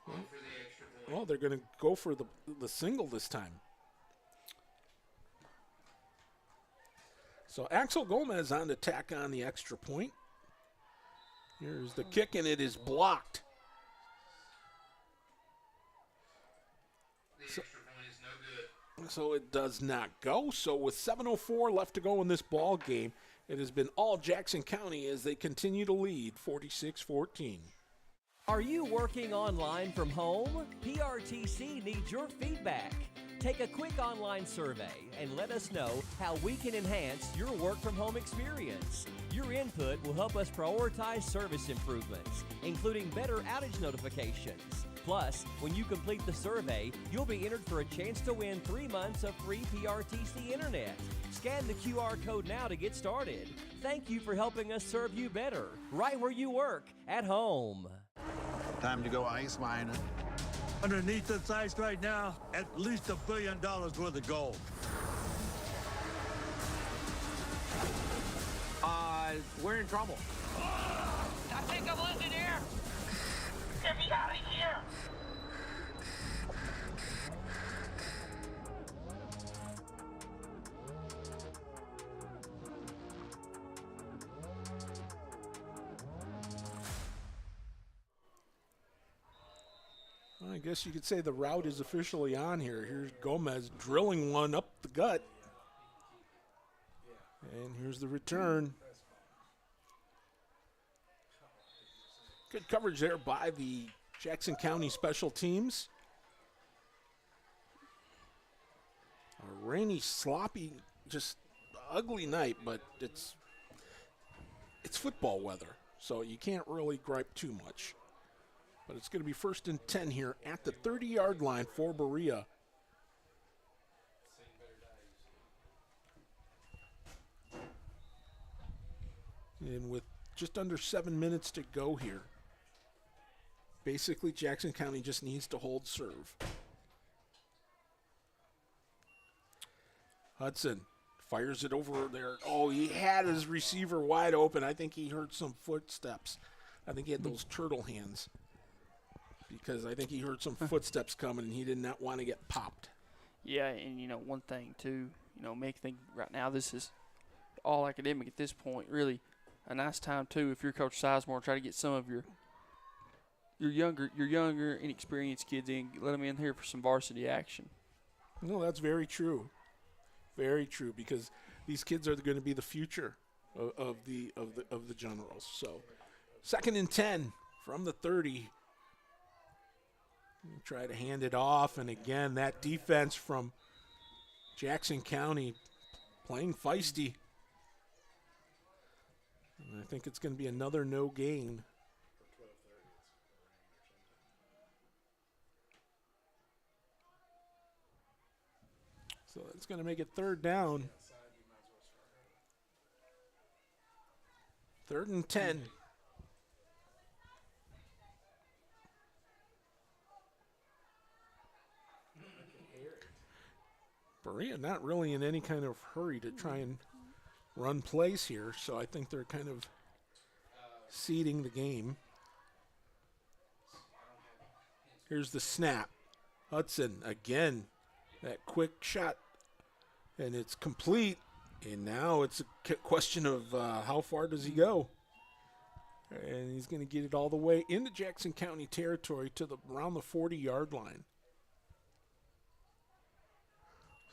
Going for the extra point.
Well, they're going to go for the single this time. So Axel Gomez on to tack on the extra point. Here's the kick, and it is blocked.
The extra point is no good.
So it does not go. So with 7:04 left to go in this ball game, it has been all Jackson County as they continue to lead 46-14.
Are you working online from home? PRTC needs your feedback. Take a quick online survey and let us know how we can enhance your work from home experience. Your input will help us prioritize service improvements, including better outage notifications. Plus, when you complete the survey, you'll be entered for a chance to win 3 months of free PRTC internet. Scan the QR code now to get started. Thank you for helping us serve you better, right where you work, at home.
Time to go ice mining.
Underneath this ice right now, at least $1 billion worth of gold.
We're in trouble.
I think I'm losing air. Get me out of here.
I guess you could say the route is officially on here. Here's Gomez drilling one up the gut. And here's the return. Good coverage there by the Jackson County special teams. A rainy, sloppy, just ugly night, but it's football weather, so you can't really gripe too much. But it's going to be first and 10 here at the 30-yard line for Berea. And with just under 7 minutes to go here, basically Jackson County just needs to hold serve. Hudson fires it over there. Oh, he had his receiver wide open. I think he heard some footsteps. I think he had those turtle hands, because I think he heard some footsteps coming and he did not want to get popped.
Yeah, and one thing too, make think right now this is all academic at this point. Really, a nice time too if you're Coach Sizemore, try to get some of your younger, inexperienced kids in, get them in here for some varsity action.
No, that's very true. Very true, because these kids are going to be the future of the Generals. So, second and 10 from the 30. Try to hand it off, and again, that defense from Jackson County playing feisty. And I think it's going to be another no gain. So it's going to make it third down. Third and 10. Berea not really in any kind of hurry to try and run plays here, so I think they're kind of seeding the game. Here's the snap. Hudson again, that quick shot, and it's complete. And now it's a question of how far does he go? And he's going to get it all the way into Jackson County territory to around the 40-yard line.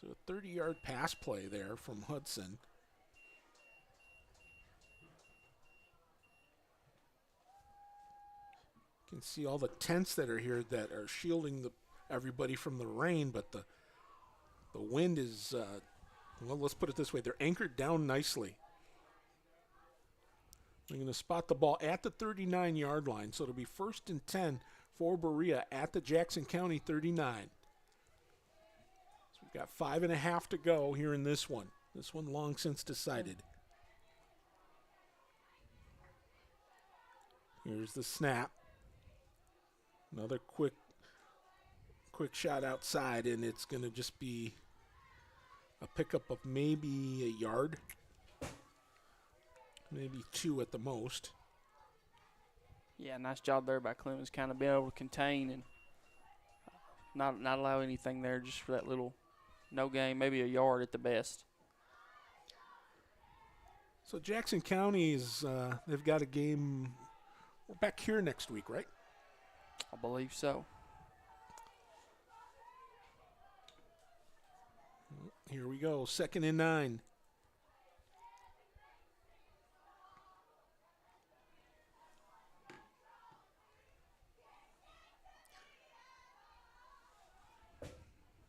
So a 30-yard pass play there from Hudson. You can see all the tents that are here that are shielding everybody from the rain, but the wind is, well, let's put it this way, they're anchored down nicely. They're going to spot the ball at the 39-yard line, so it'll be 1st and 10 for Berea at the Jackson County 39. So we've got 5.5 to go here in this one. This one long since decided. Here's the snap. Another quick shot outside, and it's going to just be a pickup of maybe a yard, maybe 2 at the most.
Yeah, nice job there by Clemens, kind of being able to contain and not allow anything there, just for that little no gain, maybe a yard at the best.
So Jackson County is they've got a game. We're back here next week, right?
I believe so.
Here we go, 2nd and 9.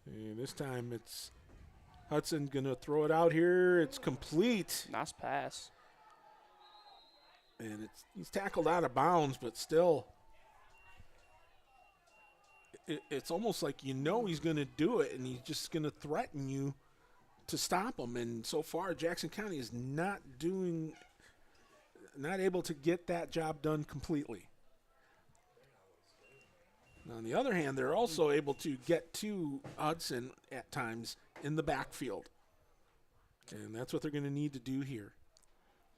And this time it's Hudson going to throw it out here. It's complete.
Nice pass.
And he's tackled out of bounds, but still, it's almost like you know he's going to do it, and he's just going to threaten you to stop him. And so far, Jackson County is not able to get that job done completely. On the other hand, they're also able to get to Hudson at times in the backfield. And that's what they're going to need to do here.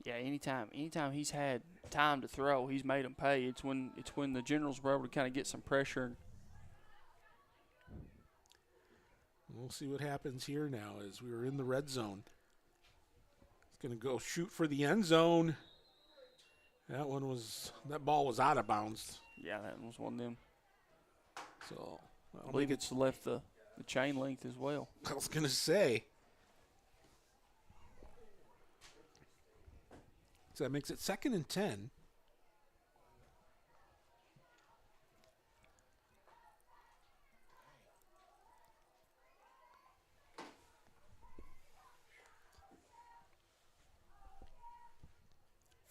Yeah, anytime he's had time to throw, he's made them pay. It's when the Generals were able to kind of get some pressure.
We'll see what happens here now as we were in the red zone. He's going to go shoot for the end zone. That ball was out of bounds.
Yeah, that was one of them.
So
I believe it's left the chain length as well.
I was going to say. So that makes it 2nd and 10.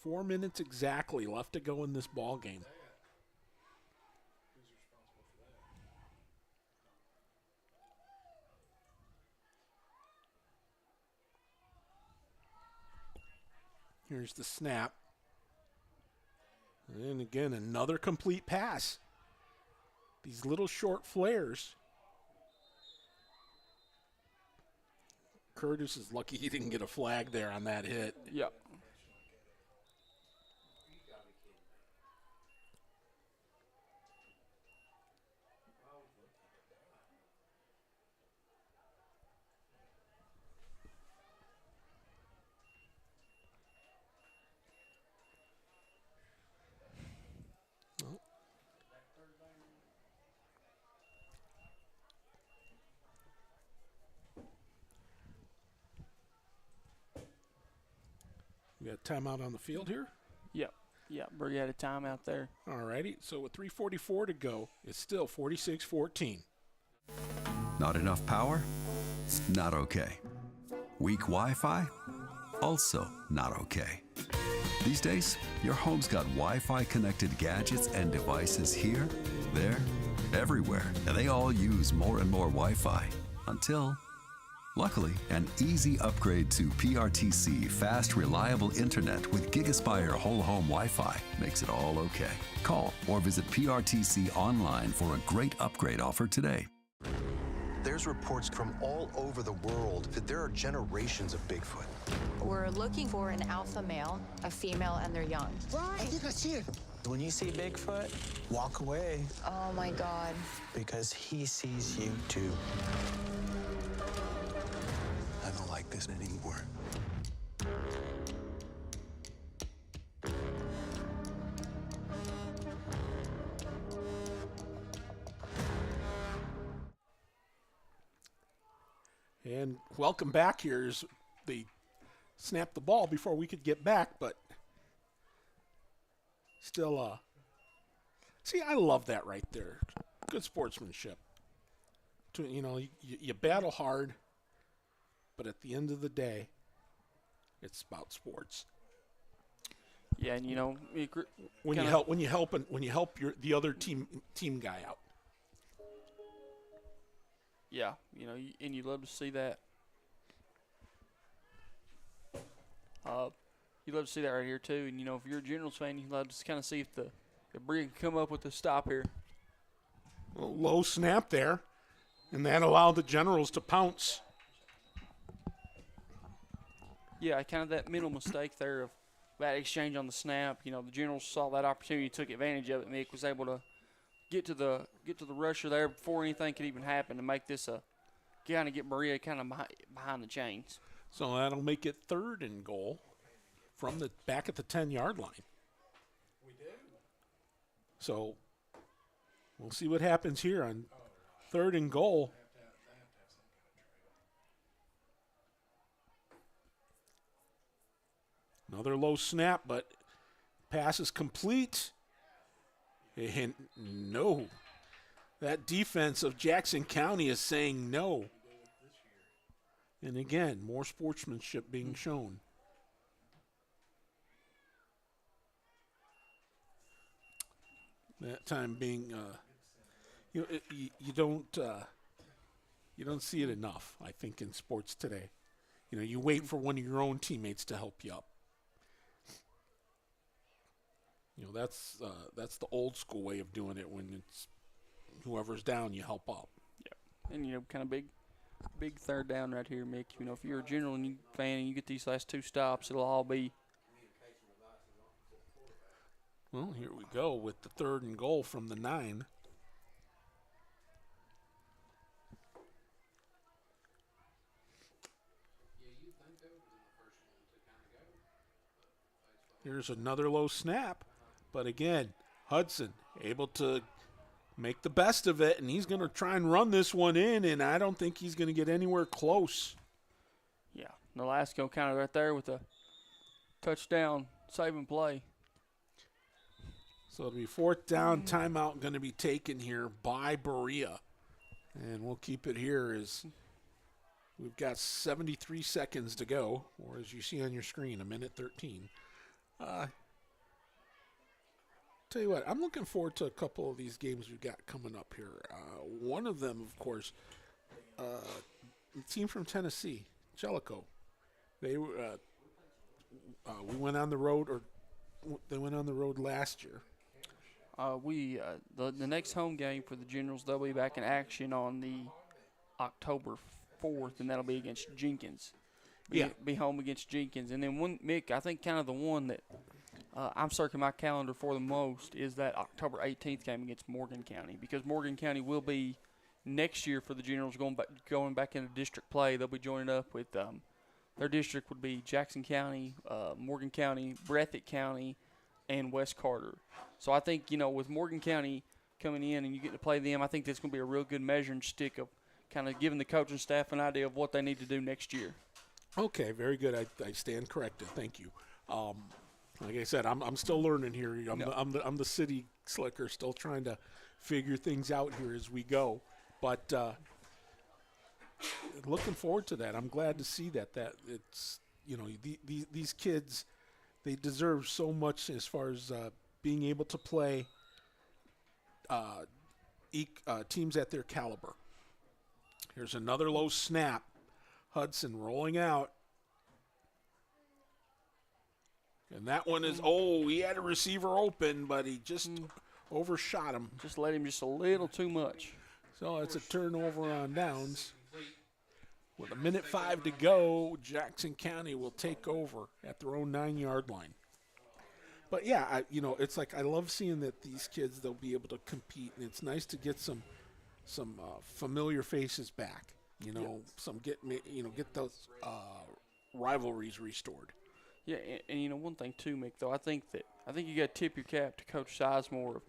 Four minutes exactly left to go in this ball game. Here's the snap. And again, another complete pass. These little short flares. Curtis is lucky he didn't get a flag there on that hit.
Yep.
We got timeout on the field here?
Yep. Berea had a timeout there.
All righty. So with 3:44 to go, it's still 46-14.
Not enough power? Not okay. Weak Wi-Fi? Also not okay. These days, your home's got Wi-Fi connected gadgets and devices here, there, everywhere, and they all use more and more Wi-Fi until, luckily, an easy upgrade to PRTC fast, reliable internet with GigaSpire whole home Wi-Fi makes it all okay. Call or visit PRTC online for a great upgrade offer today.
There's reports from all over the world that there are generations of Bigfoot.
We're looking for an alpha male, a female, and they're young.
I think I see it.
When you see Bigfoot, walk away.
Oh my God.
Because he sees you too.
I don't like this anymore.
And welcome back. Here's they snapped the ball before we could get back, but still, see, I love that right there. Good sportsmanship. You battle hard, but at the end of the day, it's about sports.
Yeah, and
when you help the other team guy out.
Yeah, and you love to see that. You love to see that right here too. And if you're a Generals fan, you love to kind of see if Berea can come up with a stop here.
A low snap there, and that allowed the Generals to pounce.
Yeah, kind of that mental mistake there of that exchange on the snap. The Generals saw that opportunity, took advantage of it. Mick was able to get to the rusher there before anything could even happen to make this get Berea kind of behind the chains.
So that'll make it 3rd and goal from the back at the 10-yard line. We do. So we'll see what happens here on 3rd and goal. Another low snap, but pass is complete. And no. That defense of Jackson County is saying no. And again, more sportsmanship being shown. That time being, you don't see it enough, I think, in sports today. You wait for one of your own teammates to help you up. That's the old school way of doing it. When it's whoever's down, you help up.
Yeah, and kind of big 3rd down right here, Mick. If you're a General fan and you get these last 2 stops, it'll all be.
Well, here we go with the 3rd and goal from the 9. Here's another low snap. But again, Hudson able to make the best of it, and he's going to try and run this one in, and I don't think he's going to get anywhere close.
Yeah, Nolasco kind of right there with a touchdown saving play.
So it'll be 4th down, timeout going to be taken here by Berea. And we'll keep it here as we've got 73 seconds to go, or as you see on your screen, 1:13. Tell you what, I'm looking forward to a couple of these games we've got coming up here. One of them, of course, the team from Tennessee, Jellicoe. They we went on the road, or they went on the road last year.
The next home game for the Generals, they'll be back in action on the October 4th, and that'll be against Jenkins. Be home against Jenkins, and then Mick, I think kind of the one that I'm circling my calendar for the most is that October 18th game against Morgan County, because Morgan County will be next year for the Generals going back into district play. They'll be joining up with their district would be Jackson County, Morgan County, Breathitt County, and West Carter. So I think with Morgan County coming in and you get to play them, I think that's going to be a real good measuring stick of kind of giving the coaching staff an idea of what they need to do next year.
Okay, very good. I stand corrected. Thank you. Like I said, I'm still learning here. I'm the city slicker, still trying to figure things out here as we go. But looking forward to that. I'm glad to see that it's these kids, they deserve so much as far as being able to play teams at their caliber. Here's another low snap. Hudson rolling out. And that one is, he had a receiver open, but he just overshot him.
Just let him just a little too much.
So it's a turnover on downs. With 1:05 to go, Jackson County will take over at their own 9-yard line. But yeah, it's like I love seeing that these kids, they'll be able to compete, and it's nice to get some familiar faces back. Get those rivalries restored.
Yeah, and one thing too, Mick, though, I think you got to tip your cap to Coach Sizemore.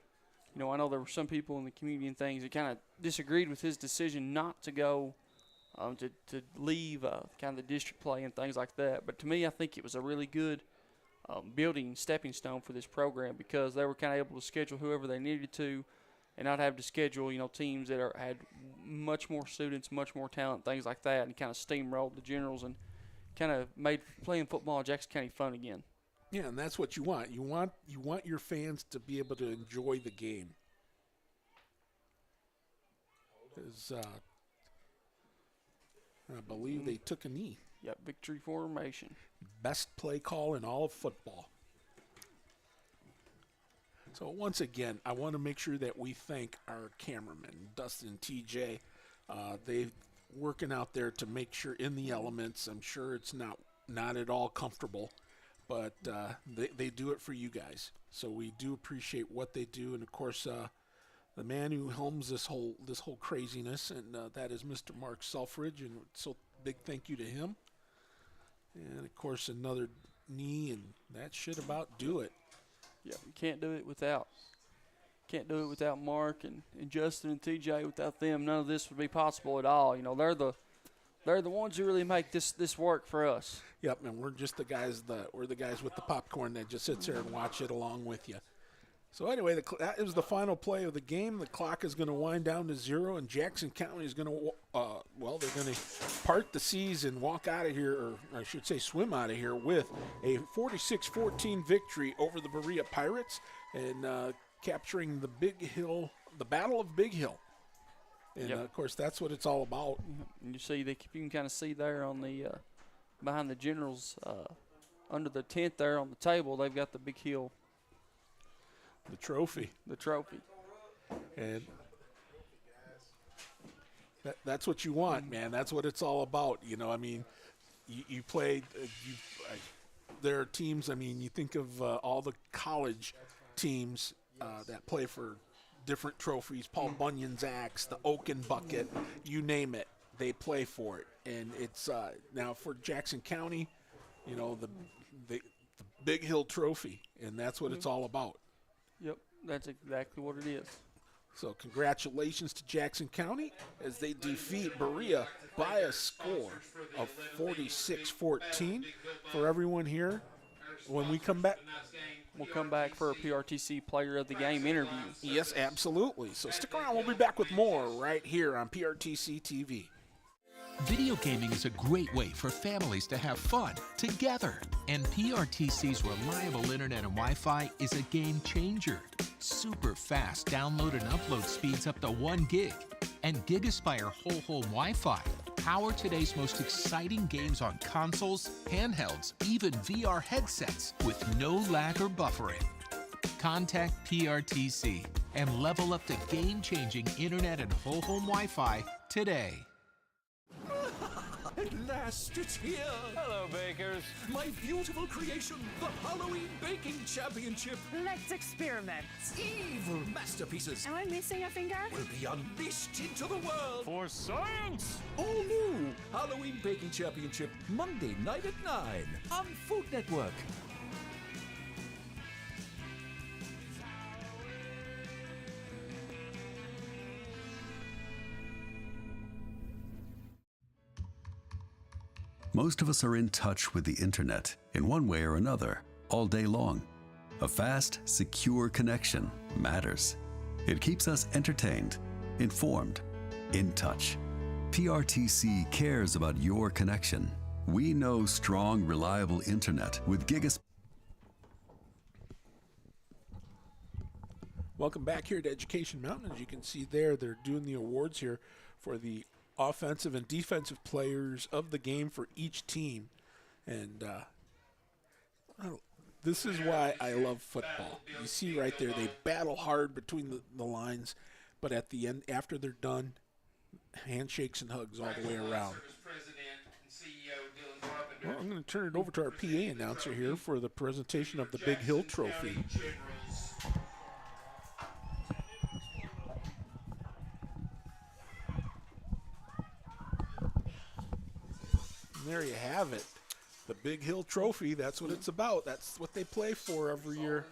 I know there were some people in the community and things that kind of disagreed with his decision not to go to leave kind of the district play and things like that. But to me, I think it was a really good building stepping stone for this program, because they were kind of able to schedule whoever they needed to, and not have to schedule teams that had much more students, much more talent, things like that, and kind of steamrolled the Generals and kind of made playing football in Jackson County fun again.
Yeah, and that's what you want. You want your fans to be able to enjoy the game. Because I believe they took a knee.
Yep, victory formation.
Best play call in all of football. So once again, I want to make sure that we thank our cameramen, Dustin, TJ. They're working out there to make sure in the elements. I'm sure it's not at all comfortable, but they do it for you guys. So we do appreciate what they do, and of course, the man who helms this whole craziness, and that is Mr. Mark Selfridge, and so big thank you to him. And of course, another knee, and that should about do it.
Yeah, you can't do it without Mark and Justin and TJ. Without them, none of this would be possible at all. They're the ones who really make this work for us.
Yep, and we're just the guys with the popcorn that just sits there and watch it along with you. So anyway, that is the final play of the game. The clock is going to wind down to 0, and Jackson County is going to, they're going to part the seas and walk out of here, or I should say swim out of here, with a 46-14 victory over the Berea Pirates, and capturing the Battle of Big Hill. And, of course, that's what it's all about.
And you can kind of see there on the behind the Generals, under the tent there on the table, they've got the Big Hill.
The trophy. And that's what you want, man. That's what it's all about. You played. There are teams. You think of all the college teams that play for different trophies. Paul Bunyan's axe, the Oaken bucket, you name it, they play for it. And it's now for Jackson County, the Big Hill Trophy, and that's what it's all about.
Yep, that's exactly what it is.
So congratulations to Jackson County as they defeat Berea by a score of 46-14. For everyone here, when we come back,
we'll come back for a PRTC Player of the Game interview.
Yes, absolutely. So stick around. We'll be back with more right here on PRTC TV.
Video gaming is a great way for families to have fun together. And PRTC's reliable internet and Wi-Fi is a game changer. Super fast download and upload speeds up to 1 gig. And GigaSpire whole home Wi-Fi power today's most exciting games on consoles, handhelds, even VR headsets with no lag or buffering. Contact PRTC and level up to game-changing internet and whole home Wi-Fi today.
At last, it's here!
Hello, bakers.
My beautiful creation, the Halloween Baking Championship.
Let's experiment.
Evil masterpieces
Am I missing a finger?
will be unleashed into the world.
For science!
All new Halloween Baking Championship, Monday night at 9 on Food Network.
Most of us are in touch with the internet in one way or another all day long. A fast, secure connection matters. It keeps us entertained, informed, in touch. PRTC cares about your connection. We know strong, reliable internet with Gigas.
Welcome back here to Education Mountain. As you can see there, they're doing the awards here for the offensive and defensive players of the game for each team. And this is why I love football. You see right there, they battle hard between the lines, but at the end, after they're done, handshakes and hugs all the way around.
President and CEO Dylan Ruppin
Well, I'm going to turn it over to our PA announcer here for the presentation of the Big Hill Trophy. And there you have it. The Big Hill Trophy, that's what it's about. That's what they play for every year.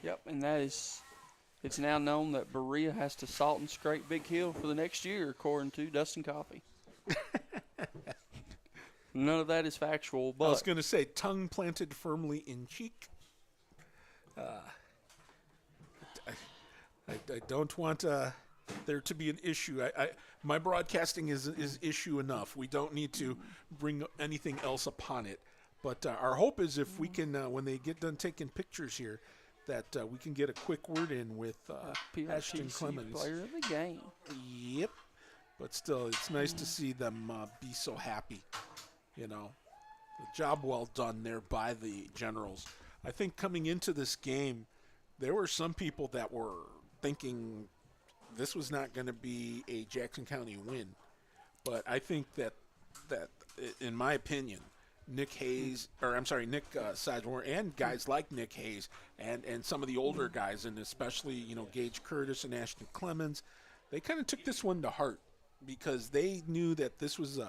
Yep, and that is, it's now known that Berea has to salt and scrape Big Hill for the next year, according to Dustin Coffey. None of that is factual, but
I was going to say, tongue planted firmly in cheek. I don't want there to be an issue. My broadcasting is issue enough. We don't need to bring anything else upon it. But our hope is if we can, when they get done taking pictures here, that we can get a quick word in with Ashton Clemens.
Player of the game.
Yep. But still, it's nice to see them be so happy. You know, the job well done there by the Generals. I think coming into this game, there were some people that were thinking this was not going to be a Jackson County win. But I think that in my opinion, Nick Sidemore and guys like Nick Hayes and some of the older guys, and especially, Gage Curtis and Ashton Clemens, they kind of took this one to heart because they knew that this was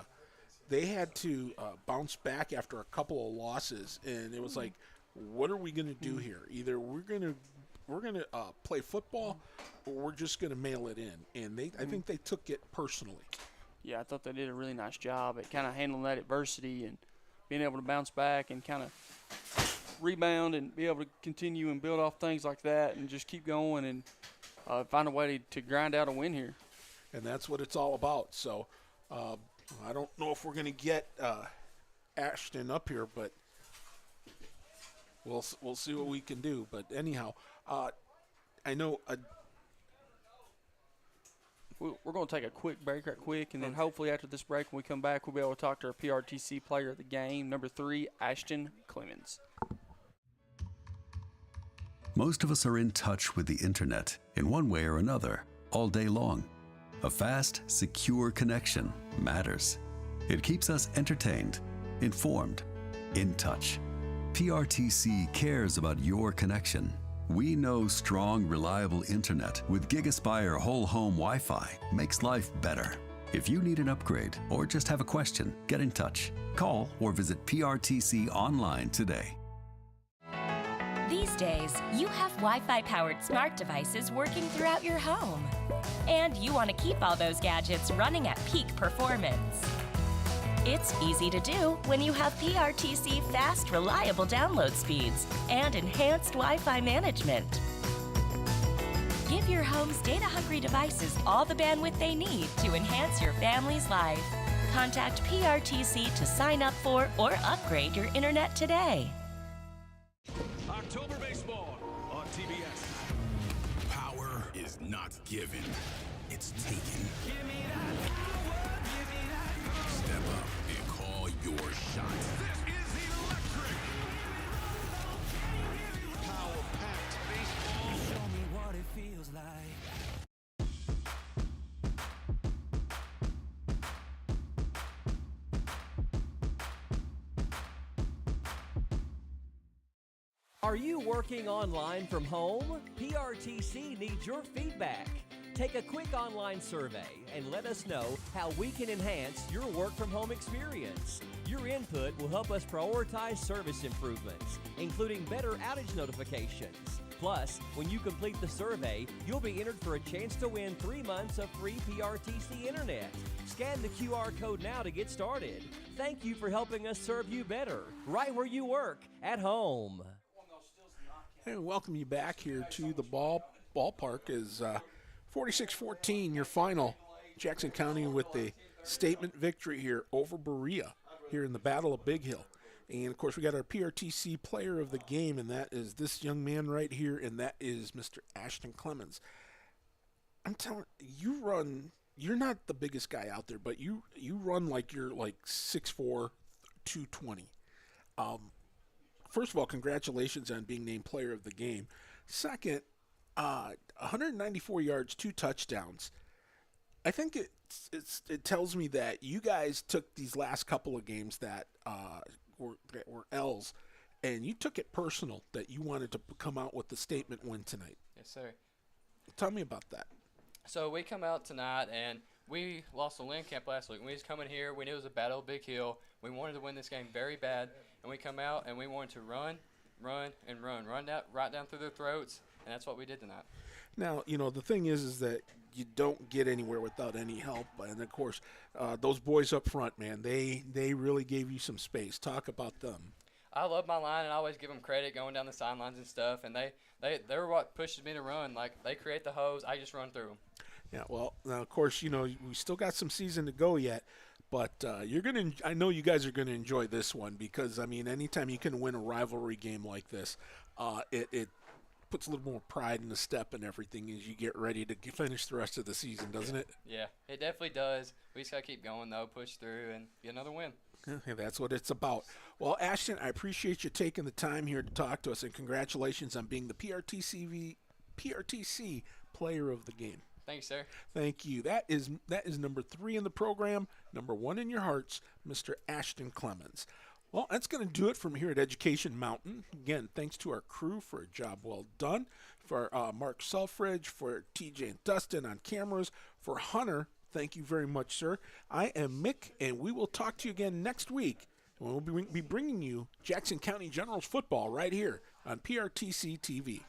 they had to bounce back after a couple of losses, and it was like, what are we going to do here? Either we're going to play football, or we're just going to mail it in. And I think they took it personally.
Yeah, I thought they did a really nice job at kind of handling that adversity and being able to bounce back and kind of rebound and be able to continue and build off things like that and just keep going and find a way to grind out a win here.
And that's what it's all about. So I don't know if we're going to get Ashton up here, but we'll see what we can do. But anyhow, I know
we're going to take a quick break right quick, and then hopefully after this break, when we come back, we'll be able to talk to our PRTC player of the game, number 3, Ashton Clemens.
Most of us are in touch with the internet in one way or another all day long. A fast, secure connection matters. It keeps us entertained, informed, in touch. PRTC cares about your connection. We know strong, reliable internet with GigaSpire whole home Wi-Fi makes life better. If you need an upgrade or just have a question, get in touch. Call or visit PRTC online today.
These days, you have Wi-Fi powered smart devices working throughout your home. And you want to keep all those gadgets running at peak performance. It's easy to do when you have PRTC fast, reliable download speeds and enhanced Wi-Fi management. Give your home's data-hungry devices all the bandwidth they need to enhance your family's life. Contact PRTC to sign up for or upgrade your internet today.
October baseball on TBS. Power is not given, it's taken. Give me that power, give me that. Step up and call your shot. This is electric.
Power-packed baseball.
Show me what it feels like.
Are you working online from home? PRTC needs your feedback. Take a quick online survey and let us know how we can enhance your work from home experience. Your input will help us prioritize service improvements, including better outage notifications. Plus, when you complete the survey, you'll be entered for a chance to win 3 months of free PRTC internet. Scan the QR code now to get started. Thank you for helping us serve you better, right where you work, at home.
And welcome you back here to the ballpark as 46-14, your final. Jackson County with a statement victory here over Berea here in the Battle of Big Hill. And, of course, we got our PRTC player of the game, and that is this young man right here, and that is Mr. Ashton Clemens. I'm telling you, you're not the biggest guy out there, but you run like you're like 6'4", 220. First of all, congratulations on being named player of the game. Second, 194 yards, 2 touchdowns. think it tells me that you guys took these last couple of games that were L's, and you took it personal that you wanted to come out with the statement win tonight.
Yes, sir.
Tell me about that.
So we come out tonight, and we lost the Lynn Camp last week. We was coming here. We knew it was a battle of Big Hill. We wanted to win this game very bad, and we come out, and we wanted to run right down through their throats, and that's what we did tonight.
Now, the thing is that you don't get anywhere without any help. And, of course, those boys up front, man, they really gave you some space. Talk about them.
I love my line, and I always give them credit going down the sidelines and stuff, and they're what pushes me to run. Like, they create the hose. I just run through them.
Yeah, well, now, of course, we still got some season to go yet. But I know you guys are going to enjoy this one because, anytime you can win a rivalry game like this, it puts a little more pride in the step and everything as you get ready to finish the rest of the season, doesn't it?
Yeah, it definitely does. We just got to keep going, though, push through, and get another win.
Okay, that's what it's about. Well, Ashton, I appreciate you taking the time here to talk to us, and congratulations on being the PRTC player of the game.
Thanks, sir.
Thank you. That is number 3 in the program, number 1 in your hearts, Mr. Ashton Clemens. Well, that's going to do it from here at Education Mountain. Again, thanks to our crew for a job well done, for Mark Selfridge, for TJ and Dustin on cameras, for Hunter, thank you very much, sir. I am Mick, and we will talk to you again next week. We'll be bringing you Jackson County Generals football right here on PRTC TV.